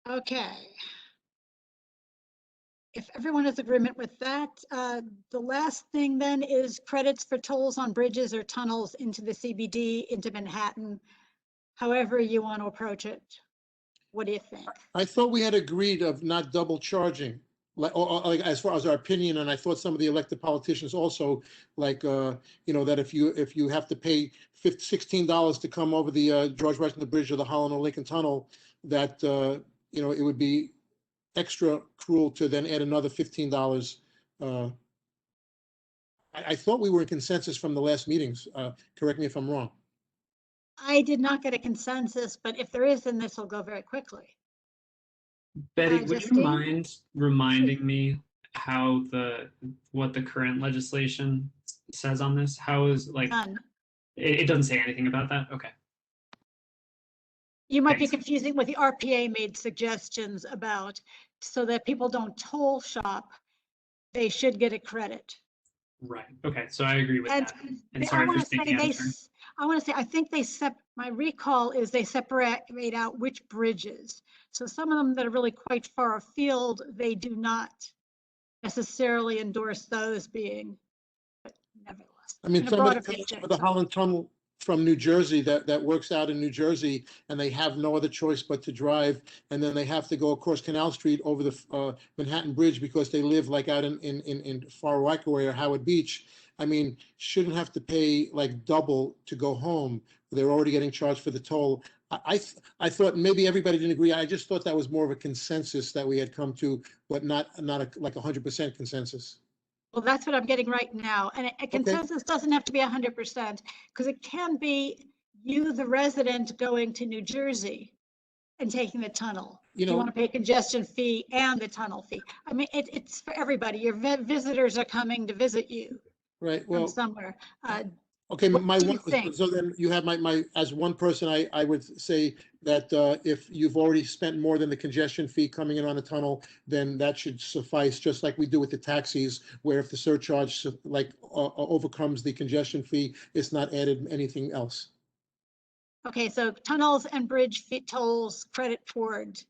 Okay. If everyone has agreement with that, the last thing then is credits for tolls on bridges or tunnels into the CBD, into Manhattan, however you want to approach it. What do you think? I thought we had agreed of not double charging, like, like as far as our opinion, and I thought some of the elected politicians also, like, you know, that if you have to pay $16 to come over the George Washington Bridge or the Holland or Lincoln Tunnel, that you know, it would be extra cruel to then add another $15. I thought we were in consensus from the last meetings. Correct me if I'm wrong. I did not get a consensus, but if there is, then this will go very quickly. Betty, would Justine? you mind reminding me how what the current legislation says on this? How is like None. It doesn't say anything about that? Okay. You might Thanks. be confusing what the RPA made suggestions about, so that people don't toll shop, they should get a credit. Right. Okay. So I agree with that. And I sorry for want to speaking out of turn. I think my recall is they separate out which bridges. So some of them that are really quite far afield, they do not necessarily endorse those being, but nevertheless. I mean, in a somebody broader comes picture, over the Holland Tunnel from New Jersey that works out in New Jersey, and they have no other choice but to drive, and then they have to go across Canal Street over the Manhattan Bridge because they live like out in Far Rockaway or Howard Beach. I mean, shouldn't have to pay like double to go home. They're already getting charged for the toll. I thought maybe everybody didn't agree. I just thought that was more of a consensus that we had come to, but not like 100% consensus. Well, that's what I'm getting right now. And a consensus doesn't have to be 100% because it can be you, the resident, going to New Jersey and taking the tunnel. You want to pay congestion fee and the tunnel fee. I mean, it's for everybody. Your visitors are coming to visit you. Right. Well, from somewhere. Okay, so then you have my as one person, I would say that if you've already spent more than the congestion fee coming in on the tunnel, then that should suffice, just like we do with the taxis, where if the surcharge overcomes the congestion fee, it's not added anything else. Okay, so tunnels and bridge fee tolls credit toward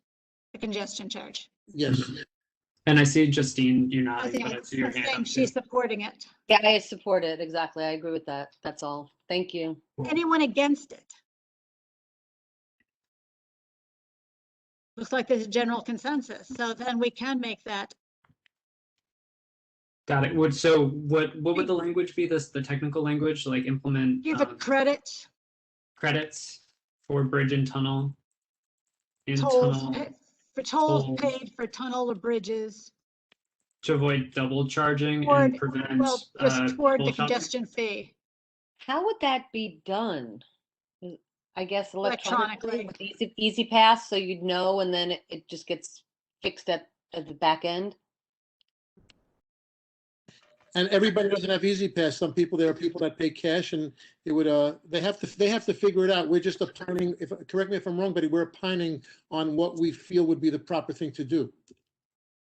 the congestion charge. Yes. And I see Justine, you're nodding, but I see your hand up She's too. supporting it. Yeah, I support it. Exactly. I agree with that. That's all. Thank you. Anyone against it? Looks like there's a general consensus. So then we can make that. Got it. What would the language be? The technical language, like implement Give a credit. Credits for bridge and tunnel. Tolls paid for tunnel or bridges. To avoid double charging and prevent just toward the toll shopping. congestion fee. How would that be done? I guess electronically with easy pass, so you'd know, and then it just gets fixed at the back end. And everybody doesn't have Easy Pass. Some people, there are people that pay cash, and it would they have to figure it out. We're just opining. Correct me if I'm wrong, Betty. We're opining on what we feel would be the proper thing to do.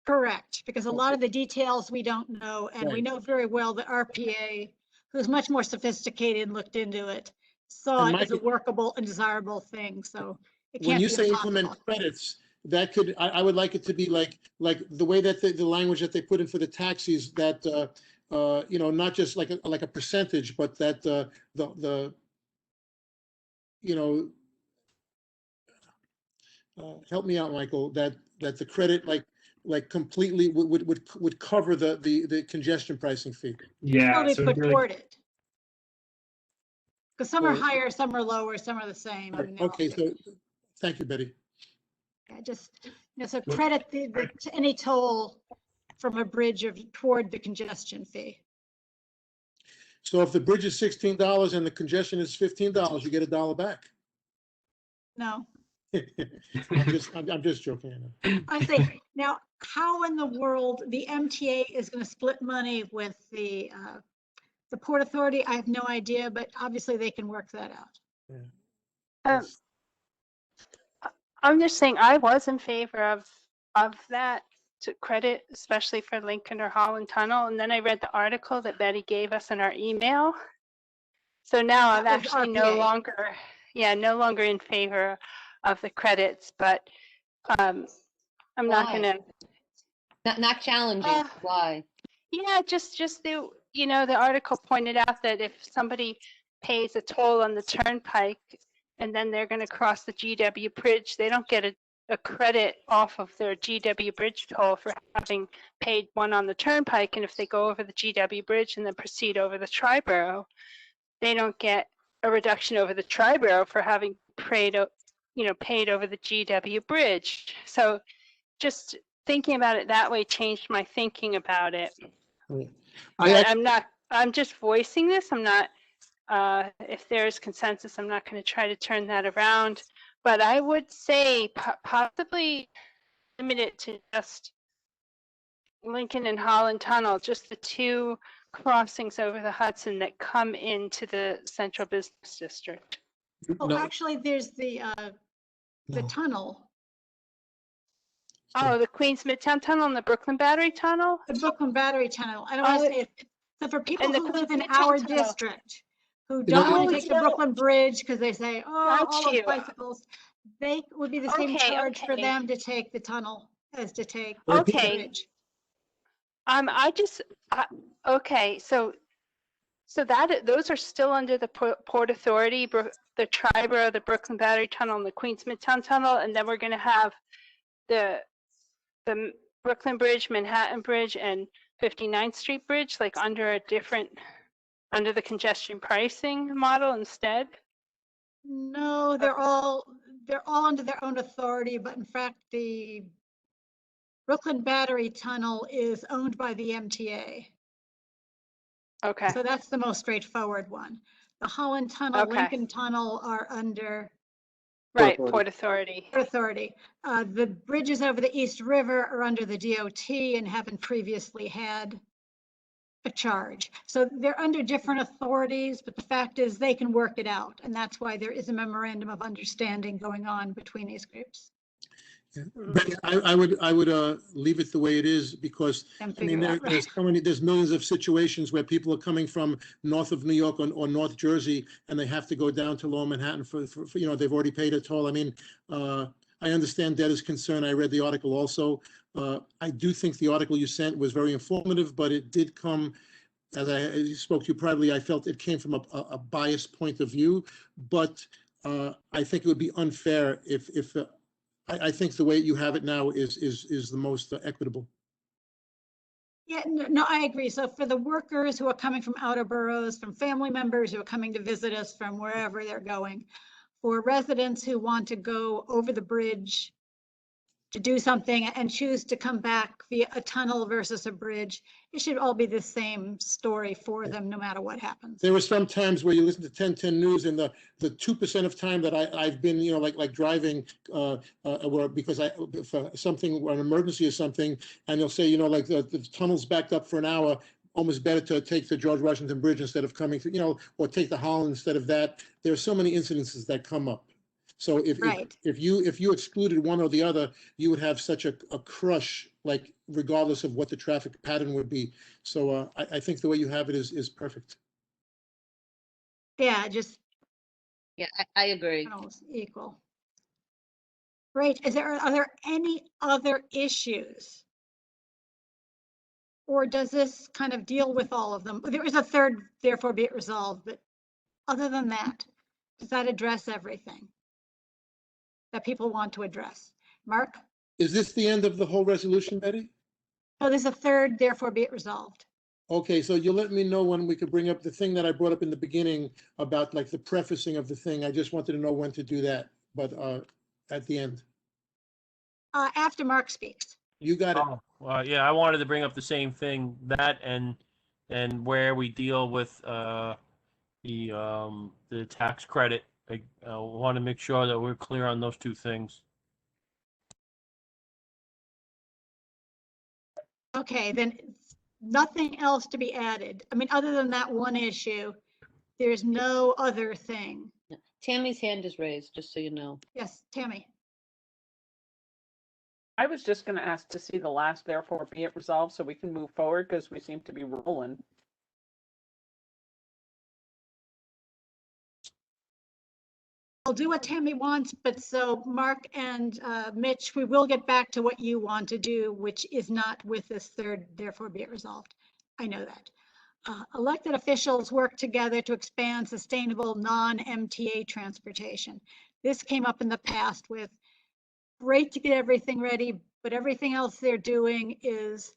Correct, because a lot of the details we don't know, and we know very well that RPA, who's much more sophisticated and looked into it, saw it as a workable and desirable thing. So it can't when you be say impossible. implement credits, that could I would like it to be like the way that the language that they put in for the taxis, that not just like a percentage, but that help me out, Michael, that the credit like completely would cover the congestion pricing fee. Yeah, so they put toward it. Because some are higher, some are lower, some are the same. I mean, Okay, so thank you, Betty. Just so credit any toll from a bridge toward the congestion fee. So if the bridge is $16 and the congestion is $15, you get $1 back. No. I'm just joking. I say now, how in the world the MTA is going to split money with the Port Authority? I have no idea, but obviously they can work that out. Yeah. I'm just saying I was in favor of that to credit, especially for Lincoln or Holland Tunnel. And then I read the article that Betty gave us in our email. So now I'm actually no longer in favor of the credits, but I'm not going to. Not challenging. Why? Yeah, just the article pointed out that if somebody pays a toll on the turnpike and then they're going to cross the GW Bridge, they don't get a credit off of their GW Bridge toll for having paid one on the turnpike. And if they go over the GW Bridge and then proceed over the Triborough, they don't get a reduction over the Triborough for having paid over the GW Bridge. So just thinking about it that way changed my thinking about it. I'm just voicing this. I'm not, if there's consensus, I'm not going to try to turn that around. But I would say possibly limit it to just Lincoln and Holland Tunnel, just the two crossings over the Hudson that come into the central business district. Oh, actually, there's the tunnel. Oh, the Queens Midtown Tunnel and the Brooklyn Battery Tunnel? The Brooklyn Battery Tunnel. I don't want to say it. So for people who live in our district, who don't want to take the Brooklyn Bridge because they say, all those bicycles, they would be the same charge for them to take the tunnel as to take the bridge. So So those are still under the Port Authority, the Tribeca, the Brooklyn Battery Tunnel, and the Queens Midtown Tunnel, and then we're going to have the Brooklyn Bridge, Manhattan Bridge, and 59th Street Bridge, like under the congestion pricing model instead. No, they're all under their own authority, but in fact, the Brooklyn Battery Tunnel is owned by the MTA. Okay. So that's the most straightforward one. The Holland Tunnel, Okay. Lincoln Tunnel are under Right, Port Authority. Port Authority. The bridges over the East River are under the DOT and haven't previously had a charge. So they're under different authorities, but the fact is they can work it out. And that's why there is a memorandum of understanding going on between these groups. Yeah. But I would leave it the way it is, because I mean there's millions of situations where people are coming from north of New York or North Jersey, and they have to go down to Lower Manhattan for they've already paid a toll. I mean, I understand Detta's concern. I read the article also. I do think the article you sent was very informative, but it did come, as I spoke to you privately, I felt it came from a biased point of view. But I think it would be unfair if I think the way you have it now is the most equitable. Yeah, no, I agree. So for the workers who are coming from outer boroughs, from family members who are coming to visit us from wherever they're going, for residents who want to go over the bridge to do something and choose to come back via a tunnel versus a bridge, it should all be the same story for them, no matter what happens. There were some times where you listen to 1010 News, and the 2% of time that I've been, like driving, where because for something, or an emergency or something, and they'll say, like the tunnel's backed up for an hour, almost better to take the George Washington Bridge instead of coming through, or take the Holland instead of that. There are so many incidences that come up. So if you excluded one or the other, you would have such a crush, like regardless of what the traffic pattern would be. So I think the way you have it is perfect. Yeah, I agree. Equal. Great. Are there any other issues? Or does this kind of deal with all of them? There is a third, therefore be it resolved, but other than that, does that address everything that people want to address? Mark? Is this the end of the whole resolution, Betty? No, there's a third, therefore be it resolved. Okay, so you'll let me know when we could bring up the thing that I brought up in the beginning about like the prefacing of the thing. I just wanted to know when to do that, but at the end. After Mark speaks. You got it. Oh, well, yeah, I wanted to bring up the same thing, that and where we deal with the tax credit. I want to make sure that we're clear on those two things. Okay, then nothing else to be added. I mean, other than that one issue, there's no other thing. Tammy's hand is raised, just so you know. Yes, Tammy. I was just going to ask to see the last, therefore be it resolved, so we can move forward, because we seem to be rolling. I'll do what Tammy wants, but so Mark and Mitch, we will get back to what you want to do, which is not with this third, therefore be it resolved. I know that. Elected officials work together to expand sustainable non-MTA transportation. This came up in the past with great to get everything ready, but everything else they're doing is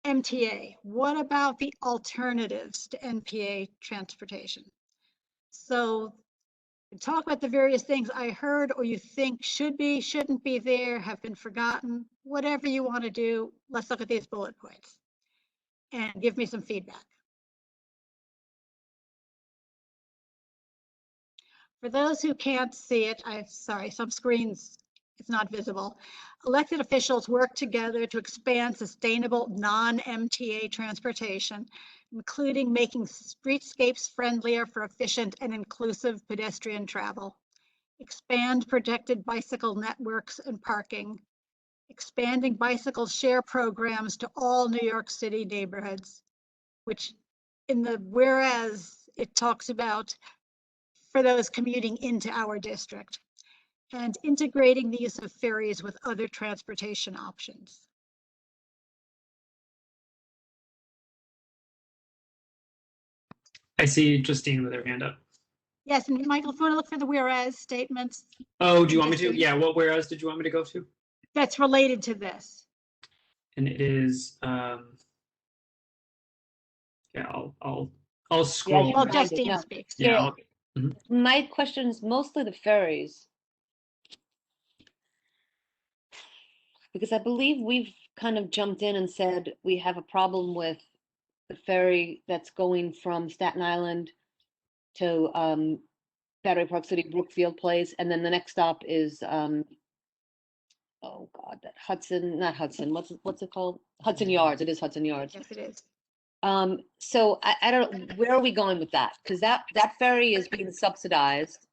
MTA. What about the alternatives to MTA transportation? So talk about the various things I heard or you think should be, shouldn't be there, have been forgotten, whatever you want to do. Let's look at these bullet points and give me some feedback. For those who can't see it, I'm sorry, some screens, it's not visible. Elected officials work together to expand sustainable non-MTA transportation, including making streetscapes friendlier for efficient and inclusive pedestrian travel, expand protected bicycle networks and parking, expanding bicycle share programs to all New York City neighborhoods, which in the whereas it talks about for those commuting into our district, and integrating the use of ferries with other transportation options. I see Justine with her hand up. Yes, and Michael, if you want to look for the whereas statements, Oh, do you want me to? Justine. Yeah, what whereas did you want me to go to? that's related to this. And it is, yeah, I'll scroll. Well, find it, Justine no. speaks. Yeah, So my question is mostly the ferries. Because I believe we've kind of jumped in and said we have a problem with the ferry that's going from Staten Island to Battery Park City, Brookfield Place, and then the next stop is oh God, that Hudson, not Hudson, what's it called? Hudson Yards. It is Hudson Yards. Yes, it is. So I don't, where are we going with that? Because that ferry is being subsidized.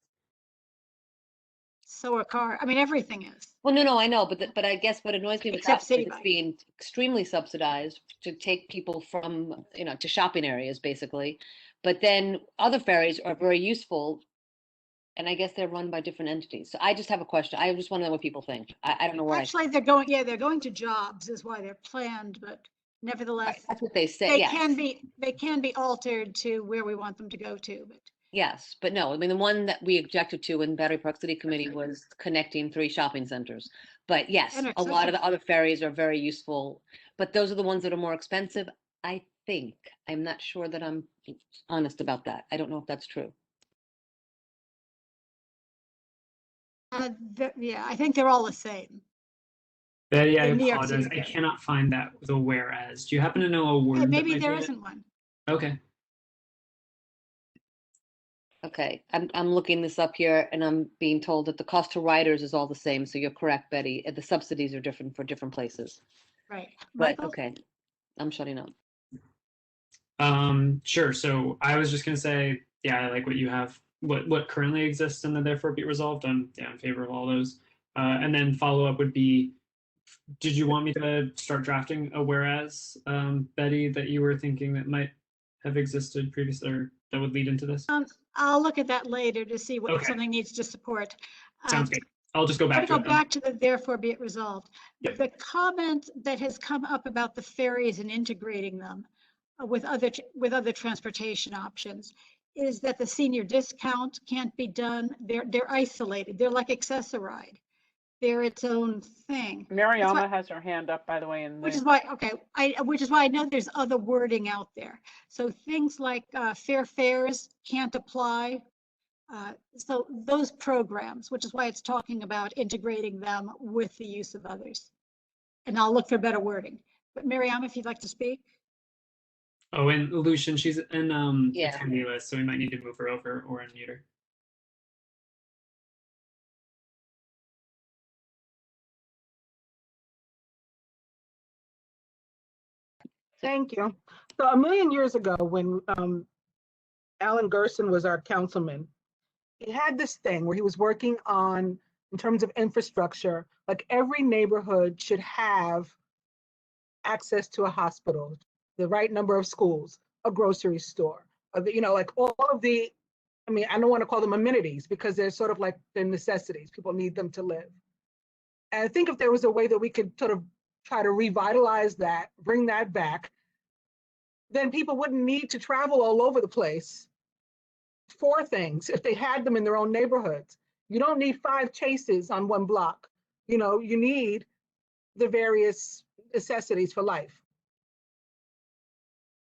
So are car, I mean, everything is. Well, no, I know, but I guess what annoys me with Except that City is it's Bike. being extremely subsidized to take people from, to shopping areas, basically. But then other ferries are very useful, and I guess they're run by different entities. So I just have a question. I just want to know what people think. I don't know where. Actually, they're going to jobs is why they're planned, but nevertheless, That's what they say. they Yes. can be altered to where we want them to go to, but. Yes, but no, I mean, the one that we objected to in Battery Park City Committee was connecting 3 shopping centers. But yes, And a lot of the accessible. other ferries are very useful, but those are the ones that are more expensive, I think. I'm not sure that I'm honest about that. I don't know if that's true. Yeah, I think they're all the same. Betty, I In New York apologize. City. I cannot find that the whereas. Do you happen to know a word? Hey, that maybe might there be in it? isn't one. Okay. Okay, I'm looking this up here and I'm being told that the cost to riders is all the same. So you're correct, Betty. The subsidies are different for different places. Right. But Michael? okay, I'm shutting up. Sure. So I was just gonna say, yeah, I like what you have, what currently exists and then therefore be resolved. I'm in favor of all those. And then follow up would be, did you want me to start drafting a whereas, Betty, that you were thinking that might have existed previously or that would lead into this? I'll look at that later to see what Okay. something needs to support. Sounds good. I'll just go I'm back gonna to go it then. back to the therefore be it resolved. Yep. The comment that has come up about the ferries and integrating them with other transportation options is that the senior discount can't be done. They're isolated. They're like Accessoride. They're its own thing. Mariama has her hand up, by the way, in Which the is why, okay, which is why I know there's other wording out there. So things like fair fares can't apply. So those programs, which is why it's talking about integrating them with the use of others. And I'll look for better wording. But Mariam, if you'd like to speak. Oh, and Lucian, she's in Yeah. attendee list, so we might need to move her over or unmute her. Thank you. So a million years ago, when Alan Gerson was our councilman, he had this thing where he was working on, in terms of infrastructure, like every neighborhood should have access to a hospital, the right number of schools, a grocery store, like all of the, I mean, I don't want to call them amenities because they're sort of like the necessities. People need them to live. And I think if there was a way that we could sort of try to revitalize that, bring that back, then people wouldn't need to travel all over the place for things if they had them in their own neighborhoods. You don't need 5 chases on one block. You need the various necessities for life.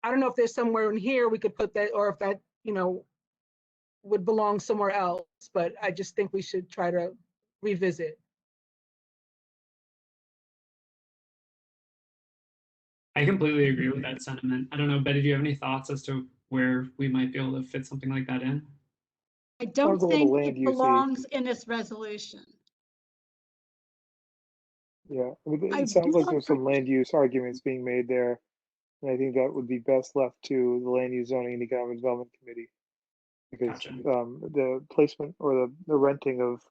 I don't know if there's somewhere in here we could put that, or if that, would belong somewhere else, but I just think we should try to revisit. I completely agree with that sentiment. I don't know, Betty, do you have any thoughts as to where we might be able to fit something like that in? I don't Sounds a little think land it use-y. belongs in this resolution. Yeah, I mean, I it sounds do like there's like- some land use arguments being made there. And I think that would be best left to the Land Use Zoning and Economic Development Committee. Because the placement or the renting of,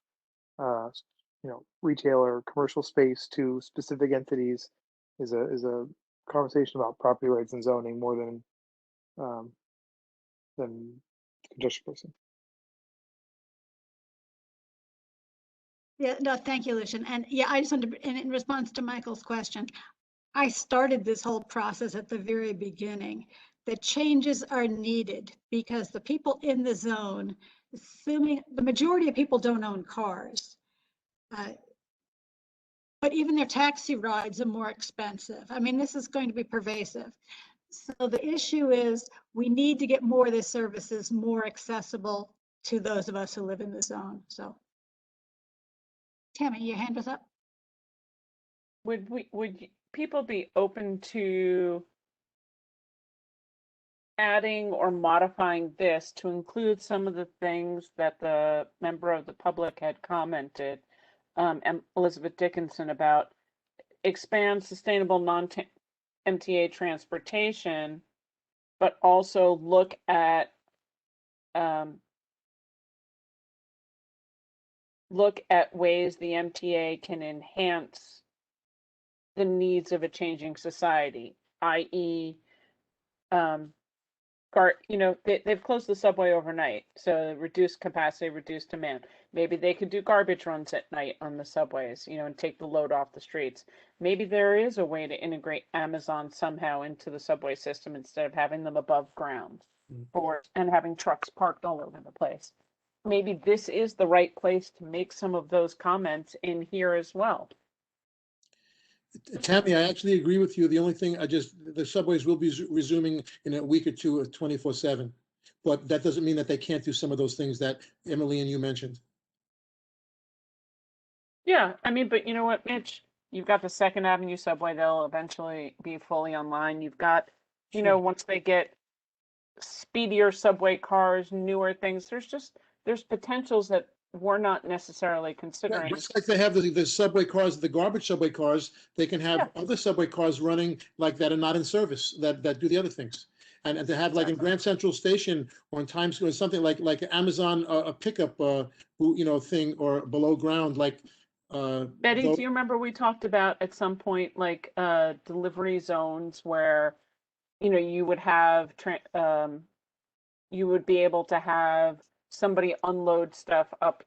retail or commercial space to specific entities is a conversation about property rights and zoning more than congestion person. Yeah, no, thank you, Lucian. And yeah, I just wanted to, in response to Michael's question, I started this whole process at the very beginning the changes are needed because the people in the zone, assuming the majority of people don't own cars, but even their taxi rides are more expensive. I mean, this is going to be pervasive. So the issue is we need to get more of the services more accessible to those of us who live in the zone. So, Tammy, your hand was up. Would people be open to adding or modifying this to include some of the things that the member of the public had commented, and Elizabeth Dickinson, about expand sustainable non-MTA transportation, but also look at ways the MTA can enhance the needs of a changing society, i.e., they've closed the subway overnight, so reduced capacity, reduced demand. Maybe they could do garbage runs at night on the subways, and take the load off the streets. Maybe there is a way to integrate Amazon somehow into the subway system instead of having them above ground and having trucks parked all over the place. Maybe this is the right place to make some of those comments in here as well. Tammy, I actually agree with you. The only thing the subways will be resuming in a week or two of 24/7. But that doesn't mean that they can't do some of those things that Emily and you mentioned. Yeah, I mean, but you know what, Mitch? You've got the Second Avenue subway, they'll eventually be fully online. You've got, once they get speedier subway cars, newer things, there's potentials that we're not necessarily considering. Just like they have the subway cars, the garbage subway cars, they can have other subway cars running like that are not in service, that do the other things. And to have like in Grand Central Station or in Times Square, something like Amazon, a pickup, thing, or below ground, like. Betty, do you remember we talked about at some point, like delivery zones where, you would have, you would be able to have somebody unload stuff up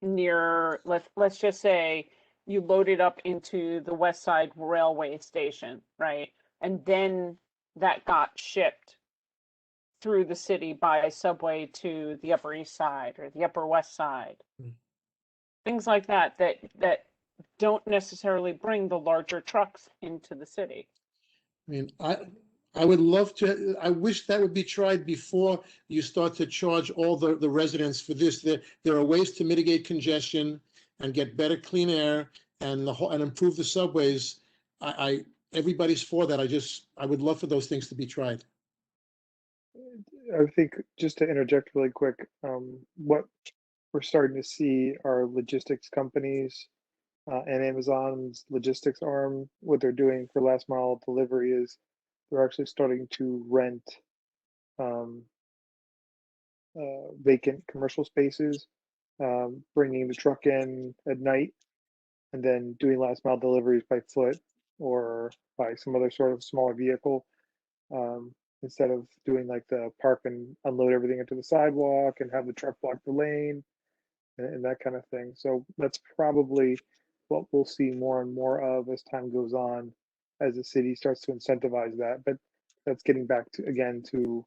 near, let's just say you load it up into the West Side Railway Station, right? And then that got shipped through the city by subway to the Upper East Side or the Upper West Side. Things like that don't necessarily bring the larger trucks into the city. I mean, I would love to, I wish that would be tried before you start to charge all the residents for this. There are ways to mitigate congestion and get better clean air and improve the subways. Everybody's for that. I would love for those things to be tried. I think, just to interject really quick, what we're starting to see are logistics companies and Amazon's logistics arm, what they're doing for last mile delivery is they're actually starting to rent vacant commercial spaces, bringing the truck in at night and then doing last mile deliveries by foot or by some other sort of smaller vehicle, instead of doing like the park and unload everything into the sidewalk and have the truck block the lane and that kind of thing. So that's probably what we'll see more and more of as time goes on, as the city starts to incentivize that. But that's getting back to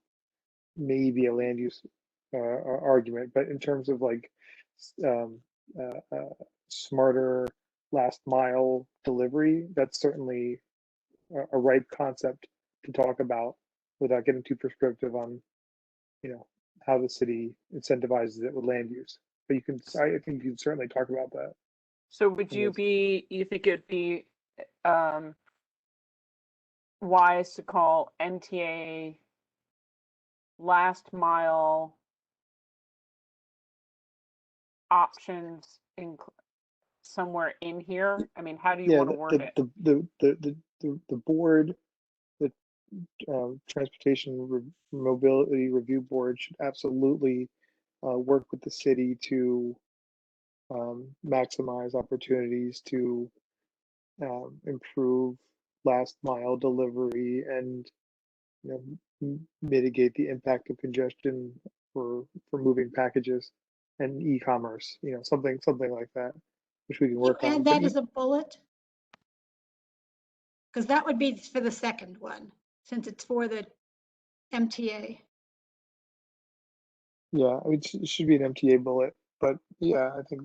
maybe a land use argument. But in terms of like smarter last mile delivery, that's certainly a right concept to talk about without getting too prescriptive on, how the city incentivizes it with land use. But I think you can certainly talk about that. So would you think it'd be wise to call MTA last mile options somewhere in here? I mean, how do you want to word it? The board, the Transportation Mobility Review Board should absolutely work with the city to maximize opportunities to improve last mile delivery and mitigate the impact of congestion for moving packages and e-commerce, something like that, which we can work on. Add that as a bullet, because that would be for the second one, since it's for the MTA. Yeah, it should be an MTA bullet, but yeah, I think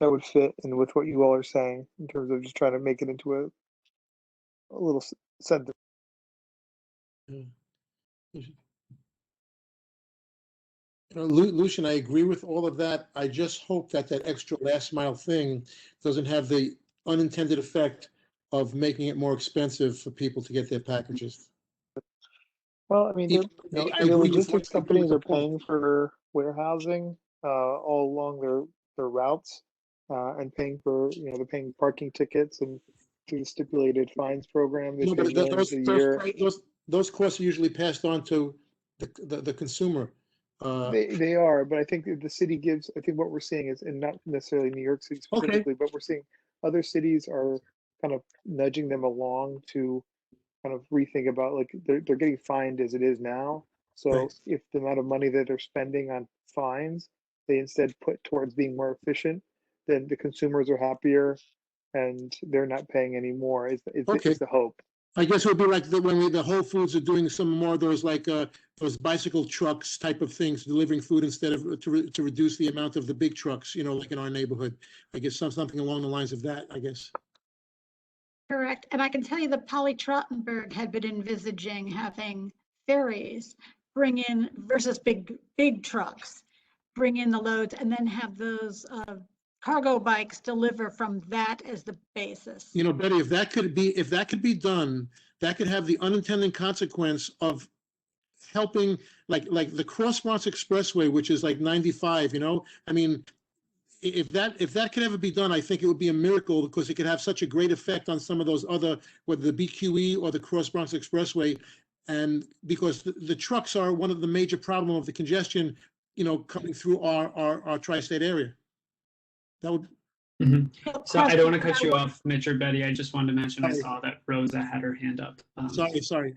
that would fit in with what you all are saying in terms of just trying to make it into a little sentence. Lucian, I agree with all of that. I just hope that that extra last mile thing doesn't have the unintended effect of making it more expensive for people to get their packages. Well, I mean, Even- the I agree with logistics I agree with companies the are point. paying for warehousing all along their routes and paying for, they're paying parking tickets and through the stipulated fines program. They No, pay but millions a year. those costs are usually passed on to the consumer. They are, but I think the city gives, I think what we're seeing is, and not necessarily New York City Okay. specifically, but we're seeing other cities are kind of nudging them along to kind of rethink about, like, they're getting fined as it is now. So Right. if the amount of money that they're spending on fines, they instead put towards being more efficient, then the consumers are happier and they're not paying any more is Okay. the hope. I guess it would be like when the Whole Foods are doing some more of those, like those bicycle trucks type of things, delivering food instead of to reduce the amount of the big trucks, like in our neighborhood. I guess something along the lines of that, I guess. Correct. And I can tell you that Polly Trottenberg had been envisaging having ferries bring in versus big trucks, bring in the loads and then have those cargo bikes deliver from that as the basis. Betty, if that could be done, that could have the unintended consequence of helping, like the Cross Bronx Expressway, which is like 95. I mean, if that could ever be done, I think it would be a miracle because it could have such a great effect on some of those other, whether the BQE or the Cross Bronx Expressway, and because the trucks are one of the major problem of the congestion, coming through our tri-state area. That would. So I don't want to cut you off, Mitch or Betty. I just wanted to mention I saw that Rosa had her hand up. Sorry.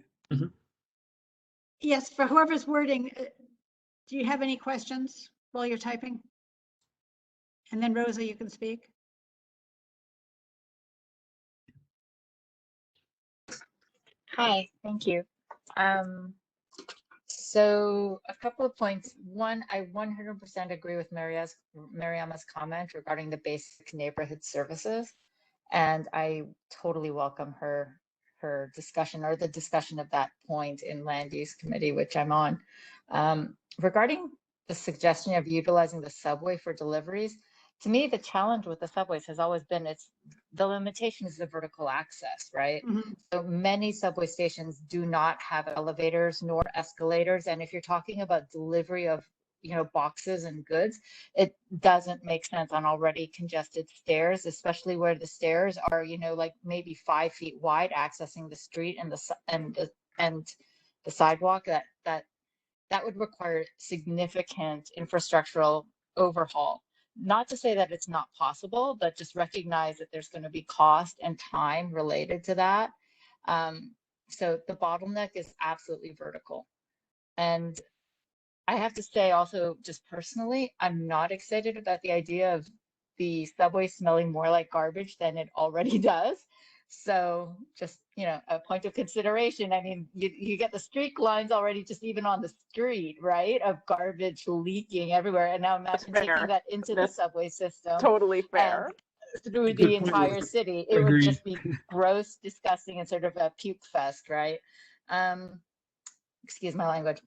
Yes, for whoever's wording, do you have any questions while you're typing? And then Rosa, you can speak. Hi, thank you. So a couple of points. One, I 100% agree with Mariama's comment regarding the basic neighborhood services. And I totally welcome her discussion or the discussion of that point in Land Use Committee, which I'm on. Regarding the suggestion of utilizing the subway for deliveries, to me, the challenge with the subways has always been the limitation is the vertical access, right? Mm-hmm. So many subway stations do not have elevators nor escalators. And if you're talking about delivery of, boxes and goods, it doesn't make sense on already congested stairs, especially where the stairs are, like maybe 5 feet wide, accessing the street and the sidewalk. That would require significant infrastructural overhaul. Not to say that it's not possible, but just recognize that there's going to be cost and time related to that. So the bottleneck is absolutely vertical. And I have to say also, just personally, I'm not excited about the idea of the subway smelling more like garbage than it already does. So just, a point of consideration. I mean, you get the streak lines already just even on the street, right? Of garbage leaking everywhere. And now imagine taking that into the subway system. Totally fair. Through Good the point, entire Rosa. city. It would Agreed. just be gross, disgusting, and sort of a puke fest, right? Excuse my language.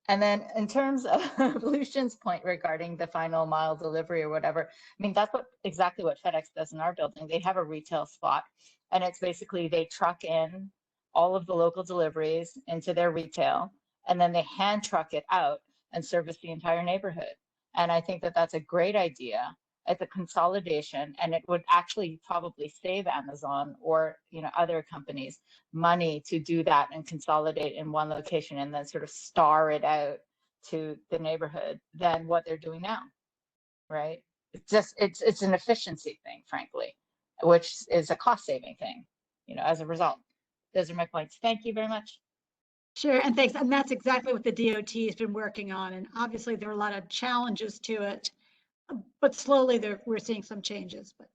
And then in terms of Lucian's point regarding the final mile delivery or whatever, I mean, that's exactly what FedEx does in our building. They have a retail spot, and it's basically they truck in all of the local deliveries into their retail, and then they hand truck it out and service the entire neighborhood. And I think that that's a great idea. It's a consolidation, and it would actually probably save Amazon or other companies money to do that and consolidate in one location and then sort of star it out to the neighborhood than what they're doing now, right? It's an efficiency thing, frankly, which is a cost saving thing, as a result. Those are my points. Thank you very much. Sure, and thanks. And that's exactly what the DOT has been working on. And obviously there are a lot of challenges to it, but slowly we're seeing some changes. But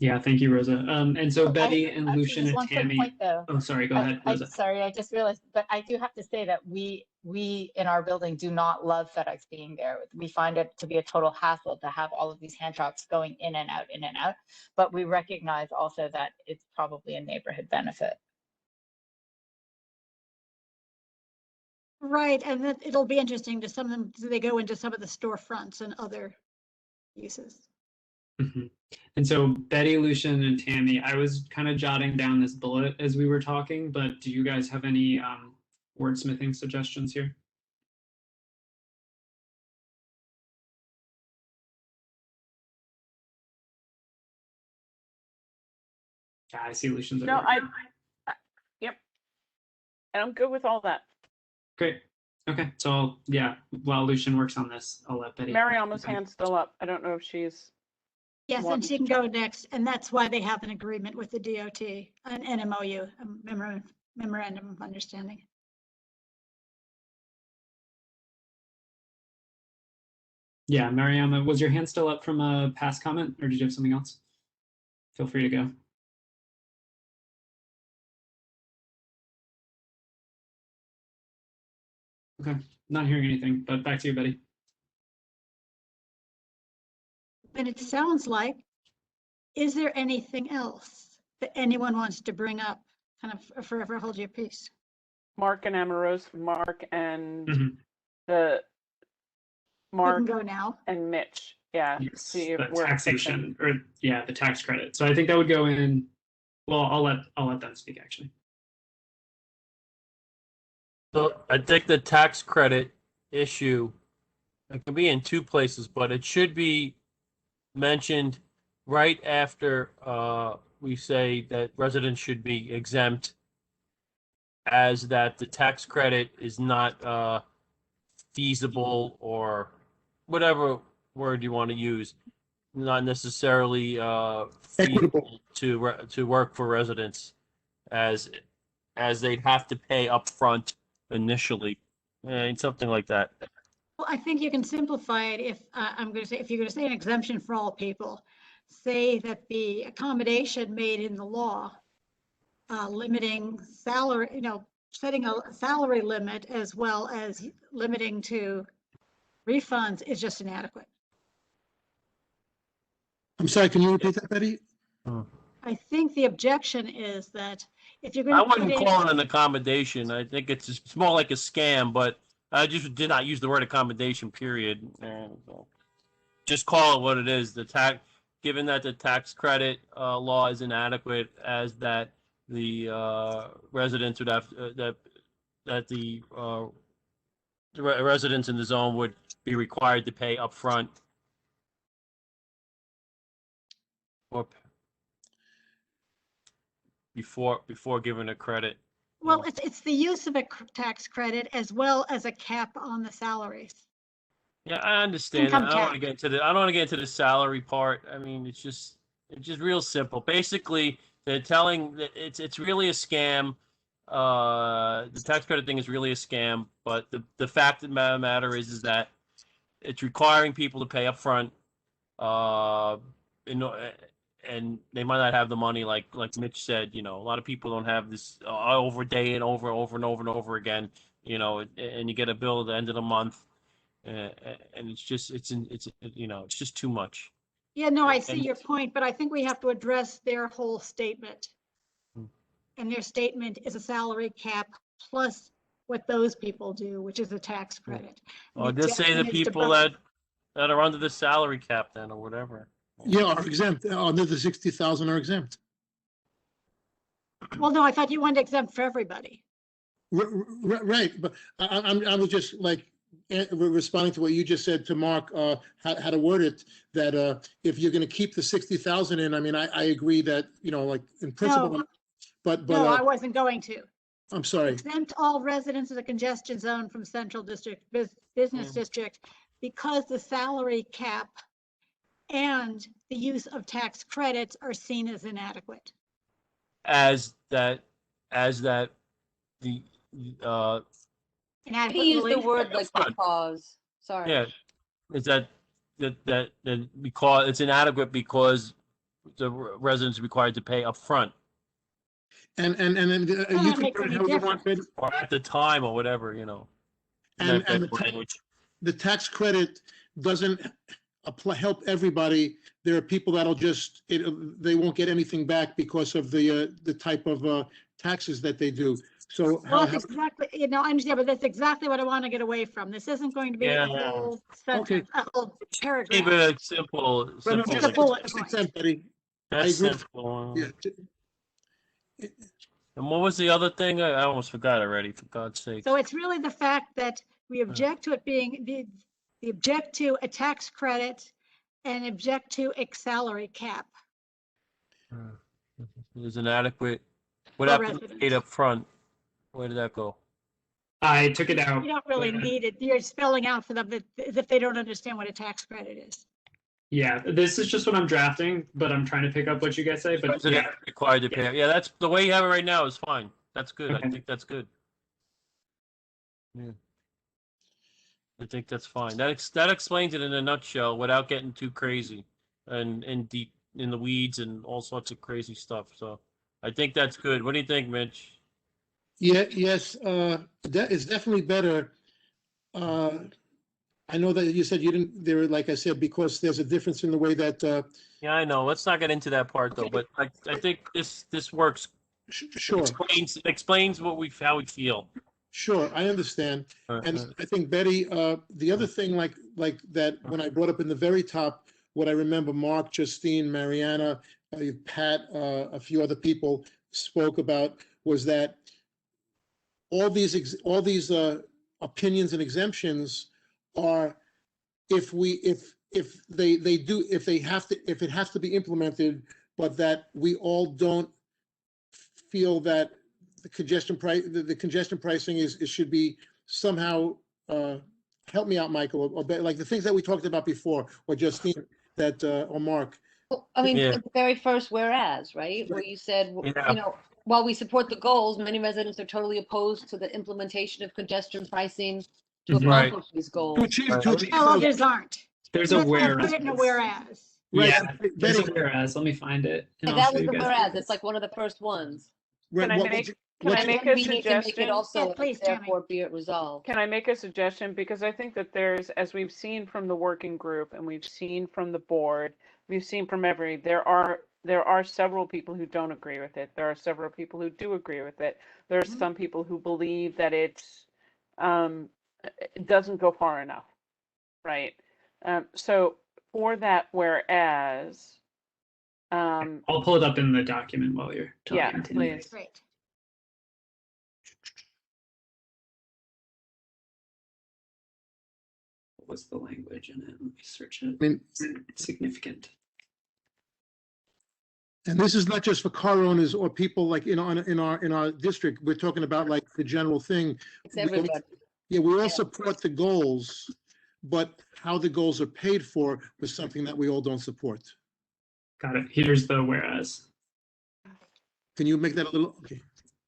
Yeah, thank you, Rosa. And so Oh, Betty and actually, Lucian just and one quick Tammy. point, though. Oh, sorry, go ahead, Rosa. Sorry, I just realized, but I do have to say that we in our building do not love FedEx being there. We find it to be a total hassle to have all of these hand trucks going in and out, in and out. But we recognize also that it's probably a neighborhood benefit. Right, and then it'll be interesting to some of them, do they go into some of the storefronts and other uses? Mhm. And so Betty, Lucian, and Tammy, I was kind of jotting down this bullet as we were talking, but do you guys have any wordsmithing suggestions here? Yeah, I see Lucian's. No, yep. And I'm good with all that. Great. Okay, so yeah, while Lucian works on this, I'll let Betty. Mariama's hand's still up. I don't know if she's. Yes, and wants she to can go next, and that's why they have an agreement with the DOT, an MOU, a memorandum of understanding. Yeah, Mariama, was your hand still up from a past comment, or did you have something else? Feel free to go. Okay, not hearing anything, but back to you, Betty. And it sounds like, is there anything else that anyone wants to bring up? Kind of forever hold your peace. Mark and Amorose, Mark and Mhm. the Mark go now. and Mitch. Yeah. Yes, See if the we're taxation, or yeah, the tax credit. So I think that would go in. Well, I'll let them speak actually. So I think the tax credit issue, it can be in two places, but it should be mentioned right after we say that residents should be exempt, as that the tax credit is not feasible, or whatever word you want to use, not necessarily feasible to work for residents, as they'd have to pay upfront initially, and something like that. Well, I think you can simplify it if I'm going to say, if you're going to say an exemption for all people, say that the accommodation made in the law limiting salary, setting a salary limit as well as limiting to refunds is just inadequate. I'm sorry, can you repeat that, Betty? I think the objection is that if you're going I to put wouldn't in, call it an accommodation. I think it's more like a scam, but I just did not use the word accommodation, period. Just call it what it is. Given that the tax credit law is inadequate, as that the residents would have that the residents in the zone would be required to pay upfront, or before giving a credit. well, it's the use of a tax credit as well as a cap on the salaries. Yeah, I understand. Income I don't want to tax. get into I don't want to get into the salary part. I mean, it's just real simple. Basically, they're telling that it's really a scam. The tax credit thing is really a scam, but the fact of the matter is that it's requiring people to pay upfront. And they might not have the money, like Mitch said. A lot of people don't have this over day and over and over again. And you get a bill at the end of the month. And it's just too much. Yeah, no, I see And- your point, but I think we have to address their whole statement. And their statement is a salary cap plus what those people do, which is a tax credit. Or just say the people that are under the salary cap then, or whatever. Yeah, are exempt, under the 60,000 are exempt. Well, no, I thought you wanted exempt for everybody. Right, but I was just like responding to what you just said to Mark, how to word it, that if you're going to keep the 60,000 in, I mean, I agree that, like in principle, No. but No, I wasn't going to. I'm sorry. Exempt all residents of the congestion zone from central district, business district, because the salary cap and the use of tax credits are seen as inadequate. As that the Inadequate. He used the relief. word like because, sorry. yeah, is that because it's inadequate because the residents required to pay up front And then you can put it however you want, Betty. or at the time or whatever, in And, that and type of language. the tax credit doesn't help everybody. There are people that'll they won't get anything back because of the type of taxes that they do. So Well, that's exactly, I understand, but that's exactly what I want to get away from. This isn't going to be a Yeah. whole sentence, a whole paragraph. Keep it simple. It's a bullet It's point. exempt, Betty. That's I agree. simple. Yeah. And what was the other thing? I almost forgot already, for God's sake. So it's really the fact that we object to it being, the object to a tax credit and object to a salary cap. There's an adequate, what For happened to residents. paid up front? Where did that go? I took it out. You don't really need it. You're spelling out for them as if they don't understand what a tax credit is. Yeah, this is just what I'm drafting, but I'm trying to pick up what you guys say. But Resident yeah, required to pay. Yeah, that's the way you have it right now is fine. That's good. I Okay. think that's good. Yeah. I think that's fine. That explains it in a nutshell without getting too crazy and deep in the weeds and all sorts of crazy stuff. So I think that's good. What do you think, Mitch? Yeah, yes, that is definitely better. I know that you said you didn't, there, like I said, because there's a difference in the way that, Yeah, I know. Let's not get into that part though. But I think this works. Sure. Explains how we feel. Sure, I understand. And I think, Betty, the other thing like that, when I brought up in the very top, what I remember Mark, Justine, Mariana, Pat, a few other people spoke about was that all these opinions and exemptions are, if it has to be implemented, but that we all don't feel that the congestion pricing should be somehow, help me out, Michael, or like the things that we talked about before, or Justine, or Mark. Well, I mean, Yeah. the very first whereas, right, where you said, Yeah. while we support the goals, many residents are totally opposed to the implementation of congestion pricing to Right. accomplish these goals. To achieve Well, others aren't. there's a Let's whereas. put it in a whereas. Yeah, there's a whereas. Let me find it. And I'll that show was you the guys. whereas, it's like one of the first ones. Can I make a We need to make it suggestion? also, please, Tammy. therefore be it resolved. Can I make a suggestion? Because I think that there's, as we've seen from the working group and we've seen from the board, we've seen from there are several people who don't agree with it. There are several people who do agree with it. There are some people who believe that it doesn't go far enough, right? So for that whereas, I'll pull it up in the document while you're talking. yeah, Tammy. please. Great. What was the language in it? Let me search it. I mean, It's significant. and this is not just for car owners or people like in our district. We're talking about like the general thing. It's everybody. Yeah, we all support the goals, but how the goals are paid for was something that we all don't support. Got it. Here's the whereas. Can you make that a little, okay?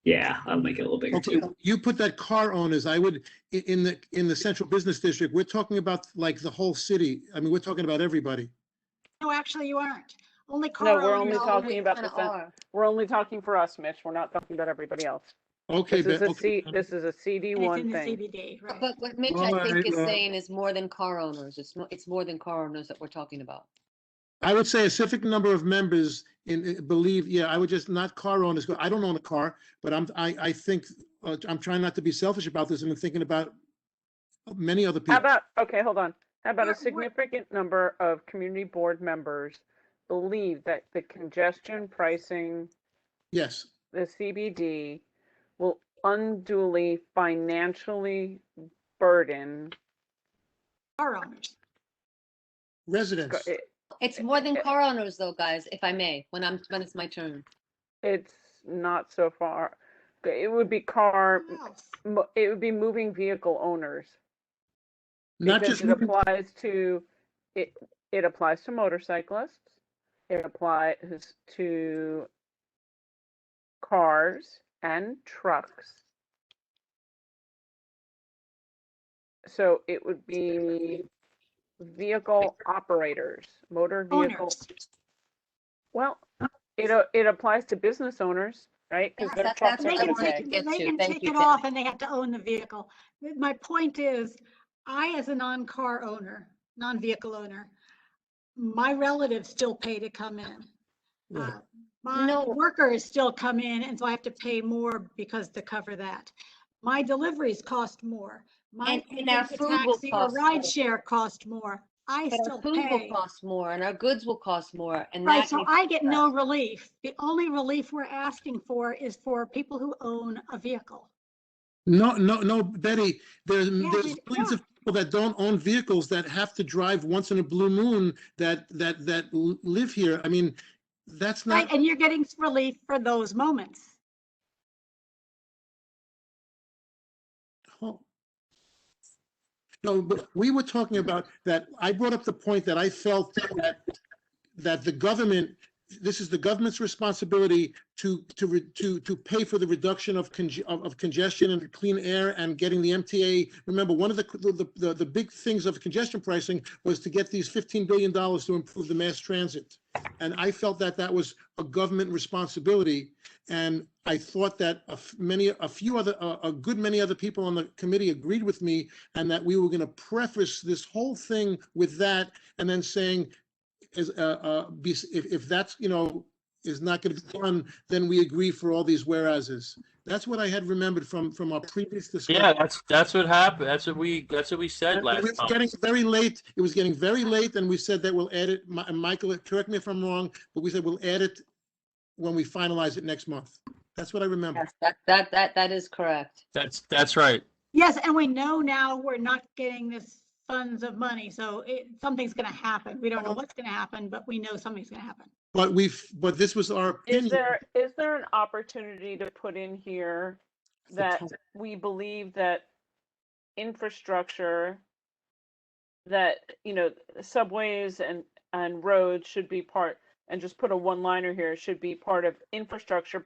Yeah, I'll make it a little bigger Okay, too. you put that car owners, I would, in the central business district, we're talking about like the whole city. I mean, we're talking about everybody. No, actually, you aren't. Only No, car we're only owners. talking about kinda the, are. we're only talking for us, Mitch. We're not talking about everybody else. Okay, This is a okay. this is a CD And it's in one the thing. CBD, right? But what Mitch, All I think, right, is saying is more than car owners. It's more than car owners that we're talking about. I would say a specific number of members believe, yeah, I would just, not car owners, I don't own a car, but I think, I'm trying not to be selfish about this, and I'm thinking about many other people. How about, okay, hold on. How about a significant number of community board members believe that the congestion pricing, Yes, the CBD, will unduly financially burden Car owners. residents. It's more than car owners though, guys, if I may, when it's my turn. It's not so far. It would be it would be moving vehicle owners. Not Because just it moving- applies to, it applies to motorcyclists. It applies to cars and trucks. So it would be vehicle operators, motor vehicle. Owners. Well, it applies to business owners, right? Because their trucks They are can going to take, pay. they can Thank take you, it Tammy. off and they have to own the vehicle. My point is, I, as a non-car owner, non-vehicle owner, my relatives still pay to come in. My No. workers still come in, and so I have to pay more because to cover that. My deliveries cost more. My And our taking a food will taxi or cost ride more. share cost more. I But our still food will pay. cost more and our goods will cost more, and Right, that so needs I to get be no addressed. relief. The only relief we're asking for is for people who own a vehicle. No, Betty, there's Yeah, millions of people that don't own vehicles that have to drive once in a blue moon that live here. I mean, that's Right, not, and you're getting relief for those moments. oh. No, but we were talking about that. I brought up the point that I felt that the government, this is the government's responsibility to pay for the reduction of congestion and clean air and getting the MTA. Remember, one of the big things of congestion pricing was to get these $15 billion to improve the mass transit. And I felt that that was a government responsibility. And I thought that a good many other people on the committee agreed with me, and that we were going to preface this whole thing with that, and then saying, if that's, is not going to be done, then we agree for all these whereases. That's what I had remembered from our previous discussion. Yeah, that's what happened. That's what we said It last was time. getting very late. It was getting very late, and we said that we'll add it. Michael, correct me if I'm wrong, but we said we'll add it when we finalize it next month. That's what I remember. Yes, that is correct. That's right. Yes, and we know now we're not getting this funds of money, so something's gonna happen. We don't know what's gonna happen, but we know something's gonna happen. But this was our opinion. Is there an opportunity to put in here that we believe that infrastructure, that, subways and roads should be part, and just put a one-liner here, should be part of infrastructure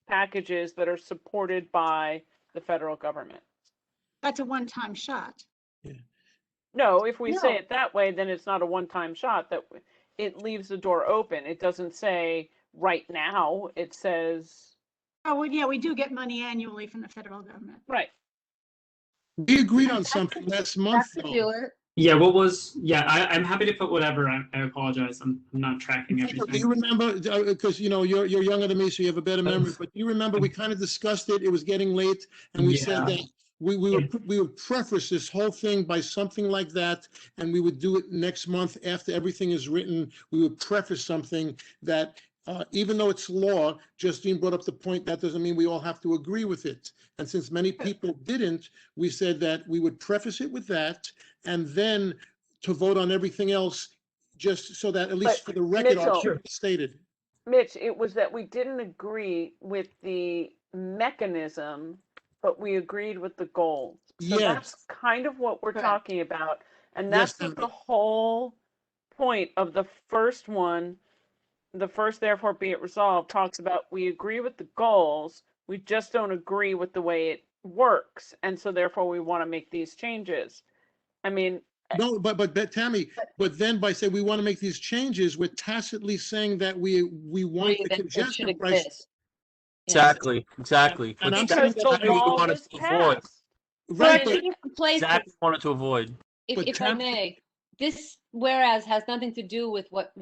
packages that are supported by the federal government? That's a one-time shot. No, if we say No. it that way, then it's not a one-time shot. That it leaves the door open. It doesn't say right now. It says, Oh, well, yeah, we do get money annually from the federal government. right. We agreed on something last month. Yeah, I'm happy to put whatever. I apologize. I'm not tracking Do everything. you remember, because you're younger than me, so you have a better memory, but you remember we kind of discussed it, it was getting late, and we said that we would preface this whole thing by something like that, and we would do it next month after everything is written. We would preface something that, even though it's law, Justine brought up the point, that doesn't mean we all have to agree with it. And since many people didn't, we said that we would preface it with that, and then to vote on everything else, just so that at least for the record, our Mitchell, stated. Mitch, it was that we didn't agree with the mechanism, but we agreed with the goals. So Yes. that's kind of what we're Correct. talking about. And Yes, that's what the whole point of the first one, the first therefore be it resolved, talks about. We agree with the goals, we just don't agree with the way it works. And so therefore we want to make these changes. I mean, No, but Tammy, but then by saying we want to make these changes, we're tacitly saying that we want the Agree that it should congestion price. exist. Exactly. And I'm because saying the that law wanted was to avoid. passed. Right, But but in place, Exactly wanted to avoid. But if I may, this whereas has nothing to do with what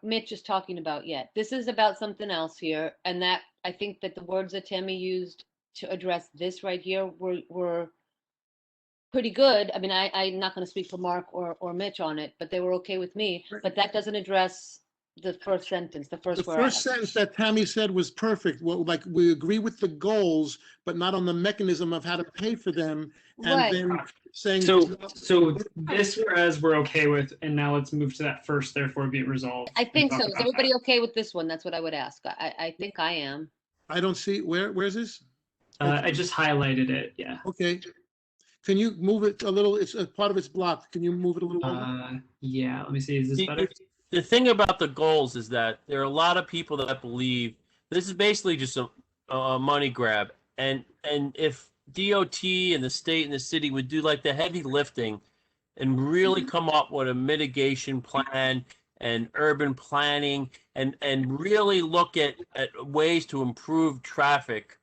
Mitch is talking about yet. This is about something else here, and that I think that the words that Tammy used to address this right here were pretty good. I mean, I'm not going to speak for Mark or Mitch on it, but they were okay with me. But that doesn't address the first sentence, the first the whereas. first sentence that Tammy said was perfect. Well, like, we agree with the goals, but not on the mechanism of how to pay for them. And Right. then saying. So this whereas we're okay with, and now let's move to that first, therefore be it resolved. I think and so. talk Is about everybody okay with this one? That's what I would ask. I think I am. I don't see, where's this? that. I just highlighted it, yeah. Okay. Can you move it a little? It's a part of it's blocked. Can you move it a little over? Yeah, let me see, is this better? The thing about the goals is that there are a lot of people that believe this is basically just a money grab, and if DOT and the state and the city would do like the heavy lifting and really come up with a mitigation plan and urban planning and really look at ways to improve traffic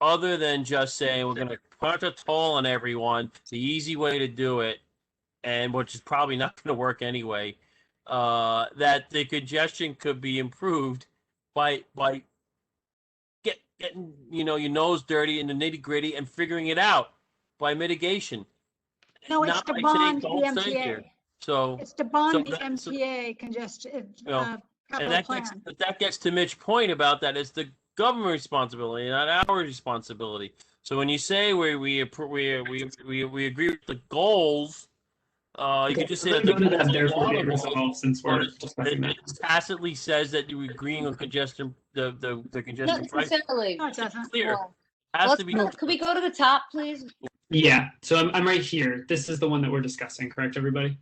other than just saying we're going to put a toll on everyone, the easy way to do it, and which is probably not going to work anyway, that the congestion could be improved by getting your nose dirty in the nitty gritty and figuring it out by mitigation. No, it's Not to by saying, bond the "Don't stay here." MTA. So It's to bond the that- so- MTA congestion, and capital that plan. gets to Mitch's point about that. It's the government responsibility, not our responsibility. So when you say we agree with the goals, you could just say that the Go to that goals are therefore be it laudable, resolved, since we're but discussing that. it tacitly says that you agreeing on congestion, the congestion Not price. necessarily. No, it doesn't. Clear. No. Has Let's to be. Could we go to the top, please? Yeah, so I'm right here. This is the one that we're discussing, correct, everybody?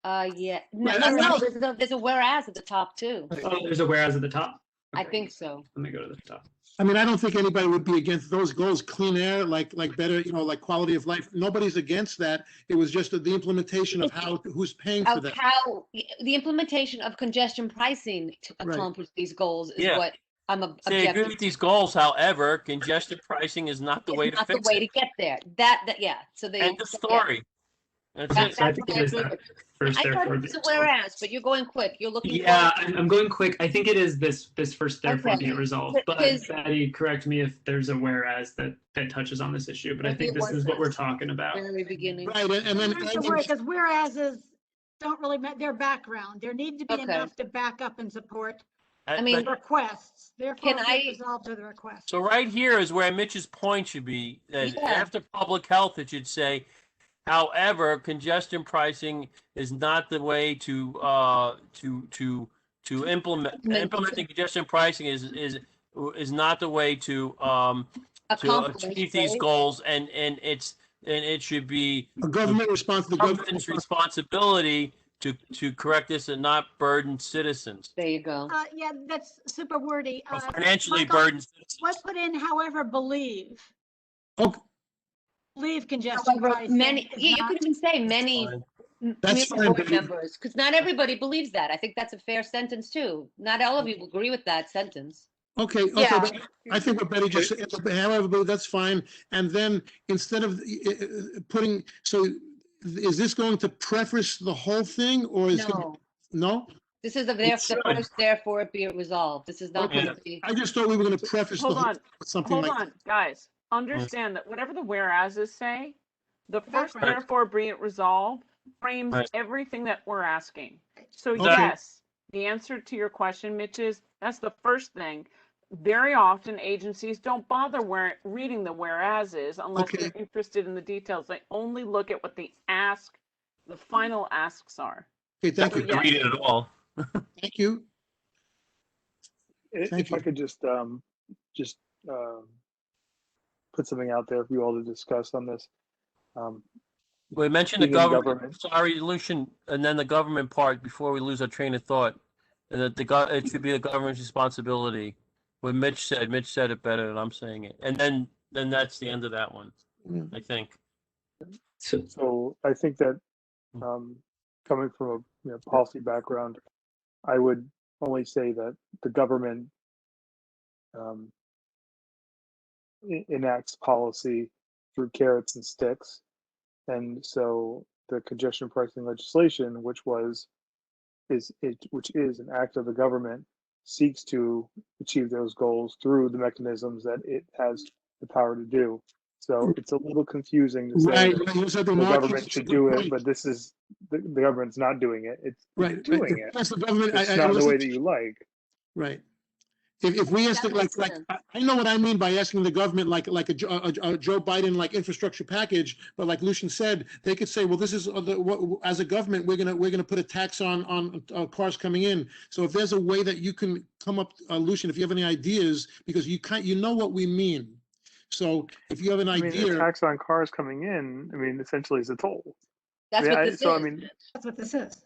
Yeah. No, Right, no, I'm no, not- there's a whereas at the top too. Oh, there's a whereas at the top. I think so. Let me go to the top. I mean, I don't think anybody would be against those goals, clean air, like better, like quality of life. Nobody's against that. It was just the implementation of who's paying for Of that. how, the implementation of congestion pricing to Right. accomplish these goals is Yeah. what I'm Say, I agree objecting with these goals. However, congestion pricing is not the way to not the fix way it. to get there. That, yeah, so they. End of story. That's That- it. So I that's think what it I is agree that with. first I thought therefore it be was a it resolved. whereas, but you're going quick. You're looking. Yeah, for- I'm going quick. I think it is this first therefore Okay. be it resolved. But Because- Betty, correct me if there's a whereas that touches on this issue. But I Maybe think it this was is what we're this. talking about. Very beginning. Right, and then. Because whereases don't really met their background. There need to be Okay. enough to back up and support I mean, requests. Therefore, Can be I- resolved to the request. So right here is where Mitch's point should be. Yeah. After public health, it should say, however, congestion pricing is not the way to implement congestion pricing is not the way to accomplish, achieve these right? goals, and it should be A government the government's responsibility to correct this and not burden citizens. There you go. Yeah, that's super wordy. Or financially Michael, burden citizens. Let's put in however believe. Okay. Believe congestion However, pricing. many, is yeah, you not- could even say many That's community fine, board but- members, because not everybody believes that. I think that's a fair sentence too. Not all of you agree with that sentence. Okay, Yeah. but I think what Betty just said, however, but that's fine. And then instead of putting, so is this going to preface the whole thing or is? No, No? this is the should. first, therefore it be it resolved. This is not Okay. going to be. I just thought we were going to preface the Hold whole, on, something hold like. on, guys. Understand that whatever the whereases say, the first Right. therefore be it resolved frames Right. everything that we're asking. So Okay. yes, the answer to your question, Mitch, is that's the first thing. Very often agencies don't bother reading the whereases unless Okay. they're interested in the details. They only look at what the final asks are. Okay, thank you. Yeah. Read it at all. Thank you. If I could just put something out there for you all to discuss on this. We mentioned the Speaking of government. Sorry, Lucian, and then the government part before we lose our train of thought. And that it should be the government's responsibility. What Mitch said it better than I'm saying it. And then that's the end of that one, I think. So I think that coming from a policy background, I would only say that the government enacts policy through carrots and sticks. And so the congestion pricing legislation, which is an act of the government, seeks to achieve those goals through the mechanisms that it has the power to do. So it's a little confusing to say Right, that right, you said the the market government is should the do it, point. but this is the government's not doing it. It's Right. doing it. That's the government. It's I not the listen way to- that you like. Right. If we ask, That like, makes sense. I know what I mean by asking the government, like a Joe Biden, like infrastructure package, but like Lucian said, they could say, well, this is, as a government, we're gonna put a tax on cars coming in. So if there's a way that you can come up, Lucian, if you have any ideas, because you know what we mean. So if you have an I mean, idea. a tax on cars coming in, I mean, essentially is a toll. That's what this is. I mean, That's what this is.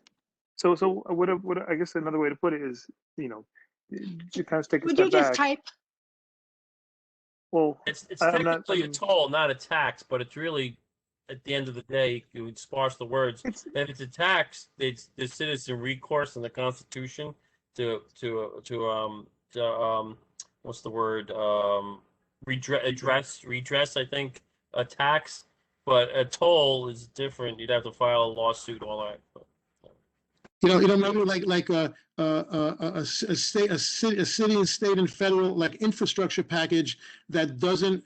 so what I guess another way to put it is, you kind of take a Would step you just back. type? Well, It's I'm not- technically a toll, not a tax, but it's really at the end of the day, you would sparse the words. If it's a tax, the citizen recourse in the Constitution to what's the word, redress, I think, a tax, but a toll is different. You'd have to file a lawsuit, all that. Maybe like a city and state and federal like infrastructure package that doesn't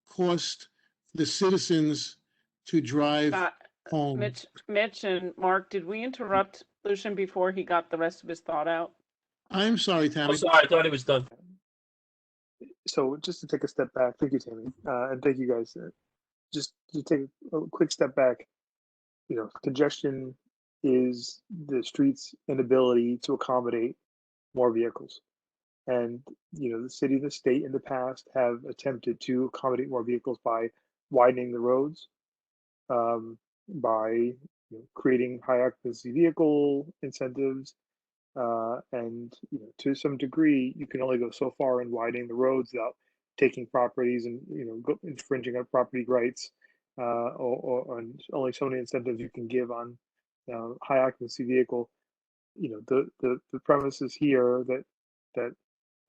cost the citizens to drive home. Mitch and Mark, did we interrupt Lucian before he got the rest of his thought out? I'm sorry, Tammy. I'm sorry, I thought it was done. So just to take a step back, thank you, Tammy, and thank you guys. Just to take a quick step back, congestion is the street's inability to accommodate more vehicles. And, the city and the state in the past have attempted to accommodate more vehicles by widening the roads, by creating high occupancy vehicle incentives. And to some degree, you can only go so far in widening the roads without taking properties and infringing on property rights, or only so many incentives you can give on high occupancy vehicle. The premise is here that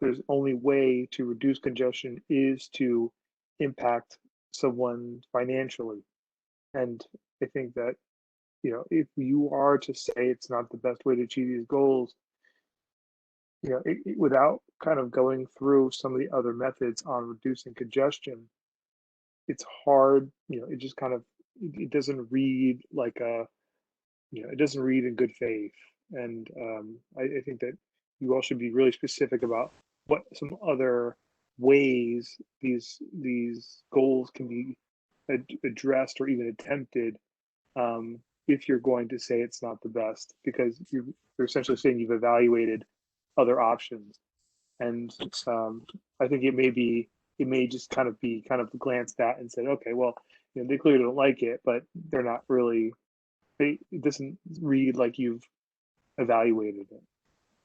there's only way to reduce congestion is to impact someone financially, and I think that if you are to say it's not the best way to achieve these goals, without kind of going through some of the other methods on reducing congestion, it's hard. It just kind of it doesn't read like it doesn't read in good faith. And I think that you all should be really specific about what some other ways these goals can be addressed or even attempted, if you're going to say it's not the best, because you're essentially saying you've evaluated other options. And I think it may just kind of be glanced at and said, okay, well, they clearly don't like it, but they're not really, it doesn't read like you've evaluated it,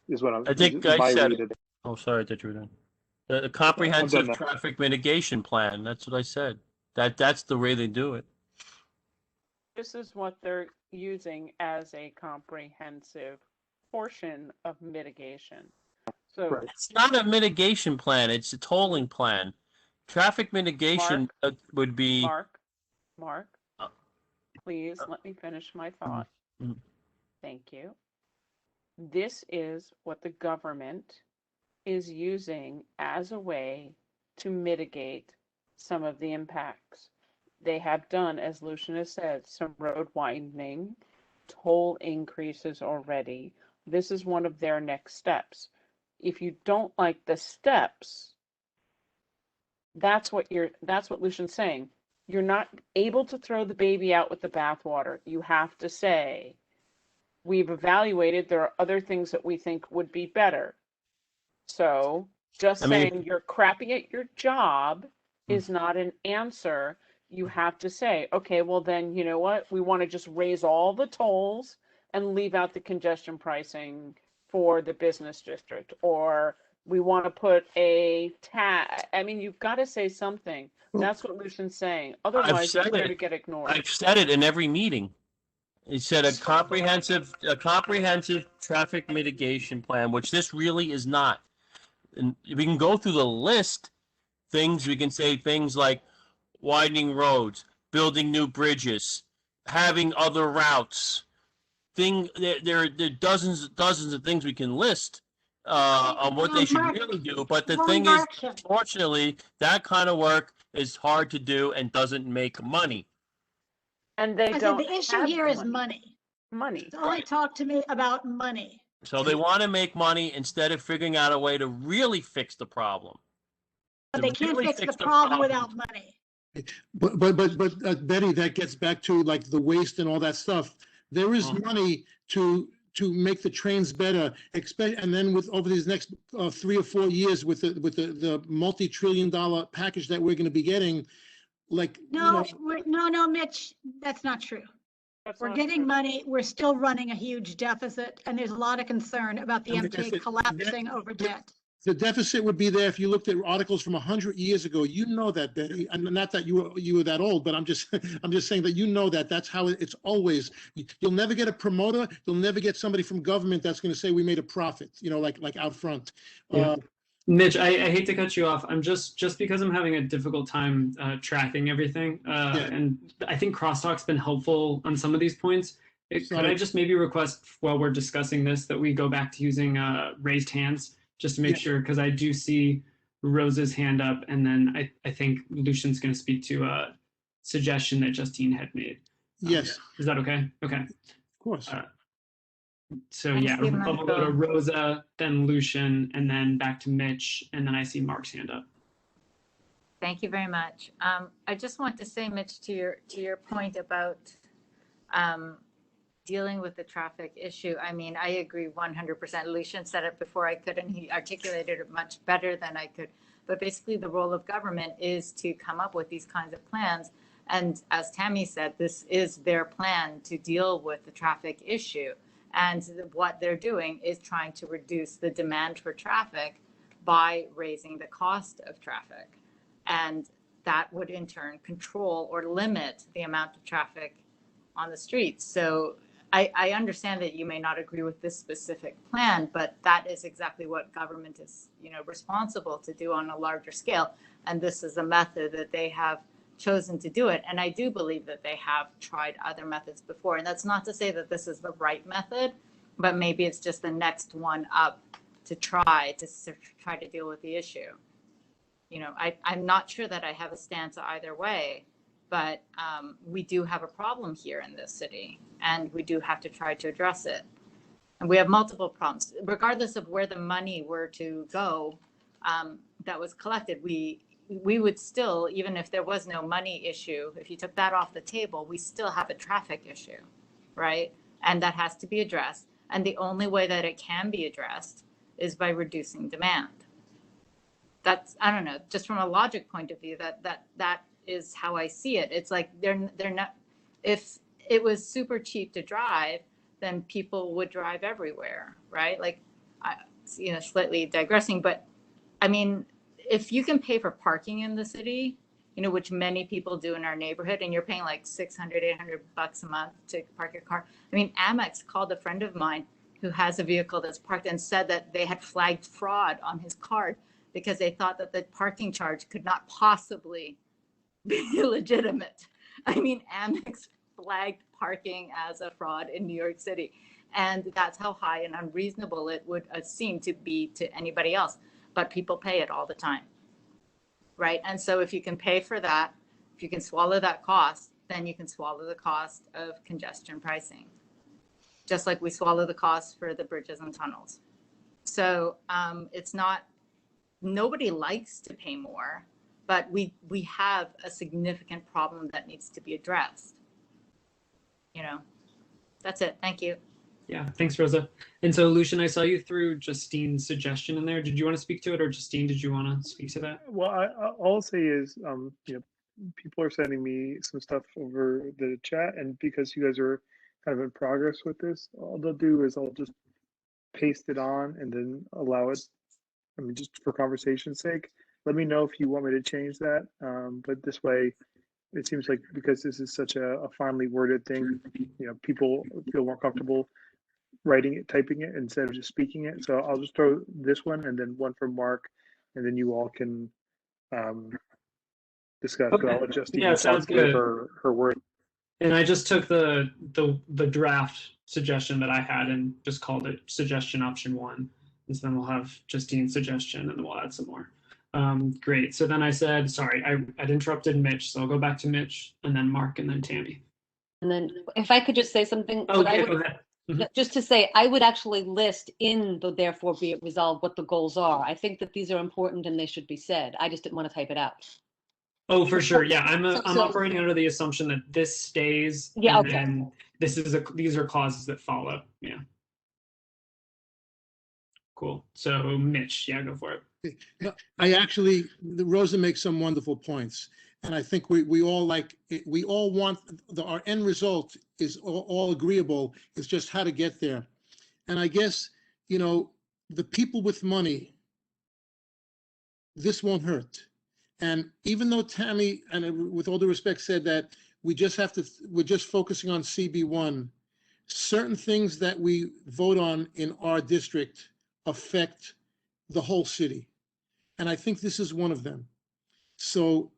is what I think I said it. it. Oh, sorry, I thought you were done. The comprehensive traffic mitigation plan. That's what I said. That's the way they do it. This is what they're using as a comprehensive portion of mitigation. So it's not a mitigation plan, it's a tolling plan. Traffic mitigation would be Mark, please let me finish my thought. Thank you. This is what the government is using as a way to mitigate some of the impacts. They have done, as Lucian has said, some road widening, toll increases already. This is one of their next steps. If you don't like the steps, that's what Lucian's saying. You're not able to throw the baby out with the bathwater. You have to say, we've evaluated, there are other things that we think would be better. So just saying you're crappy at your job is not an answer. You have to say, okay, well then, you know what? We want to just raise all the tolls and leave out the congestion pricing for the business district, or we want to put a tax. I mean, you've got to say something. That's what Lucian's saying. Otherwise, you're going to get ignored. I've said it in every meeting. He said a comprehensive traffic mitigation plan, which this really is not. And we can go through the list. We can say things like widening roads, building new bridges, having other routes. There are dozens of things we can list on what they should really do. But the thing is, fortunately, that kind of work is hard to do and doesn't make money. And they don't. The issue here is money. Money. Only talk to me about money. So they want to make money instead of figuring out a way to really fix the problem. But they can't fix the problem without money. But Betty, that gets back to like the waste and all that stuff. There is money to make the trains better, and then with over these next 3 or 4 years with the multi-trillion-dollar package that we're going to be getting, like no, Mitch, that's not true. We're getting money. We're still running a huge deficit, and there's a lot of concern about the MTA collapsing over debt. The deficit would be there if you looked at articles from 100 years ago. You know that, Betty. And not that you were that old, but I'm just I'm just saying that you know that that's how it's always. You'll never get a promoter. You'll never get somebody from government that's going to say we made a profit. You know, like out front. Yeah. Mitch, I hate to cut you off. I'm just because I'm having a difficult time tracking everything, and I think crosstalk's been helpful on some of these points. Could I just maybe request while we're discussing this that we go back to using raised hands just to make sure, because I do see Rose's hand up, and then I think Lucian's going to speak to a suggestion that Justine had made. Yes. Is that okay? Okay. Of course. So Thanks, yeah, Stephen. I'll go to Rosa, then Lucian, and then back to Mitch, and then I see Mark's hand up. Thank you very much. I just want to say, Mitch, to your point about dealing with the traffic issue. I mean, I agree 100%. Lucian said it before I could, and he articulated it much better than I could. But basically, the role of government is to come up with these kinds of plans. And as Tammy said, this is their plan to deal with the traffic issue. And what they're doing is trying to reduce the demand for traffic by raising the cost of traffic. And that would in turn control or limit the amount of traffic on the streets. So I understand that you may not agree with this specific plan, but that is exactly what government is, responsible to do on a larger scale. And this is a method that they have chosen to do it. And I do believe that they have tried other methods before. And that's not to say that this is the right method, but maybe it's just the next one up to try to deal with the issue. I'm not sure that I have a stance either way, but we do have a problem here in this city, and we do have to try to address it. And we have multiple problems, regardless of where the money were to go that was collected. We would still, even if there was no money issue, if you took that off the table, we still have a traffic issue, right? And that has to be addressed. And the only way that it can be addressed is by reducing demand. That's, I don't know, just from a logic point of view, that is how I see it. It's like they're not, if it was super cheap to drive, then people would drive everywhere, right? Like, slightly digressing, but I mean, if you can pay for parking in the city, which many people do in our neighborhood, and you're paying like $600, $800 a month to park your car. I mean, Amex called a friend of mine who has a vehicle that's parked and said that they had flagged fraud on his card because they thought that the parking charge could not possibly be legitimate. I mean, Amex flagged parking as a fraud in New York City. And that's how high and unreasonable it would seem to be to anybody else. But people pay it all the time, right? And so if you can pay for that, if you can swallow that cost, then you can swallow the cost of congestion pricing, just like we swallow the cost for the bridges and tunnels. So it's not, nobody likes to pay more, but we have a significant problem that needs to be addressed. That's it. Thank you. Yeah, thanks, Rosa. And so, Lucian, I saw you threw Justine's suggestion in there. Did you want to speak to it, or Justine, did you want to speak to that? Well, all I'll say is, people are sending me some stuff over the chat, and because you guys are kind of in progress with this, all they'll do is I'll just paste it on and then allow it. I mean, just for conversation's sake, let me know if you want me to change that. But this way, it seems like because this is such a finely worded thing, people feel more comfortable writing it, typing it instead of just speaking it. So I'll just throw this one and then one from Mark, and then you all can discuss. Okay. So I'll let Justine Yeah, sounds good. her word. And I just took the draft suggestion that I had and just called it suggestion option 1. And so then we'll have Justine's suggestion, and then we'll add some more. Great. So then I said, sorry, I'd interrupted Mitch, so I'll go back to Mitch, and then Mark, and then Tammy. And then if I could just say something. Oh, yeah, go ahead. Just to say, I would actually list in the therefore be it resolved what the goals are. I think that these are important and they should be said. I just didn't want to type it out. Oh, for sure. Yeah, I'm So- operating under the assumption that this stays. Yeah, and okay. then these are clauses that follow. Yeah. Cool. So Mitch, yeah, go for it. Rosa makes some wonderful points. And I think we all want our end result is all agreeable. It's just how to get there. And I guess, the people with money this won't hurt. And even though Tammy, and with all due respect, said that we're just focusing on CB1, certain things that we vote on in our district affect the whole city. And I think this is one of them. So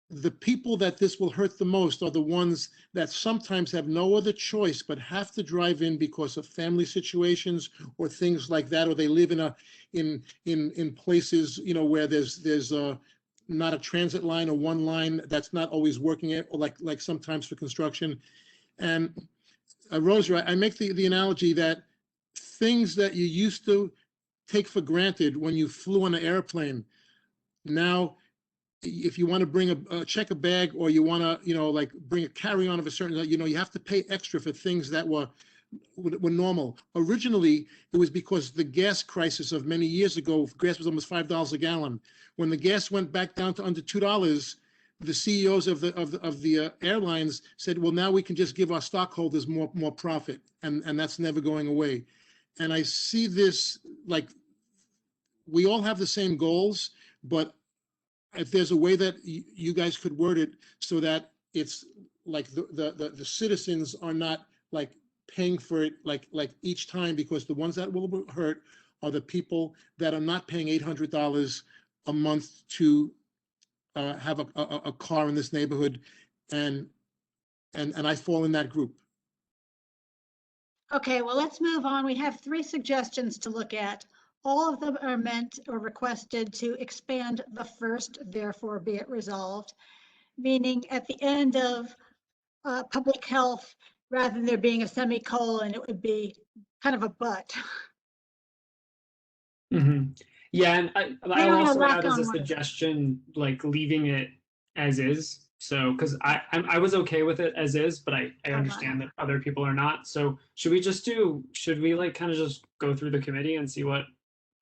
the people that this will hurt the most are the ones that sometimes have no other choice but have to drive in because of family situations or things like that, or they live in places, you know, where there's not a transit line or one line that's not always working, or like sometimes for construction. And Rosa, I make the analogy that things that you used to take for granted when you flew on an airplane, now if you want to bring check a bag, or you want to, you know, like bring a carry-on of a certain, you know, you have to pay extra for things that were normal. Originally, it was because the gas crisis of many years ago, gas was almost $5 a gallon. When the gas went back down to under $2, the CEOs of the airlines said, well, now we can just give our stockholders more profit, and that's never going away. And I see this, like, we all have the same goals, but if there's a way that you guys could word it so that it's like the citizens are not like paying for it like each time, because the ones that will hurt are the people that are not paying $800 a month to have a car in this neighborhood, and I fall in that group. Okay, well, let's move on. We have 3 suggestions to look at. All of them are meant or requested to expand the first, therefore be it resolved, meaning at the end of public health, rather than there being a semicolon, it would be kind of a but. Mm-hmm. Yeah, and I'll don't also wanna add lock as a on one. suggestion, like leaving it as is. So, because I was okay with it as is, but I understand that other people are not. So should we like kind of just go through the committee and see what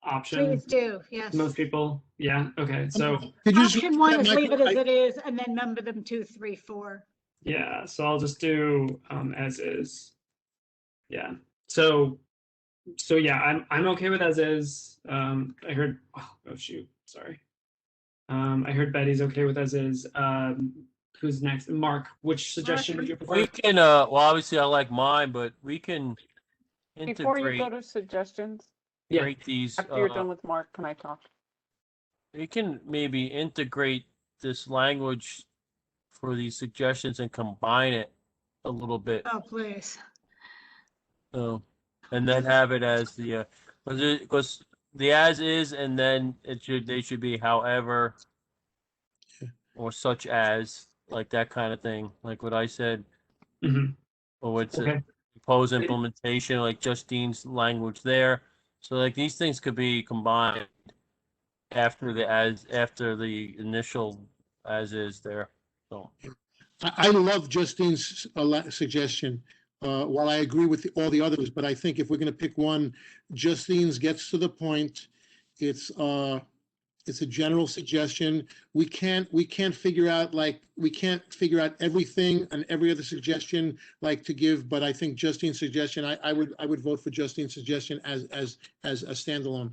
option Please do, yes. most people? Yeah, okay. So Option 1 is leave it as it is and then number them 2, 3, 4. yeah, so I'll just do as is. Yeah. So yeah, I'm okay with as is. I heard oh shoot, sorry. I heard Betty's okay with as is. Who's next? Mark, which suggestion would you prefer? We can well, obviously I like mine, but we can Before you integrate go to suggestions, these after you're done with Mark, can I talk? we can maybe integrate this language for these suggestions and combine it a little bit. Oh, please. So, and then have it as the because the as is, and then they should be however or such as, like that kind of thing, like what I said. Mm-hmm. Or what's Okay. it? Propose implementation, like Justine's language there. So like these things could be combined after the initial as is there. So I love Justine's suggestion. While I agree with all the others, but I think if we're going to pick one, Justine's gets to the point. It's a general suggestion. We can't figure out everything and every other suggestion like to give, but I think Justine's suggestion, I would vote for Justine's suggestion as a standalone.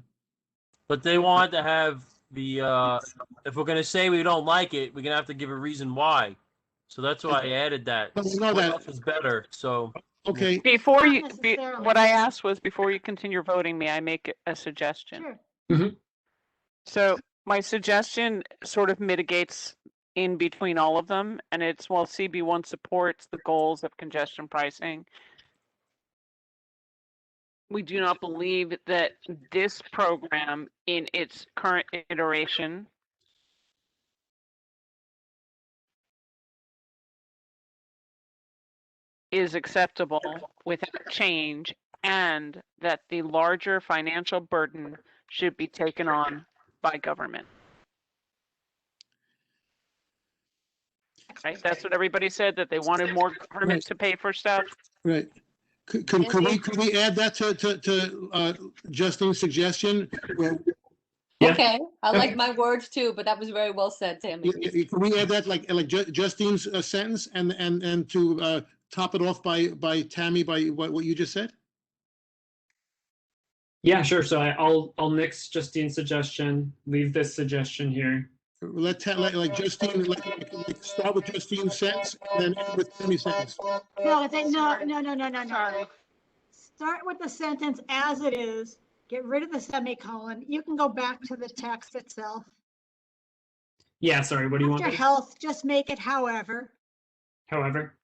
but they want to have the if we're gonna say we don't like it, we're gonna have to give a reason why. So that's why I added that. But we know What that- else is better? So Okay. Before Not you, necessarily. what I asked was before you continue voting me, I make a suggestion. Sure. Mm-hmm. So my suggestion sort of mitigates in between all of them, and it's while CB1 supports the goals of congestion pricing, we do not believe that this program in its current iteration is acceptable without change, and that the larger financial burden should be taken on by government. Right? That's what everybody said, that they wanted more government to pay for stuff. Right. Could we add that to Justine's suggestion? Okay, I like my words too, but that was very well said, Tammy. Can we add that like Justine's sentence and to top it off by Tammy by what you just said? Yeah, sure. So I'll nix Justine's suggestion, leave this suggestion here. Let Justine, start with Justine's sentence, and then end with Tammy's sentence. No, no. Start with the sentence as it is, get rid of the semicolon. You can go back to the text itself. Yeah, sorry, what do you want? After health, just make it however. However.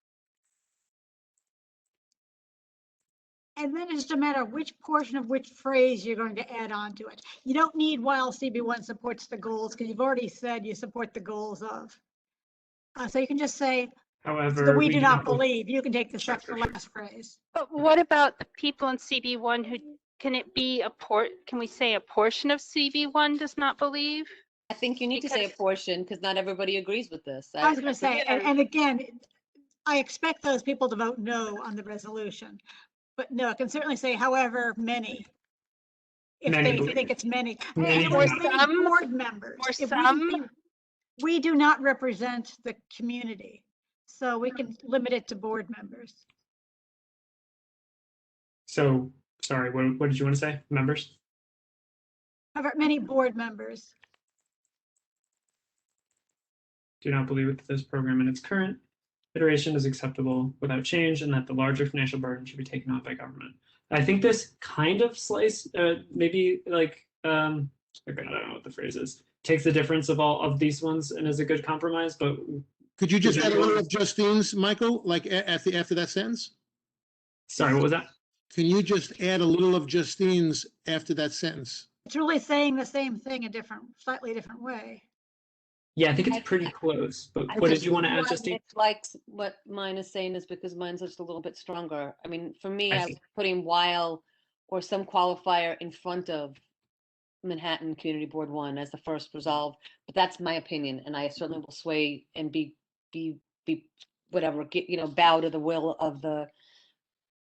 And then it's just a matter of which portion of which phrase you're going to add on to it. You don't need while CB1 supports the goals, because you've already said you support the goals of. So you can just say, However, so we do not believe. You can take the last phrase. But what about the people in CB1 who, can it be can we say a portion of CB1 does not believe? I think you need to say a portion because not everybody agrees with this. I was going to say, and again, I expect those people to vote no on the resolution. But no, I can certainly say however many. If they think it's many. Or some board members. Or some. We do not represent the community. So we can limit it to board members. So, sorry, what did you want to say? Members? However many board members. Do not believe that this program in its current iteration is acceptable without change and that the larger financial burden should be taken on by government. I think this kind of maybe like, okay, I don't know what the phrase is, takes the difference of all of these ones and is a good compromise, but. Could you just add a little of Justine's, Michael, like after that sentence? Sorry, what was that? Can you just add a little of Justine's after that sentence? It's really saying the same thing a slightly different way. Yeah, I think it's pretty close, but what did you want to add, Justine? It's like what mine is saying is because mine's just a little bit stronger. I mean, for me, I was putting while or some qualifier in front of Manhattan Community Board 1 as the first resolve, but that's my opinion, and I certainly will sway and be whatever, bow to the will of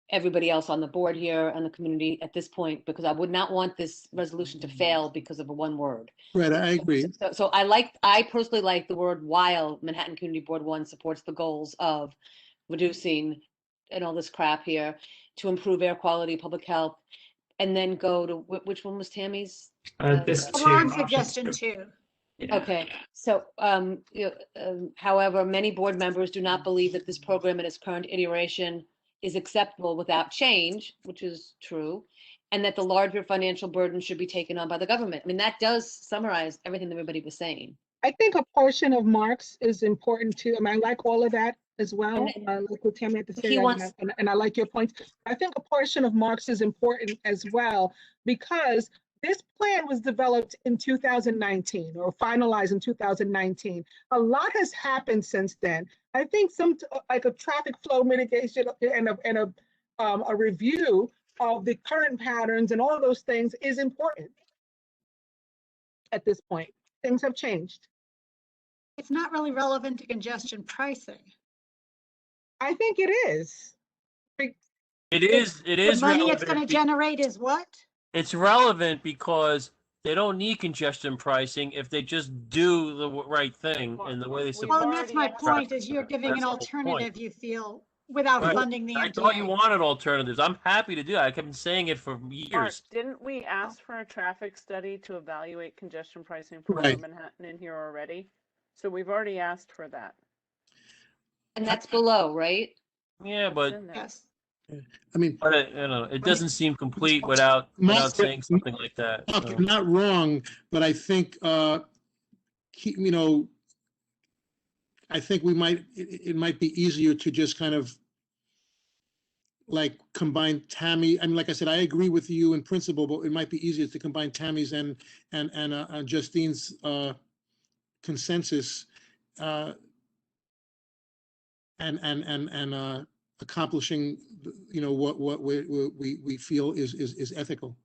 everybody else on the board here and the community at this point, because I would not want this resolution to fail because of a one word. Right, I agree. So I personally like the word while Manhattan Community Board 1 supports the goals of reducing and all this crap here to improve air quality, public health, and then go to which one was Tammy's? This Suggestion 2. Yeah. Okay, so however, many board members do not believe that this program in its current iteration is acceptable without change, which is true, and that the larger financial burden should be taken on by the government. I mean, that does summarize everything that everybody was saying. I think a portion of Mark's is important too. I mean, I like all of that as well. I like what Tammy had to say, and I like your points. I think a portion of Mark's is important as well because this plan was developed in 2019 or finalized in 2019. A lot has happened since then. I think like a traffic flow mitigation and a review of the current patterns and all of those things is important at this point. Things have changed. It's not really relevant to congestion pricing. I think it is. It is The money relevant. it's going to generate is what? It's relevant because they don't need congestion pricing if they just do the right thing in the way they support. Well, and that's my point, is you're giving an alternative, you feel, without funding the I MTA. thought you wanted alternatives. I'm happy to do that. I've been saying it for years. Mark, didn't we ask for a traffic study to evaluate congestion pricing for Manhattan in here already? So we've already asked for that. And that's below, right? Yeah, but yes. I mean, but it doesn't seem complete without saying something like that. So. Not wrong, but I think I think it might be easier to just kind of like combine Tammy. I mean, like I said, I agree with you in principle, but it might be easier to combine Tammy's and Justine's consensus and accomplishing, what we feel is ethical.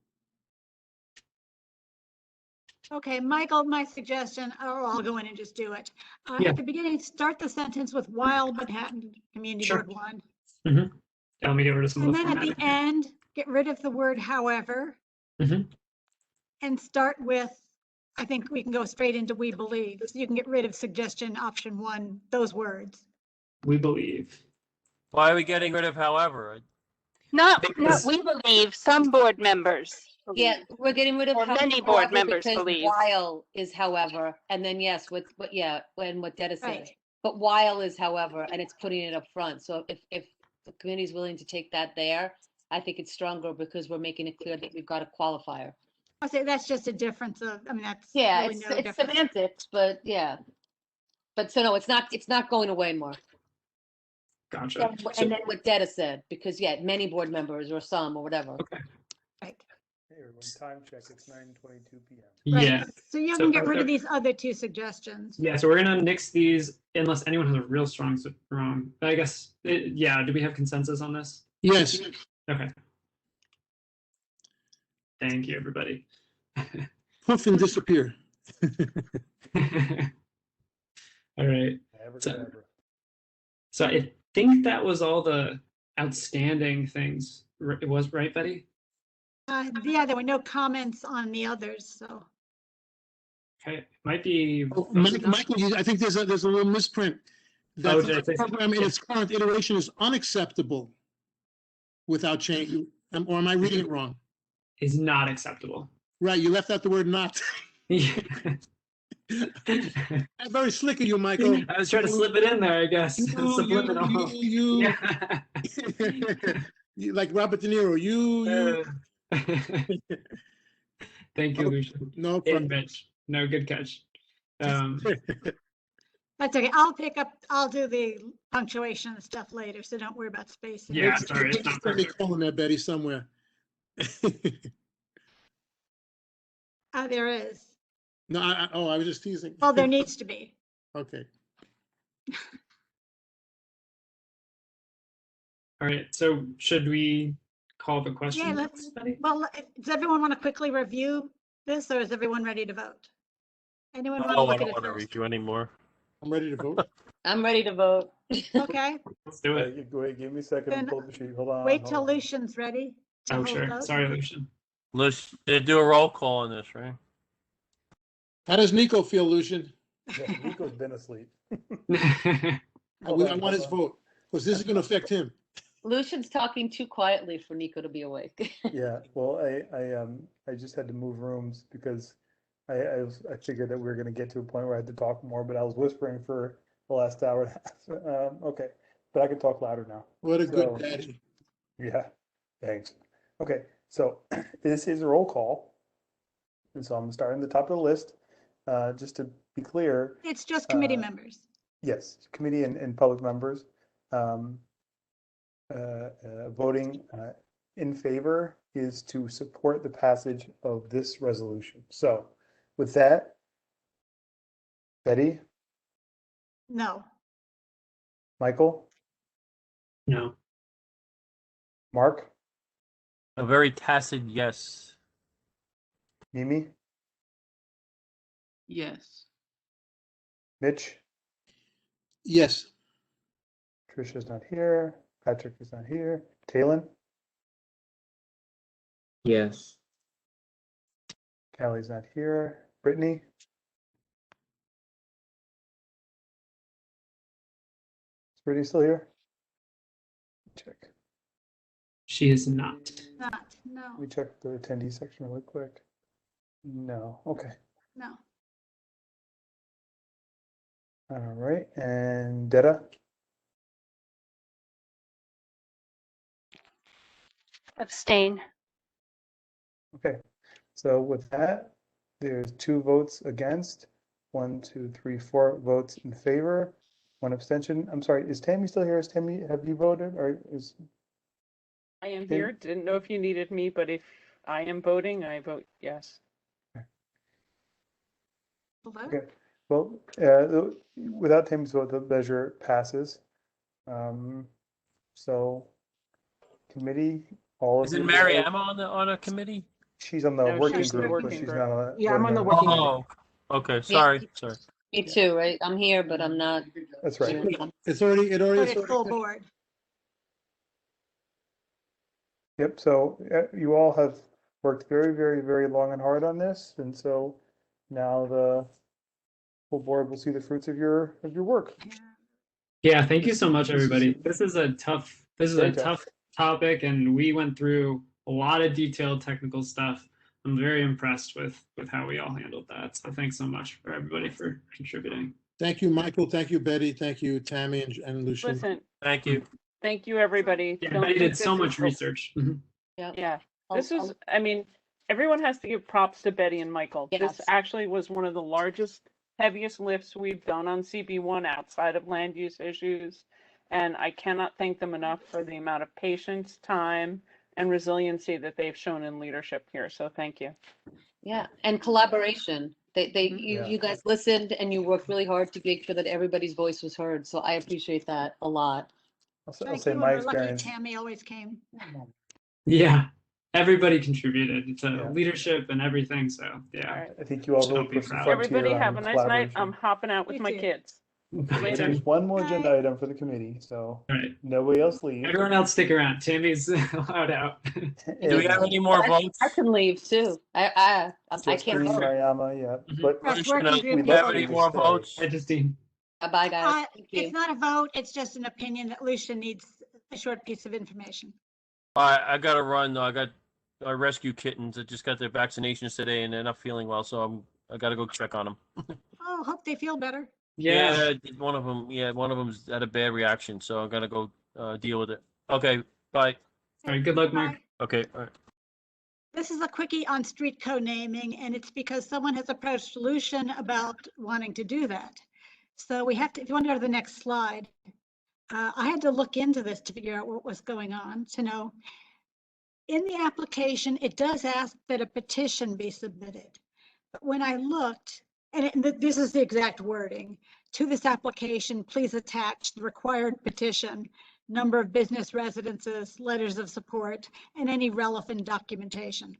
Okay, Michael, my suggestion, or I'll go in and just do it. At the beginning, start the sentence with while Manhattan Community Board 1. Mm-hmm. Let me get rid of some. And then at the end, get rid of the word however. Mm-hmm. And start with, I think we can go straight into we believe. So you can get rid of suggestion option 1, those words. We believe. Why are we getting rid of however? Not we believe, some board members. Yeah, believe. we're getting rid of. Or many board however, members because believe. While is however, and then yes, what, yeah, when what Detta says. Right. But while is however, and it's putting it up front. So if the committee is willing to take that there, I think it's stronger because we're making it clear that we've got a qualifier. I say that's just a difference of, I mean, that's Yeah, really no it's difference. semantics, but yeah. But so no, it's not going away more. Gotcha. And then what Detta said, because yeah, many board members or some or whatever. Okay. Right. Hey, everyone, time check. It's 9:22 p.m. Yeah. Right. So you So- can get rid of these other two suggestions. Yeah, so we're gonna nix these unless anyone has a real strong wrong. I guess, yeah. Do we have consensus on this? Yes. Okay. Thank you, everybody. Puff and disappear. All right. Abracadabra. So I think that was all the outstanding things. It was, right, Betty? Yeah, there were no comments on the others, so. Okay, might be. Michael, I think there's a little misprint. That Oh, the did I say program in its current iteration is unacceptable without change. Or am I reading it wrong? Is not acceptable. Right, you left out the word not. Very slick of you, Michael. I was trying to slip it in there, I guess. Subliminal. You. You like Robert De Niro. You. Thank you, Lucian. No And problem. Mitch. No, good catch. That's okay. I'll do the punctuation and stuff later, so don't worry about spacing. Yeah, sorry, it's not There's a perfect. colon there, Betty, somewhere. There is. No, I was just teasing. Well, there needs to be. Okay. All right, so should we call the question? Yeah, well, does everyone want to quickly review this, or is everyone ready to vote? Anyone want to Oh, I look at don't it want to first? read you anymore. I'm ready to vote. I'm ready to vote. Okay, Let's do it. Wait, give me a second. Then Pull the sheet. Hold on. wait hold till on. Lucian's ready. to Oh, hold sure. vote. Sorry, Lucian. Let's do a roll call on this, right? How does Nico feel, Lucian? Yeah, Nico's been asleep. I want his vote, because this is going to affect him. Lucian's talking too quietly for Nico to be awake. Yeah, well, I just had to move rooms because I figured that we were going to get to a point where I had to talk more, but I was whispering for the last hour and a half. Okay, but I can talk louder now. What a So, good daddy. Yeah, thanks. Okay, so this is a roll call. And so I'm starting at the top of the list. Just to be clear, It's just committee members. yes, committee and public members. Voting in favor is to support the passage of this resolution. So with that, Betty, No. Michael, No. Mark, A very tacit yes. Mimi, Yes. Mitch, Yes. Trisha's not here, Patrick is not here, Talon, Yes. Callie's not here, Brittany, is Brittany still here? Check. She is not. Not, no, Let me check the attendee section really quick. No, okay. no. All right, and Detta, Abstain. okay. So with that, there's 2 votes against, 1, 2, 3, 4 votes in favor, 1 abstention. I'm sorry, is Tammy still here? Is Tammy, have you voted or is? I am Tim? here. Didn't know if you needed me, but if I am voting, I vote yes. Okay, well, without Tammy's vote, the measure passes. So committee, all of Isn't you Mary vote- Emma on a committee? She's on the No, working she's the group, but working she's group. not on. Yeah, I'm on the member. working. Oh, okay. Sorry. Me too, right? I'm here, but I'm not. That's right. It's already, But it's full board. Yep, so you all have worked very, very, very long and hard on this, and so now the full board will see the fruits of your work. Yeah, thank you so much, everybody. This is a tough Very tough. topic, and we went through a lot of detailed technical stuff. I'm very impressed with how we all handled that. So thanks so much for everybody for contributing. Thank you, Michael. Thank you, Betty. Thank you, Tammy and Lucian. Listen, Thank you. thank you, everybody. Yeah, Don't Betty think did so this much is- research. Yeah, this was, I mean, everyone has to give props to Betty and Michael. Yes. This actually was one of the largest, heaviest lifts we've done on CB1 outside of land use issues. And I cannot thank them enough for the amount of patience, time, and resiliency that they've shown in leadership here. So thank you. Yeah, and collaboration. Yeah. You guys listened and you worked really hard to make sure that everybody's voice was heard. So I appreciate that a lot. I'll Thank say you, my and we're lucky experience. Tammy always came. Yeah, everybody contributed to leadership and everything. So yeah, I think you all Should really be pushed the proud. frontier Everybody on have a nice night. collaboration. I'm hopping out with You my too. kids. Later. There's one more agenda item for the committee, so Right. nobody else leave. Everyone else stick around. Tammy's allowed out. Do we have any more votes? I can leave too. I can't Justine, go. Mariama, yeah, but Rush Lucian, working do group we people. have any more votes? Hi, Justine. Bye, guys. Thank It's you. not a vote, it's just an opinion that Lucia needs a short piece of information. I gotta run though. I rescue kittens that just got their vaccinations today and they're not feeling well, so I gotta go check on them. Oh, hope they feel better. Yeah. One of them's had a bad reaction, so I'm gonna go deal with it. Okay, bye. All right. Good luck, Mark. Bye. Okay, all right. This is a quickie on street co-naming, and it's because someone has approached Lucian about wanting to do that. So we have to, if you want to go to the next slide, I had to look into this to figure out what was going on, to know. In the application, it does ask that a petition be submitted. But when I looked, and this is the exact wording, to this application, please attach the required petition, number of business residences, letters of support, and any relevant documentation.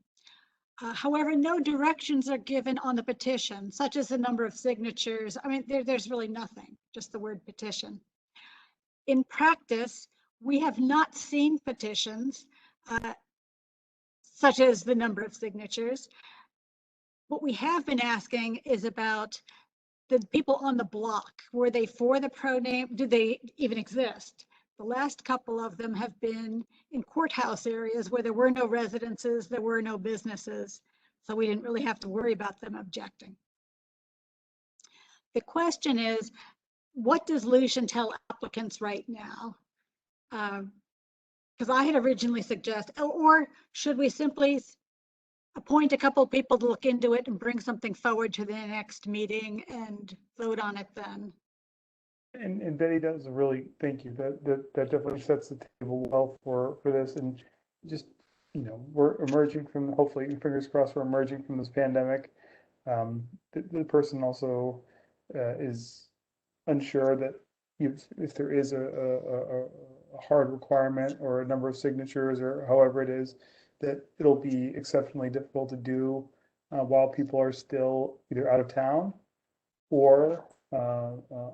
However, no directions are given on the petition, such as the number of signatures. I mean, there's really nothing, just the word petition. In practice, we have not seen petitions, such as the number of signatures. What we have been asking is about the people on the block. Were they for the proname? Do they even exist? The last couple of them have been in courthouse areas where there were no residences, there were no businesses, so we didn't really have to worry about them objecting. The question is, what does Lucian tell applicants right now? Because I had originally suggested, or should we simply appoint a couple of people to look into it and bring something forward to the next meeting and vote on it then? And Betty does thank you. That definitely sets the table well for this. And just, we're emerging from, hopefully, fingers crossed, we're emerging from this pandemic. The person also is unsure that if there is a hard requirement or a number of signatures or however it is, that it'll be exceptionally difficult to do while people are still either out of town or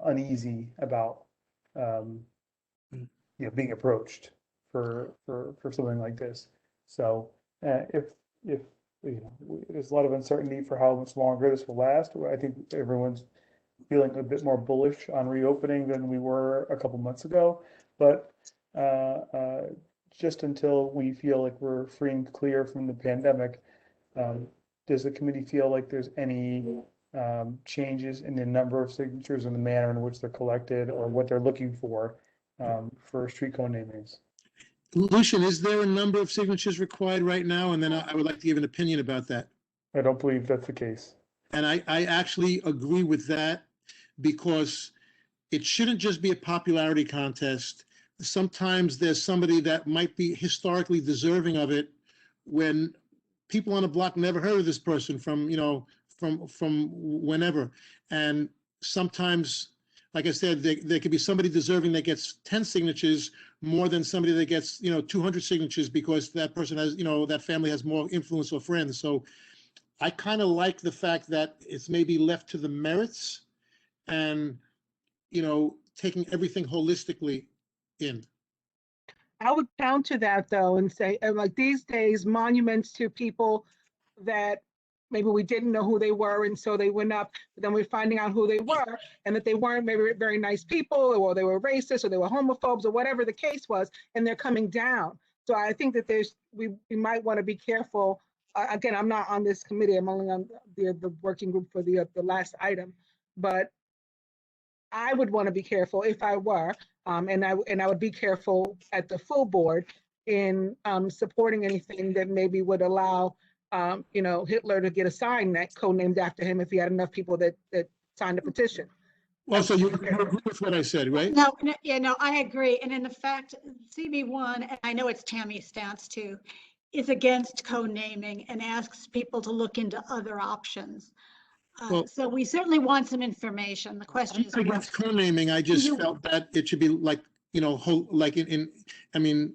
uneasy about being approached for something like this. So if there's a lot of uncertainty for how much longer this will last, I think everyone's feeling a bit more bullish on reopening than we were a couple months ago. But just until we feel like we're free and clear from the pandemic, does the committee feel like there's any changes in the number of signatures and the manner in which they're collected or what they're looking for street co-namings? Lucian, is there a number of signatures required right now? And then I would like to give an opinion about that. I don't believe that's the case. And I actually agree with that, because it shouldn't just be a popularity contest. Sometimes there's somebody that might be historically deserving of it when people on the block never heard of this person from whenever. And sometimes, like I said, there could be somebody deserving that gets 10 signatures more than somebody that gets 200 signatures because that person has that family has more influence or friends. So I kind of like the fact that it's maybe left to the merits and taking everything holistically in. I would counter that though and say, like these days, monuments to people that maybe we didn't know who they were, and so they went up, but then we're finding out who they were, and that they weren't maybe very nice people, or they were racist, or they were homophobes, or whatever the case was, and they're coming down. So I think that we might want to be careful again, I'm not on this committee. I'm only on the working group for the last item, but I would want to be careful if I were, and I would be careful at the full board in supporting anything that maybe would allow, Hitler to get a sign that codenamed after him if he had enough people that signed a petition. Well, so you agree with what I said, right? No, I agree. And in the fact, CB1, and I know it's Tammy's stance too, is against co-naming and asks people to look into other options. Well, So we certainly want some information. The question is, I'm against co-naming. I just felt that it should be like, like I mean,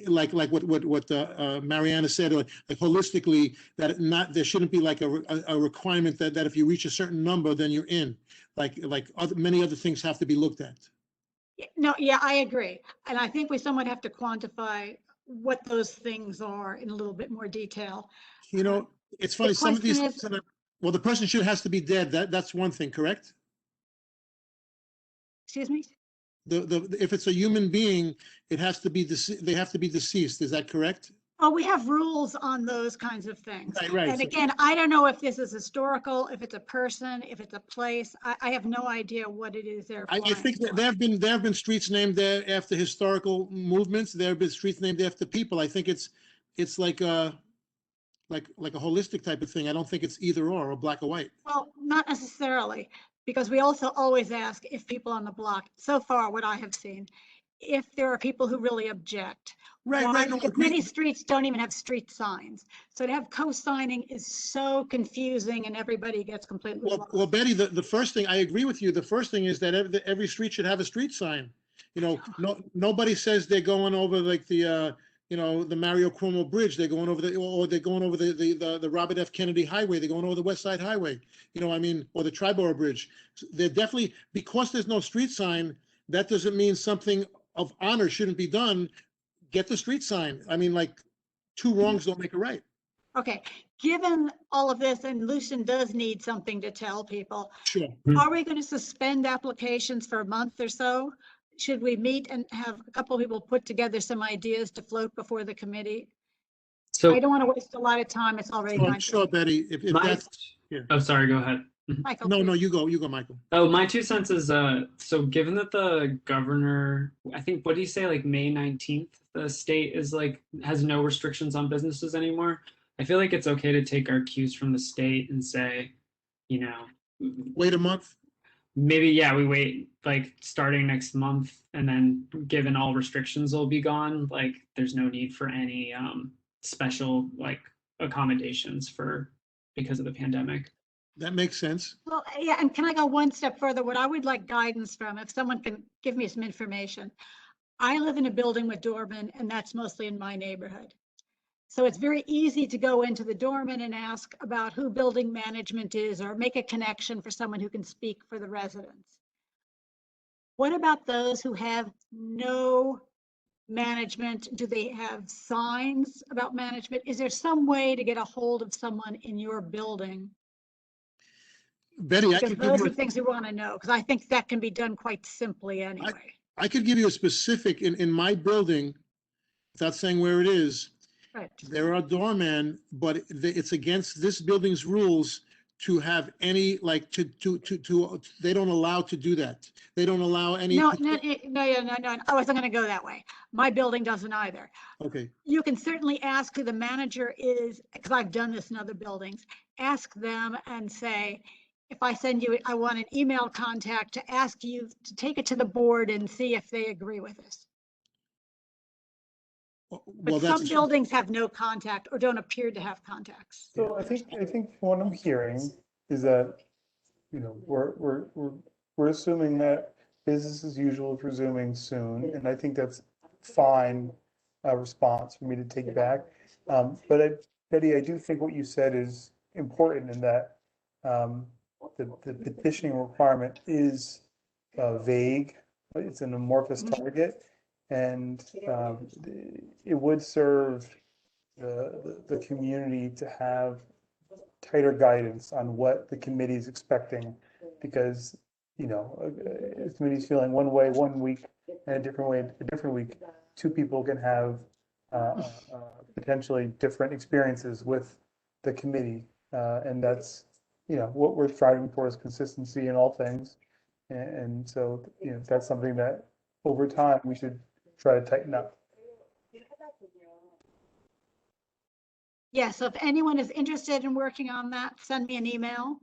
like what Mariana said, like holistically, that there shouldn't be like a requirement that if you reach a certain number, then you're in. Like many other things have to be looked at. no, yeah, I agree. And I think we somewhat have to quantify what those things are in a little bit more detail. It's funny, some of these question things, well, the person has to be dead. That's one thing, correct? Excuse me? If it's a human being, they have to be deceased. Is that correct? Oh, we have rules on those kinds of things. Right. And again, I don't know if this is historical, if it's a person, if it's a place. I have no idea what it is they're I think that there have been streets named after historical movements. There have been streets named after people. I think it's like a holistic type of thing. I don't think it's either or black or white. Well, not necessarily, because we also always ask if people on the block, so far what I have seen, if there are people who really object. Right. Because many streets don't even have street signs. So to have co-signing is so confusing and everybody gets completely lost. Well, Betty, the first thing, I agree with you. The first thing is that every street should have a street sign. Nobody says they're going over like the Mario Cuomo Bridge. They're going over the Robert F. Kennedy Highway. They're going over the West Side Highway. Or the Tribeca Bridge. They're definitely, because there's no street sign, that doesn't mean something of honor shouldn't be done. Get the street sign. I mean, like, two wrongs don't make a right. Okay, given all of this, and Lucian does need something to tell people. Sure. Are we going to suspend applications for a month or so? Should we meet and have a couple of people put together some ideas to float before the committee? So I don't want to waste a lot of time. It's already I'm sure, Betty, if that's... Yeah. Oh, sorry, go ahead. Michael, No, you go, Michael. Oh, my 2 cents is, so given that the governor, I think, what did he say, like May 19th, the state is like, has no restrictions on businesses anymore. I feel like it's okay to take our cues from the state and say, wait a month. Maybe, yeah, we wait like starting next month, and then given all restrictions will be gone, like there's no need for any special like accommodations because of the pandemic. That makes sense. well, yeah, and can I go one step further? What I would like guidance from, if someone can give me some information. I live in a building with doormen, and that's mostly in my neighborhood. So it's very easy to go into the doorman and ask about who building management is, or make a connection for someone who can speak for the residents. What about those who have no management? Do they have signs about management? Is there some way to get a hold of someone in your building? Betty, Because those are things we want to know, because I think that can be done quite simply anyway. I could give you a specific in my building, without saying where it is. Right. There are doormen, but it's against this building's rules to have any, like, they don't allow to do that. They don't allow any. No, I wasn't going to go that way. My building doesn't either. Okay. You can certainly ask who the manager is, because I've done this in other buildings. Ask them and say, if I send you, I want an email contact to ask you to take it to the board and see if they agree with us. But some buildings have no contact or don't appear to have contacts. So I think what I'm hearing is that, we're assuming that business as usual is resuming soon, and I think that's fine response for me to take back. But Betty, I do think what you said is important in that the petitioning requirement is vague. It's an amorphous target. And it would serve the community to have tighter guidance on what the committee is expecting, because the committee's feeling one way one week and a different way a different week. Two people can have potentially different experiences with the committee. And that's, what we're striving for is consistency in all things. And so, that's something that over time we should try to tighten up. Yeah, so if anyone is interested in working on that, send me an email.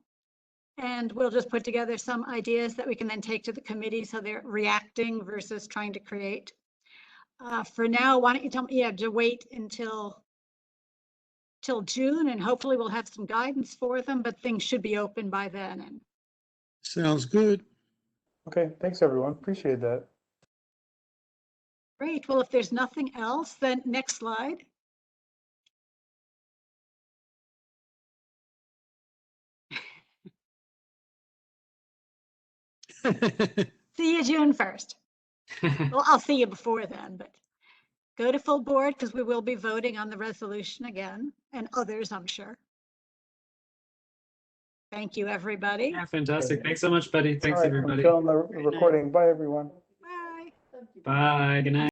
And we'll just put together some ideas that we can then take to the committee so they're reacting versus trying to create. For now, why don't you tell me, to wait until June, and hopefully we'll have some guidance for them, but things should be open by then. And Sounds good. Okay, thanks everyone. Appreciate that. great. Well, if there's nothing else, then next slide. See you June 1st. Well, I'll see you before then, but go to full board because we will be voting on the resolution again, and others, I'm sure. Thank you, everybody. Yeah, fantastic. Thanks so much, Betty. Thanks, All right, everybody. I'm killing the recording. Bye, everyone. Bye. Bye. Good night.